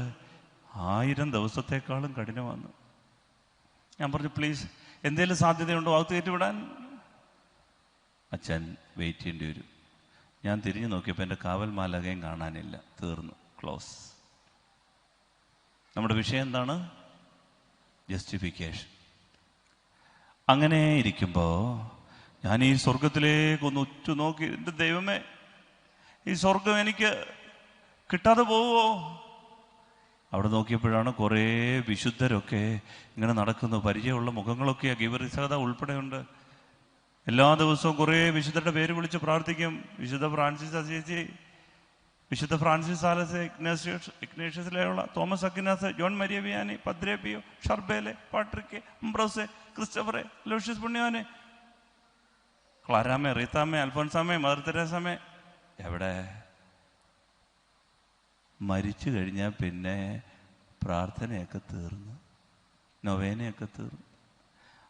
1000 ദിവസത്തെക്കാളും കഠിനമാണ്. ഞാൻ പറഞ്ഞു, പ്ലീസ് എന്തേലും സാധ്യതയുണ്ടോ അകത്ത് കയറ്റിവിടാൻ? അച്ഛൻ വെയിറ്റ് ചെയ്യേണ്ടി വരും. ഞാൻ തിരിഞ്ഞു നോക്കിയപ്പോൾ എൻ്റെ കാവൽ മാലകയും കാണാനില്ല. തീർന്നു, ക്ലോസ്. നമ്മുടെ വിഷയം എന്താണ്? ജസ്റ്റിഫിക്കേഷൻ. അങ്ങനെ ഇരിക്കുമ്പോൾ ഞാൻ ഈ സ്വർഗത്തിലേക്കൊന്ന് ഉറ്റുനോക്കി, എൻ്റെ ദൈവമേ, ഈ സ്വർഗം എനിക്ക് കിട്ടാതെ പോവോ? അവിടെ നോക്കിയപ്പോഴാണ് കുറേ വിശുദ്ധരൊക്കെ ഇങ്ങനെ നടക്കുന്നു. പരിചയമുള്ള മുഖങ്ങളൊക്കെ ഗിവറിസത ഉൾപ്പെടെയുണ്ട്. എല്ലാ ദിവസവും കുറേ വിശുദ്ധരുടെ പേര് വിളിച്ച് പ്രാർത്ഥിക്കും. വിശുദ്ധ ഫ്രാൻസിസ് അസീസി, വിശുദ്ധ ഫ്രാൻസിസ് സാലസ്, ഇഗ്നേഷ്യസിലെയുള്ള Thomas Aquinas, John Maria Vianney, Padre Pio, ഷർബേലെ, പാട്രിക്ക്, അംബ്രോസെ, ക്രിസ്റ്റഫറെ, ലോഷ്യസ് പുണ്യാനെ, ക്ലാരാമേ, റീത്താമേ, അൽഫോൻസാമേ, മദർ തെരേസാമേ. എവിടെ? മരിച്ചു കഴിഞ്ഞാൽ പിന്നെ പ്രാർത്ഥനയൊക്കെ തീർന്നു, നൊവേനയൊക്കെ തീർന്നു.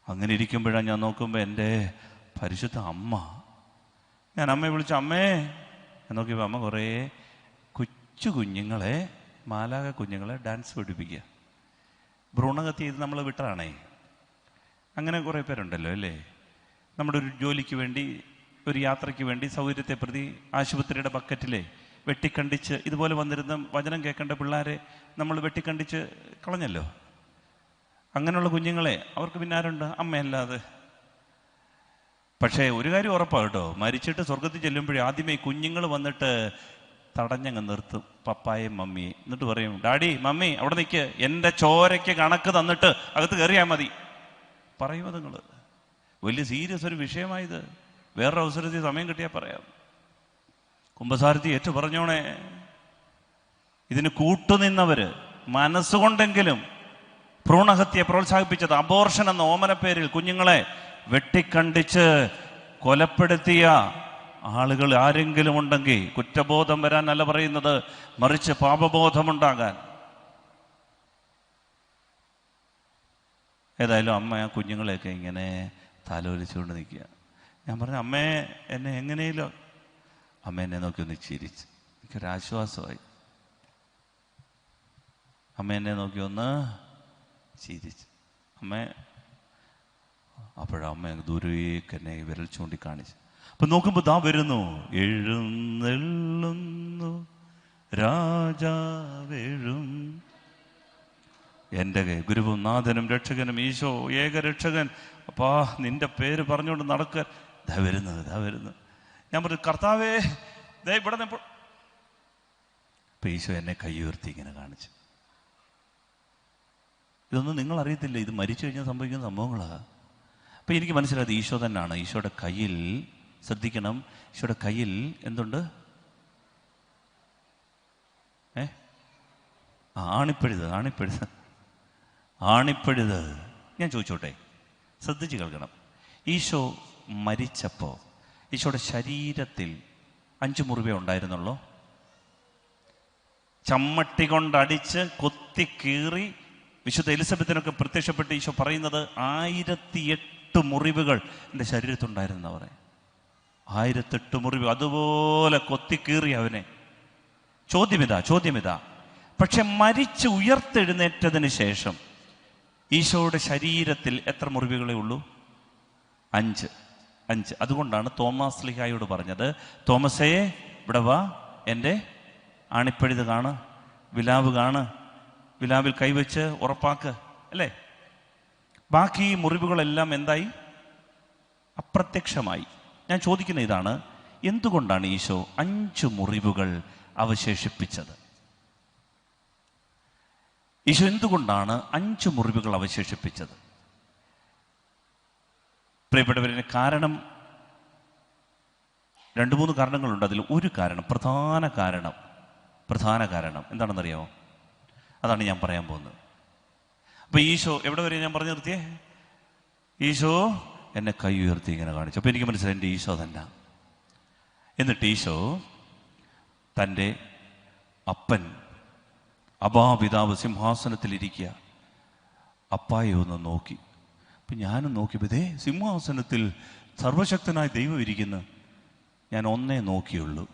അങ്ങനെ ഇരിക്കുമ്പോഴാണ് ഞാൻ നോക്കുമ്പോൾ എൻ്റെ പരിശുദ്ധ അമ്മ, ഞാൻ അമ്മയെ വിളിച്ചു, അമ്മേ ഞാൻ നോക്കിയപ്പോൾ അമ്മ കുറേ കൊച്ചു കുഞ്ഞുങ്ങളെ, മാലാക കുഞ്ഞുങ്ങളെ ഡാൻസ് പഠിപ്പിക്കുക. ഭ്രൂണഹത്യ ചെയ്ത് നമ്മൾ വിട്ടതാണേ. അങ്ങനെ കുറേ പേരുണ്ടല്ലോ അല്ലേ, നമ്മുടെ ഒരു ജോലിക്ക് വേണ്ടി, ഒരു യാത്രയ്ക്ക് വേണ്ടി, സൗകര്യത്തെ പ്രതി ആശുപത്രിയുടെ ബക്കറ്റിലെ വെട്ടിക്കണ്ടിച്ച് ഇതുപോലെ വന്നിരുന്ന വചനം കേൾക്കേണ്ട പിള്ളേരെ നമ്മൾ വെട്ടിക്കണ്ടിച്ച് കളഞ്ഞല്ലോ. അങ്ങനെയുള്ള കുഞ്ഞുങ്ങളെ അവർക്ക് പിന്നെ ആരുണ്ട്? അമ്മയല്ലാതെ. പക്ഷേ ഒരു കാര്യം ഉറപ്പാണ് കേട്ടോ, മരിച്ചിട്ട് സ്വർഗത്തിൽ ചെല്ലുമ്പോഴേ ആദ്യമേ കുഞ്ഞുങ്ങൾ വന്നിട്ട് തടഞ്ഞങ്ങ് നിർത്തും പപ്പായും മമ്മിയെ. എന്നിട്ട് പറയും, ഡാഡി മമ്മി അവിടെ നിൽക്ക്, എൻ്റെ ചോരയ്ക്ക് കണക്ക് തന്നിട്ട് അകത്ത് കയറിയാൽ മതി പറയുമോ നിങ്ങൾ? വലിയ സീരിയസ് ഒരു വിഷയമായത്. വേറൊരു അവസരത്തിൽ സമയം കിട്ടിയാൽ പറയാം. കുമ്പസാരത്തി ഏറ്റു പറഞ്ഞോണേ. ഇതിന് കൂട്ടുനിന്നവര് മനസ്സുകൊണ്ടെങ്കിലും ഭ്രൂണഹത്യയെ പ്രോത്സാഹിപ്പിച്ചത്, അബോർഷൻ എന്ന ഓമനപ്പേരിൽ കുഞ്ഞുങ്ങളെ വെട്ടിക്കണ്ടിച്ച് കൊലപ്പെടുത്തിയ ആളുകൾ ആരെങ്കിലും ഉണ്ടെങ്കിൽ കുറ്റബോധം വരാനല്ല പറയുന്നത്, മറിച്ച് പാപബോധമുണ്ടാകാൻ. ഏതായാലും അമ്മ ആ കുഞ്ഞുങ്ങളെയൊക്കെ ഇങ്ങനെ തലോലിച്ചുകൊണ്ട് നിൽക്കുക. ഞാൻ പറഞ്ഞു, അമ്മേ എന്നെ എങ്ങനെയല്ലോ. അമ്മ എന്നെ നോക്കി ഒന്ന് ചിരിച്ച്, എനിക്കൊരാശ്വാസമായി. അമ്മ എന്നെ നോക്കി ഒന്ന് ചിരിച്ച്. അപ്പോഴമ്മ ദൂരേക്ക് എന്നെ വിരൽ ചൂണ്ടിക്കാണിച്ചു. അപ്പൊ നോക്കുമ്പോ ദാ വരുന്നു, എഴുന്നള്ളുന്നു രാജാവേഴും, എൻ്റെ ഗുരുവും നാഥനും രക്ഷകനും ഈശോ ഏകരക്ഷകൻ. അപ്പാ നിന്റെ പേര് പറഞ്ഞുകൊണ്ട് നടക്കുക. ദാ വരുന്നു. ഞാൻ പറഞ്ഞു, കർത്താവേ ദേ ഇവിടെ നിന്ന്. അപ്പൊ ഈശോ എന്നെ കൈ ഉയർത്തി ഇങ്ങനെ കാണിച്ചു. ഇതൊന്നും നിങ്ങൾ അറിയത്തില്ല, ഇത് മരിച്ചു കഴിഞ്ഞാൽ സംഭവിക്കുന്ന സംഭവങ്ങളാണ്. അപ്പം എനിക്ക് മനസ്സിലായത് ഈശോ തന്നെയാണ്. ഈശോയുടെ കയ്യിൽ, ശ്രദ്ധിക്കണം, ഈശോയുടെ കയ്യിൽ എന്തുണ്ട്? ആണിപ്പഴുത്. ഞാൻ ചോദിച്ചോട്ടെ, ശ്രദ്ധിച്ച് കേൾക്കണം. ഈശോ മരിച്ചപ്പോൾ ഈശോയുടെ ശരീരത്തിൽ 5 മുറിവേ ഉണ്ടായിരുന്നുള്ളൂ. ചമ്മട്ടി കൊണ്ടടിച്ച് കൊത്തി കീറി വിശുദ്ധ എലിസബത്തിനൊക്കെ പ്രത്യക്ഷപ്പെട്ട് ഈശോ പറയുന്നത് 1008 മുറിവുകൾ എൻ്റെ ശരീരത്തുണ്ടായിരുന്ന പറയാം. 1008 മുറിവ് അതുപോലെ കൊത്തിക്കീറി അവനെ. ചോദ്യമിതാ, പക്ഷെ മരിച്ച് ഉയർത്തെഴുന്നേറ്റതിന് ശേഷം ഈശോയുടെ ശരീരത്തിൽ എത്ര മുറിവുകളേ ഉള്ളൂ? 5. അതുകൊണ്ടാണ് തോമാസ് സ്ലീഹായോട് പറഞ്ഞത്, തോമസേ ഇവിടെ വാ, എൻ്റെ ആണിപ്പഴുത് കാണ്, വിലാവ് കാണ്, വിലാവിൽ കൈവച്ച് ഉറപ്പാക്ക്, അല്ലേ? ബാക്കി മുറിവുകളെല്ലാം എന്തായി? അപ്രത്യക്ഷമായി. ഞാൻ ചോദിക്കുന്ന ഇതാണ്, എന്തുകൊണ്ടാണ് ഈശോ 5 മുറിവുകൾ അവശേഷിപ്പിച്ചത്? ഈശോ എന്തുകൊണ്ടാണ് 5 മുറിവുകൾ അവശേഷിപ്പിച്ചത്? പ്രിയപ്പെട്ടവരെ, കാരണം 2-3 കാരണങ്ങളുണ്ട്. അതിൽ ഒരു കാരണം, പ്രധാന കാരണം എന്താണെന്നറിയാമോ? അതാണ് ഞാൻ പറയാൻ പോകുന്നത്. അപ്പൊ ഈശോ എവിടെ വരെ ഞാൻ പറഞ്ഞു നിർത്തിയേ? ഈശോ എന്നെ കൈ ഉയർത്തി ഇങ്ങനെ കാണിച്ചു. അപ്പൊ എനിക്ക് മനസ്സിലായി എൻ്റെ ഈശോ തന്നെ. എന്നിട്ട് ഈശോ തൻ്റെ അപ്പൻ അബാപിതാവ് സിംഹാസനത്തിലിരിക്കുക, അപ്പായെ ഒന്ന് നോക്കി. അപ്പം ഞാനും നോക്കിയപ്പോൾ ഇതേ സിംഹാസനത്തിൽ സർവശക്തനായ ദൈവം ഇരിക്കുന്നു. ഞാൻ ഒന്നേ നോക്കിയുള്ളൂ.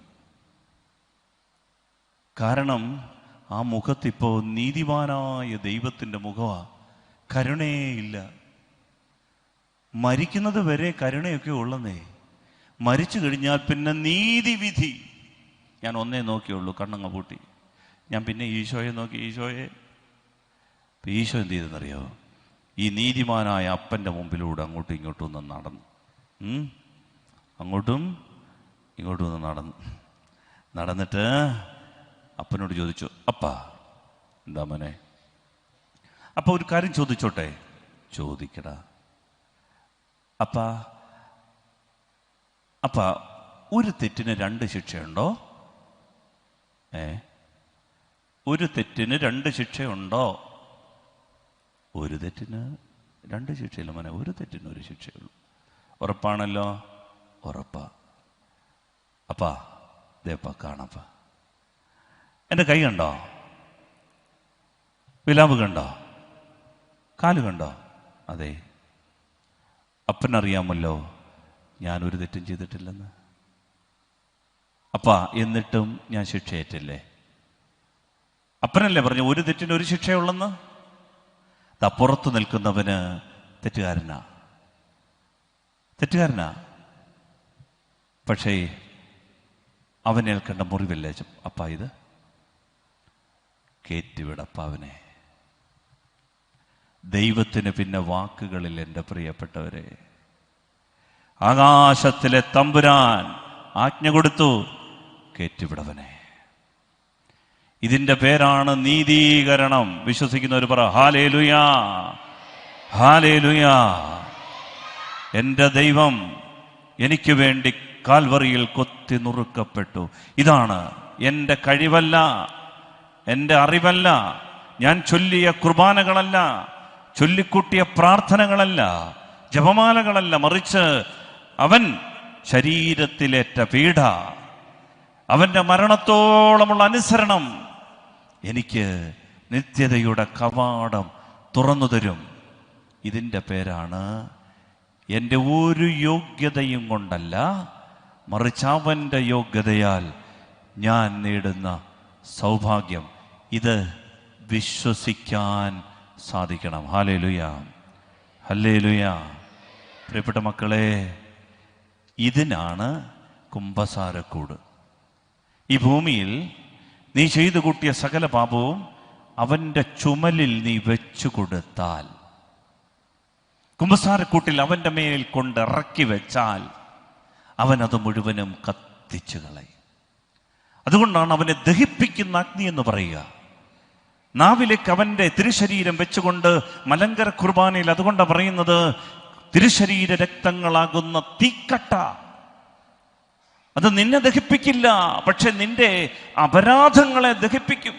കാരണം ആ മുഖത്തിപ്പോൾ നീതിമാനായ ദൈവത്തിൻ്റെ മുഖമാണ്, കരുണയേയില്ല. മരിക്കുന്നത് വരെ കരുണയൊക്കെ ഉള്ളന്നേ, മരിച്ചു കഴിഞ്ഞാൽ പിന്നെ നീതിവിധി. ഞാൻ ഒന്നേ നോക്കിയുള്ളൂ, കണ്ണങ്ങ പൂട്ടി. ഞാൻ പിന്നെ ഈശോയെ നോക്കി. ഈശോ എന്ത് ചെയ്തെന്നറിയോ? ഈ നീതിമാനായ അപ്പൻ്റെ മുമ്പിലൂടെ അങ്ങോട്ടും ഇങ്ങോട്ടും ഒന്ന് നടന്നു. അങ്ങോട്ടും ഇങ്ങോട്ടും ഒന്ന് നടന്നിട്ട് അപ്പനോട് ചോദിച്ചു, അപ്പാ എന്താ മോനെ? അപ്പ ഒരു കാര്യം ചോദിച്ചോട്ടെ? ചോദിക്കടാ. അപ്പ ഒരു തെറ്റിന് 2 ശിക്ഷയുണ്ടോ? ഒരു തെറ്റിന് 2 ശിക്ഷയുണ്ടോ? ഒരു തെറ്റിന് 2 ശിക്ഷയില്ല മോനെ, ഒരു തെറ്റിന് 1 ശിക്ഷയുള്ളൂ. ഉറപ്പാണല്ലോ? ഉറപ്പാ. അപ്പാ ദേപ്പാ കാണപ്പാ. എൻ്റെ കൈ കണ്ടോ? വിലാവ് കണ്ടോ? കാല് കണ്ടോ? അതെ. അപ്പനറിയാമല്ലോ ഞാനൊരു തെറ്റും ചെയ്തിട്ടില്ലെന്ന്. അപ്പാ എന്നിട്ടും ഞാൻ ശിക്ഷയേറ്റില്ലേ? അപ്പനല്ലേ പറഞ്ഞു ഒരു തെറ്റിന് ഒരു ശിക്ഷയുള്ളെന്ന്? പുറത്തു നിൽക്കുന്നവന് തെറ്റുകാരനാ. പക്ഷേ അവനേൽക്കേണ്ട മുറിവല്ലേ അപ്പ ഇത്? കേറ്റിവിടപ്പ അവനെ. ദൈവത്തിന് പിന്നെ വാക്കുകളിൽ എൻ്റെ പ്രിയപ്പെട്ടവരെ. ആകാശത്തിലെ തമ്പുരാൻ ആജ്ഞ കൊടുത്തു, കേറ്റിവിടവനെ. ഇതിൻ്റെ പേരാണ് നീതീകരണം. വിശ്വസിക്കുന്നവർ പറ ഹല്ലേലൂയ, ഹല്ലേലൂയ. എൻ്റെ ദൈവം എനിക്ക് വേണ്ടി കാൽവറിയിൽ കൊത്തി നുറുക്കപ്പെട്ടു. ഇതാണ് എൻ്റെ കഴിവല്ല, എൻ്റെ അറിവല്ല, ഞാൻ ചൊല്ലിയ കുർബാനകളല്ല, ചൊല്ലിക്കൂട്ടിയ പ്രാർത്ഥനകളല്ല, ജപമാലകളല്ല, മറിച്ച് അവൻ ശരീരത്തിലേറ്റ പീഡ, അവൻ്റെ മരണത്തോളമുള്ള അനുസരണം എനിക്ക് നിത്യതയുടെ കവാടം തുറന്നു തരും. ഇതിൻ്റെ പേരാണ് എൻ്റെ ഒരു യോഗ്യതയും കൊണ്ടല്ല, മറിച്ച് അവൻ്റെ യോഗ്യതയാൽ ഞാൻ നേടുന്ന സൗഭാഗ്യം. ഇത് വിശ്വസിക്കാൻ സാധിക്കണം. Hallelujah, hallelujah. പ്രിയപ്പെട്ട മക്കളെ, ഇതിനാണ് കുമ്പസാരക്കൂട്. ഈ ഭൂമിയിൽ നീ ചെയ്തു കൂട്ടിയ സകല പാപവും അവൻ്റെ ചുമലിൽ നീ വെച്ചു കൊടുത്താൽ, കുമ്പസാരക്കൂട്ടിൽ അവൻ്റെ മേൽ കൊണ്ടിറക്കി വെച്ചാൽ, അവനത് മുഴുവനും കത്തിച്ചു കളയും. അതുകൊണ്ടാണ് അവനെ ദഹിപ്പിക്കുന്ന അഗ്നി എന്ന് പറയുക. നാവിലേക്ക് അവൻ്റെ തിരുശരീരം വെച്ചുകൊണ്ട് മലങ്കര കുർബാനയിൽ അതുകൊണ്ടാണ് പറയുന്നത് തിരുശരീര രക്തങ്ങളാകുന്ന തീക്കട്ട. അത് നിന്നെ ദഹിപ്പിക്കില്ല, പക്ഷെ നിന്റെ അപരാധങ്ങളെ ദഹിപ്പിക്കും.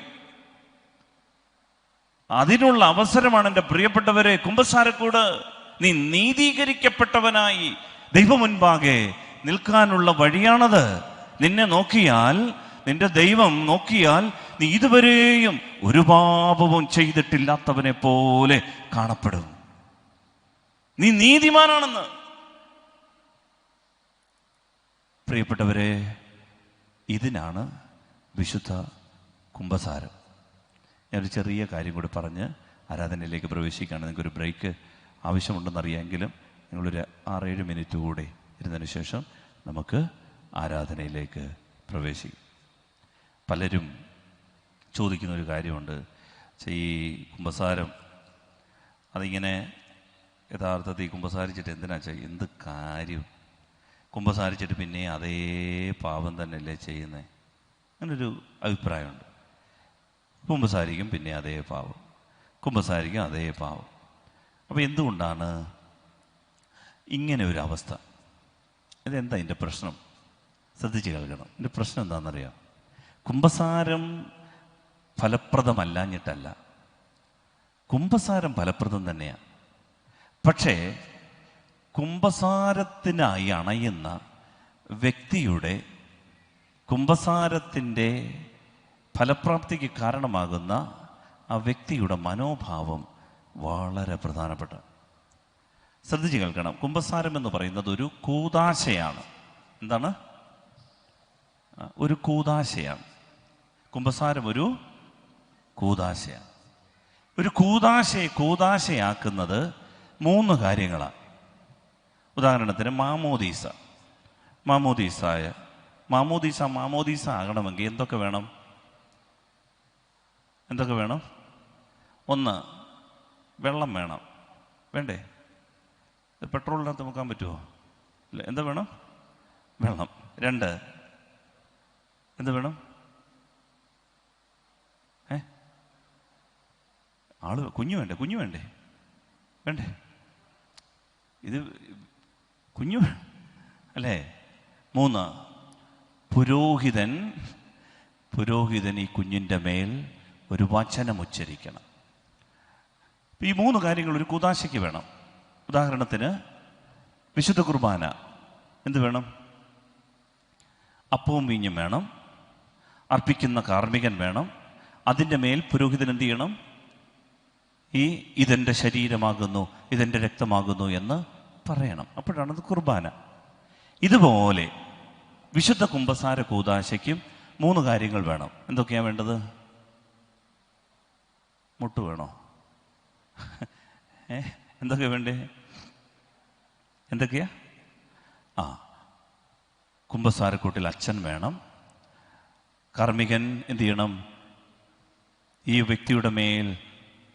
അതിനുള്ള അവസരമാണ് എൻ്റെ പ്രിയപ്പെട്ടവരെ കുമ്പസാരക്കൂട്. നീ നീതീകരിക്കപ്പെട്ടവനായി ദൈവമുൻപാകെ നിൽക്കാനുള്ള വഴിയാണത്. നിന്നെ നോക്കിയാൽ, നിന്റെ ദൈവം നോക്കിയാൽ, നീ ഇതുവരെയും ഒരു പാപവും ചെയ്തിട്ടില്ലാത്തവനെ പോലെ കാണപ്പെടും. നീ നീതിമാനാണെന്ന്. പ്രിയപ്പെട്ടവരെ, ഇതിനാണ് വിശുദ്ധ കുമ്പസാരം. ഞാനൊരു ചെറിയ കാര്യം കൂടി പറഞ്ഞ് ആരാധനയിലേക്ക് പ്രവേശിക്കുകയാണ്. നിങ്ങൾക്കൊരു ബ്രേക്ക് ആവശ്യമുണ്ടെന്നറിയാമെങ്കിലും നിങ്ങളൊരു 6-7 മിനിറ്റ് കൂടി ഇരുന്നതിന് ശേഷം നമുക്ക് ആരാധനയിലേക്ക് പ്രവേശിക്കും. പലരും ചോദിക്കുന്നൊരു കാര്യമുണ്ട്, ഈ കുമ്പസാരം അതിങ്ങനെ യഥാർത്ഥത്തിൽ കുമ്പസാരിച്ചിട്ട് എന്തിനാ ചെയ്യുക? എന്ത് കാര്യം? കുമ്പസാരിച്ചിട്ട് പിന്നെ അതേ പാപം തന്നെയല്ലേ ചെയ്യുന്നത്? അങ്ങനൊരു അഭിപ്രായമുണ്ട്. കുമ്പസാരിക്കും പിന്നെ അതേ പാപം, കുമ്പസാരിക്കും അതേ പാപം. അപ്പോൾ എന്തുകൊണ്ടാണ് ഇങ്ങനെ ഒരു അവസ്ഥ? ഇതെന്താ ഇതിൻ്റെ പ്രശ്നം? ശ്രദ്ധിച്ച് കേൾക്കണം. ഇതിൻ്റെ പ്രശ്നം എന്താണെന്നറിയാം? കുമ്പസാരം ഫലപ്രദമല്ലാഞ്ഞിട്ടല്ല, കുമ്പസാരം ഫലപ്രദം തന്നെയാണ്. പക്ഷേ കുമ്പസാരത്തിനായി അണയുന്ന വ്യക്തിയുടെ, കുമ്പസാരത്തിൻ്റെ ഫലപ്രാപ്തിക്ക് കാരണമാകുന്ന ആ വ്യക്തിയുടെ മനോഭാവം വളരെ പ്രധാനപ്പെട്ട. ശ്രദ്ധിച്ച് കേൾക്കണം. കുമ്പസാരം എന്ന് പറയുന്നത് ഒരു കൂദാശയാണ്. എന്താണ്? ഒരു കൂദാശയാണ്. കുമ്പസാരം ഒരു കൂദാശയാണ്. ഒരു കൂദാശയാക്കുന്നത് 3 കാര്യങ്ങളാണ്. ഉദാഹരണത്തിന് മാമോദീസ ആകണമെങ്കിൽ എന്തൊക്കെ വേണം? 1, വെള്ളം വേണം. വേണ്ടേ? പെട്രോളിനകത്ത് മുക്കാൻ പറ്റുമോ? ഇല്ല. എന്താ വേണം? വെള്ളം. 2, എന്ത് വേണം? കുഞ്ഞു വേണ്ടേ? ഇത് കുഞ്ഞു അല്ലേ? 3, പുരോഹിതൻ ഈ കുഞ്ഞിൻ്റെ മേൽ ഒരു വചനം ഉച്ചരിക്കണം. ഈ 3 കാര്യങ്ങൾ ഒരു കൂദാശയ്ക്ക് വേണം. ഉദാഹരണത്തിന് വിശുദ്ധ കുർബാന എന്ത് വേണം? അപ്പവും വീഞ്ഞും വേണം. അർപ്പിക്കുന്ന കാർമ്മികൻ വേണം. അതിൻ്റെ മേൽ പുരോഹിതൻ എന്ത് ചെയ്യണം? ഇതെൻ്റെ ശരീരമാകുന്നു, ഇതെൻ്റെ രക്തമാകുന്നു എന്ന് പറയണം. അപ്പോഴാണത് കുർബാന. ഇതുപോലെ വിശുദ്ധ കുമ്പസാര കൂദാശയ്ക്കും 3 കാര്യങ്ങൾ വേണം. എന്തൊക്കെയാണ് വേണ്ടത്? മുട്ട് വേണോ? എന്തൊക്കെയാ വേണ്ടേ? എന്തൊക്കെയാ? കുമ്പസാരക്കൂട്ടിൽ അച്ഛൻ വേണം. കാർമ്മികൻ എന്ത് ചെയ്യണം? ഈ വ്യക്തിയുടെ മേൽ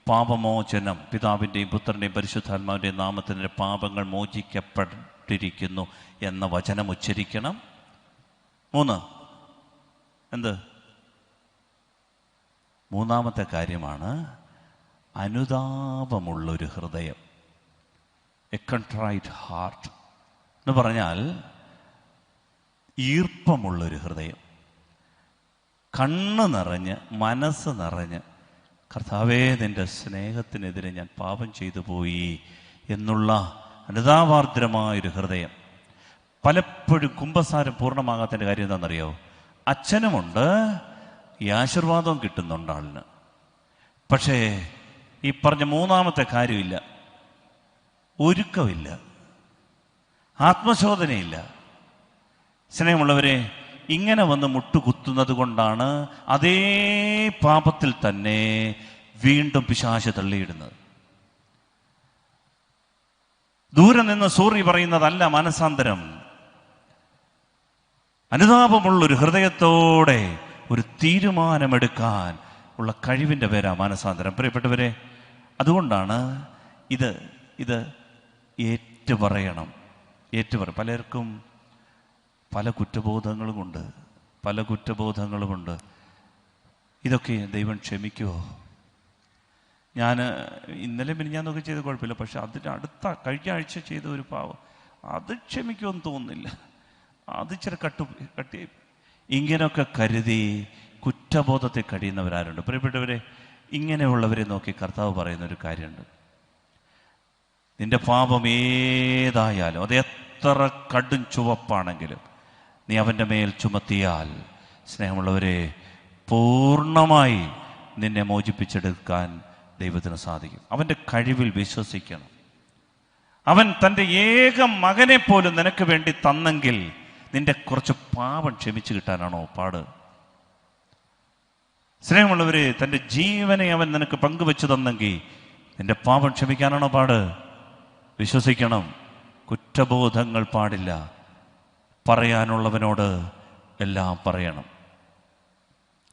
പാപമോചനം, പിതാവിൻ്റെയും പുത്രൻ്റെയും പരിശുദ്ധാത്മാവിൻ്റെയും നാമത്തിൻ്റെ പാപങ്ങൾ മോചിക്കപ്പെട്ടിരിക്കുന്നു എന്ന വചനം ഉച്ചരിക്കണം. 3 എന്ത്? 3-ാമത്തെ കാര്യമാണ് അനുതാപമുള്ളൊരു ഹൃദയം. എ കൺട്രൈറ്റ് ഹാർട്ട് എന്ന് പറഞ്ഞാൽ ഈർപ്പമുള്ളൊരു ഹൃദയം. കണ്ണ് നിറഞ്ഞ്, മനസ്സ് നിറഞ്ഞ്, കർത്താവേ നിൻ്റെ സ്നേഹത്തിനെതിരെ ഞാൻ പാപം ചെയ്തു പോയി എന്നുള്ള അനുതാപാർദ്രമായൊരു ഹൃദയം. പലപ്പോഴും കുമ്പസാരം പൂർണ്ണമാകാത്തതിൻ്റെ കാര്യം എന്താണെന്നറിയോ? അച്ഛനുമുണ്ട്, ഈ ആശീർവാദവും കിട്ടുന്നുണ്ട് ആളിന്. പക്ഷേ ഈ പറഞ്ഞ 3-ാമത്തെ കാര്യമില്ല. ഒരുക്കമില്ല, ആത്മശോധനയില്ല. സ്നേഹമുള്ളവരെ, ഇങ്ങനെ വന്ന് മുട്ടുകുത്തുന്നത് കൊണ്ടാണ് അതേ പാപത്തിൽ തന്നെ വീണ്ടും പിശാച് തള്ളിയിടുന്നത്. ദൂരെ നിന്ന് സോറി പറയുന്നതല്ല മനസാന്തരം. അനുതാപമുള്ളൊരു ഹൃദയത്തോടെ ഒരു തീരുമാനമെടുക്കാൻ ഉള്ള കഴിവിൻ്റെ പേരാ മനസാന്തരം. പ്രിയപ്പെട്ടവരെ, അതുകൊണ്ടാണ് ഇത് ഏറ്റുപറയണം. പലർക്കും പല കുറ്റബോധങ്ങളുമുണ്ട്. ഇതൊക്കെ ദൈവം ക്ഷമിക്കുമോ? ഞാൻ ഇന്നലെ മിനിഞ്ഞാന്നൊക്കെ ചെയ്ത് കുഴപ്പമില്ല, പക്ഷെ കഴിഞ്ഞ ആഴ്ച ചെയ്ത ഒരു പാവം അത് ക്ഷമിക്കുമെന്ന് തോന്നുന്നില്ല, അത് ഇച്ചിരി കട്ടിയായി. ഇങ്ങനെയൊക്കെ കരുതി കുറ്റബോധത്തെ കഴിയുന്നവരാരുണ്ട്? പ്രിയപ്പെട്ടവരെ, ഇങ്ങനെയുള്ളവരെ നോക്കി കർത്താവ് പറയുന്നൊരു കാര്യമുണ്ട്. നിന്റെ പാപം ഏതായാലും, അത് എത്ര കടും ചുവപ്പാണെങ്കിലും നീ അവൻ്റെ മേൽ ചുമത്തിയാൽ, സ്നേഹമുള്ളവരെ, പൂർണ്ണമായി നിന്നെ മോചിപ്പിച്ചെടുക്കാൻ ദൈവത്തിന് സാധിക്കും. അവൻ്റെ കഴിവിൽ വിശ്വസിക്കണം. അവൻ തൻ്റെ ഏക മകനെ പോലും നിനക്ക് വേണ്ടി തന്നെങ്കിൽ നിന്റെ കുറച്ച് പാപം ക്ഷമിച്ചു കിട്ടാനാണോ പാട്? സ്നേഹമുള്ളവരെ, തൻ്റെ ജീവനെ അവൻ നിനക്ക് പങ്കുവെച്ചു തന്നെങ്കിൽ നിന്റെ പാപം ക്ഷമിക്കാനാണോ പാട്? വിശ്വസിക്കണം. കുറ്റബോധങ്ങൾ പാടില്ല. പറയാനുള്ളവനോട് എല്ലാം പറയണം.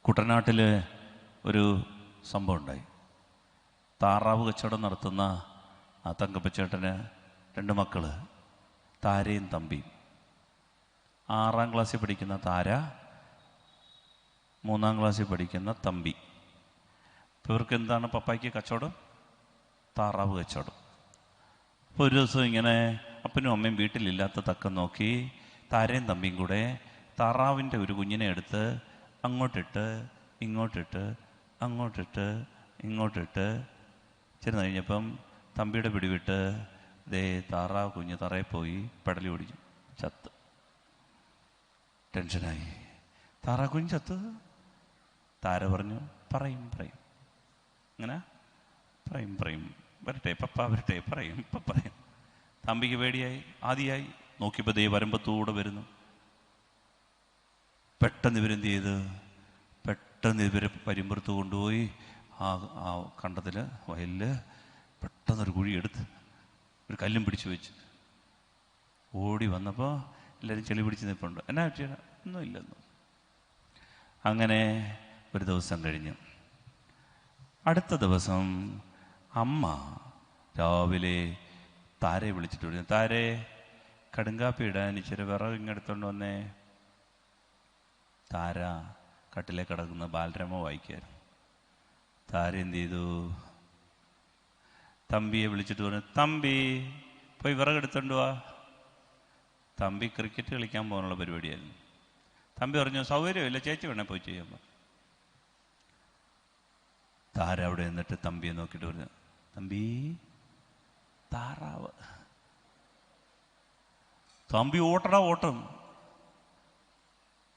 കുട്ടനാട്ടിൽ ഒരു സംഭവം ഉണ്ടായി. താറാവ് കച്ചവടം നടത്തുന്ന ആ തങ്കപ്പച്ചേട്ടന് 2 മക്കള്, താരയും തമ്പിയും. 6-ാം ക്ലാസ്സിൽ പഠിക്കുന്ന താര, 3-ാം ക്ലാസ്സിൽ പഠിക്കുന്ന തമ്പി. ഇവർക്ക് എന്താണ് പപ്പായ്ക്ക് കച്ചവടം? താറാവ് കച്ചവടം. അപ്പോൾ ഒരു ദിവസം ഇങ്ങനെ അപ്പനും അമ്മയും വീട്ടിലില്ലാത്ത തക്കം നോക്കി താരയും തമ്പിയും കൂടെ താറാവിൻ്റെ ഒരു കുഞ്ഞിനെ എടുത്ത് അങ്ങോട്ടിട്ട് ഇങ്ങോട്ടിട്ട് ചെന്ന് കഴിഞ്ഞപ്പം തമ്പിയുടെ പിടിവിട്ട് താറാവ് കുഞ്ഞ് തറയിൽ പോയി പെടലി ഓടിച്ചു, ചത്ത്. ടെൻഷനായി. താറാവ് കുഞ്ഞ് ചത്ത്. താര പറഞ്ഞു, പറയും അങ്ങനെ പറയും വരട്ടെ പപ്പ വരട്ടെ, പറയും. തമ്പിക്ക് പേടിയായി, ആദിയായി. നോക്കിയപ്പോൾ വരമ്പത്തൂടെ വരുന്നു. പെട്ടെന്ന് ഇവരെന്ത് ചെയ്ത്, ഇവരെ പരിമ്പുറത്ത് കൊണ്ടുപോയി ആ കണ്ടത്തിൽ, വയലിൽ പെട്ടെന്നൊരു കുഴി എടുത്ത് ഒരു കല്ലും പിടിച്ചു വെച്ച് ഓടി വന്നപ്പോൾ എല്ലാവരും ചെളി പിടിച്ച് നിൽപ്പുണ്ട്. എന്നാ പറ്റിയ? ഒന്നുമില്ലെന്നു. അങ്ങനെ ഒരു ദിവസം കഴിഞ്ഞു. അടുത്ത ദിവസം അമ്മ രാവിലെ താരയെ വിളിച്ചിട്ട് വിളിച്ചു, താരേ കടുങ്കാപ്പി ഇടാൻ ഇച്ചിരി വിറക് ഇങ്ങെടുത്തോണ്ട് വന്നേ. താര കട്ടിലേ കിടക്കുന്ന ബാലരമ വായിക്കായിരുന്നു. താര എന്ത് ചെയ്തു? തമ്പിയെ വിളിച്ചിട്ട് പറഞ്ഞു, തമ്പി പോയി വിറകെടുത്തോണ്ട് വാ. തമ്പി ക്രിക്കറ്റ് കളിക്കാൻ പോകാനുള്ള പരിപാടിയായിരുന്നു. തമ്പി പറഞ്ഞു, സൗകര്യമില്ല, ചേച്ചി വേണേ പോയി ചെയ്യാൻ. താര അവിടെ നിന്നിട്ട് തമ്പിയെ നോക്കിയിട്ട് പറഞ്ഞു, തമ്പി താറാവ്. തമ്പി ഓട്ടം.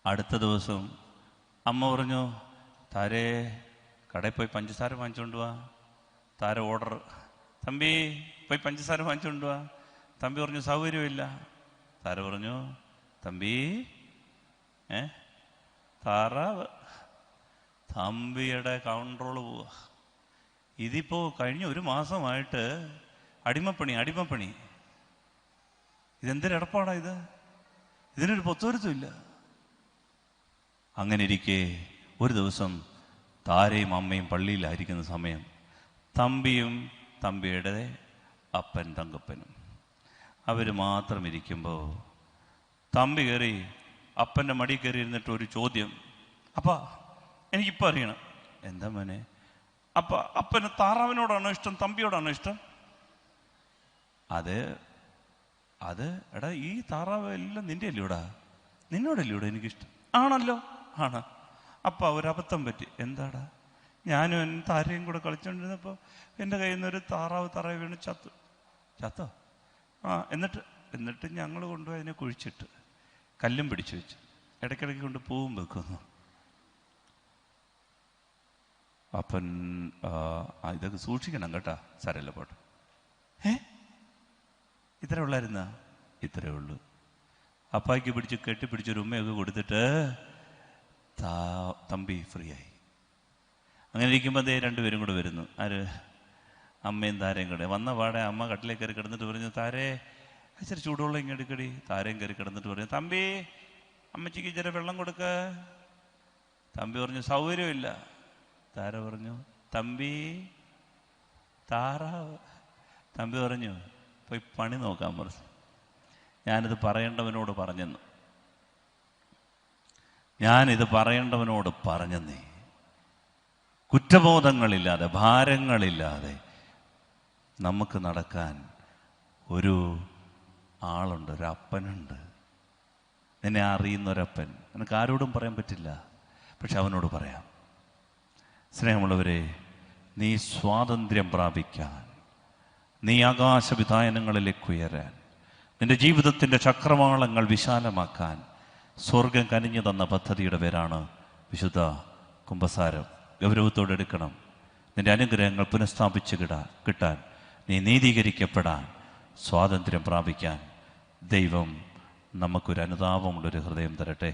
അടുത്ത ദിവസം അമ്മ പറഞ്ഞു, താരേ കടയിൽ പോയി പഞ്ചസാര വാങ്ങിച്ചുകൊണ്ട് വാ. താര ഓർഡർ, തമ്പി പോയി പഞ്ചസാര വാങ്ങിച്ചുകൊണ്ട് വാ. തമ്പി പറഞ്ഞു സൗകര്യമില്ല. താര പറഞ്ഞു, തമ്പി താറാവ്. തമ്പിയുടെ കൺട്രോൾ പോവുക. ഇതിപ്പോൾ കഴിഞ്ഞ 1 മാസമായിട്ട് അടിമപ്പണി. ഇതെന്തൊരടപ്പാടാ ഇത്? ഇതിനൊരു പൊത്തുവരുത്തുമില്ല. അങ്ങനെ ഇരിക്കെ ഒരു ദിവസം താരയും അമ്മയും പള്ളിയിലായിരിക്കുന്ന സമയം തമ്പിയും തമ്പിയുടെ അപ്പൻ തങ്കപ്പനും അവർ മാത്രം ഇരിക്കുമ്പോൾ തമ്പി കയറി അപ്പൻ്റെ മടി കയറി ഇരുന്നിട്ട് ഒരു ചോദ്യം, അപ്പാ എനിക്കിപ്പോൾ അറിയണം. എന്താ മോനെ? അപ്പന് താറാവിനോടാണോ ഇഷ്ടം, തമ്പിയോടാണോ ഇഷ്ടം? അത് എടാ, ഈ താറാവ് എല്ലാം നിൻ്റെ അല്ലൂടാ, നിന്നോടല്ലൂടാ എനിക്കിഷ്ടം. ആണല്ലോ, ആണ്. അപ്പം ഒരബദ്ധം പറ്റി. എന്താടാ? ഞാനും എൻ്റെ താരയും കൂടെ കളിച്ചുകൊണ്ടിരുന്നപ്പോൾ എൻ്റെ കയ്യിൽ നിന്നൊരു താറാവ് വീണ് ചത്തോ? ആ, എന്നിട്ട് ഞങ്ങൾ കൊണ്ടുപോയി അതിനെ കുഴിച്ചിട്ട് കല്ലും പിടിച്ചു വെച്ചു, ഇടയ്ക്കിടയ്ക്ക് കൊണ്ട് പൂവും വെക്കുന്നു. അപ്പൻ ഇതൊക്കെ സൂക്ഷിക്കണം കേട്ടാ. സാരമില്ല, പോട്ടെ. ഇത്രേ ഉള്ളായിരുന്ന? ഇത്രേ ഉള്ളൂ. അപ്പായ്ക്ക് കെട്ടിപ്പിടിച്ചൊരു ഉമ്മയൊക്കെ കൊടുത്തിട്ട് തമ്പി ഫ്രീ ആയി. അങ്ങനെ ഇരിക്കുമ്പോൾ അതേ 2 പേരും കൂടെ വരുന്നു. ആര്? അമ്മയും താരയും കൂടെ. വന്ന പാടെ അമ്മ കട്ടിലേക്ക് കയറി കിടന്നിട്ട് പറഞ്ഞു, താരേ ഇച്ചിരി ചൂടുവെള്ളം ഇങ്ങെടുക്കടി. താരയും കയറി കിടന്നിട്ട് പറഞ്ഞു, തമ്പി അമ്മച്ചിക്ക് ഇച്ചിരി വെള്ളം കൊടുക്ക. തമ്പി പറഞ്ഞു സൗകര്യമില്ല. താര പറഞ്ഞു, തമ്പി താറാവ്. തമ്പി പറഞ്ഞു, പോയി പണി നോക്കാൻ പറഞ്ഞു. ഞാനിത് പറയേണ്ടവനോട് പറഞ്ഞെന്നേ. കുറ്റബോധങ്ങളില്ലാതെ, ഭാരങ്ങളില്ലാതെ നമുക്ക് നടക്കാൻ ഒരു ആളുണ്ട്, ഒരപ്പനുണ്ട്. നിന്നെ അറിയുന്നൊരപ്പൻ. നിനക്ക് ആരോടും പറയാൻ പറ്റില്ല, പക്ഷെ അവനോട് പറയാം. സ്നേഹമുള്ളവരെ, നീ സ്വാതന്ത്ര്യം പ്രാപിക്കാൻ, നീ ആകാശവിധാനങ്ങളിലേക്ക് ഉയരാൻ, നിന്റെ ജീവിതത്തിൻ്റെ ചക്രവാളങ്ങൾ വിശാലമാക്കാൻ സ്വർഗം കനിഞ്ഞു തന്ന പദ്ധതിയുടെ പേരാണ് വിശുദ്ധ കുമ്പസാരം. ഗൗരവത്തോടെ എടുക്കണം. നിന്റെ അനുഗ്രഹങ്ങൾ പുനഃസ്ഥാപിച്ച് കിട്ടാൻ, നീ നീതീകരിക്കപ്പെടാൻ, സ്വാതന്ത്ര്യം പ്രാപിക്കാൻ ദൈവം നമുക്കൊരു അനുതാപമുള്ളൊരു ഹൃദയം തരട്ടെ.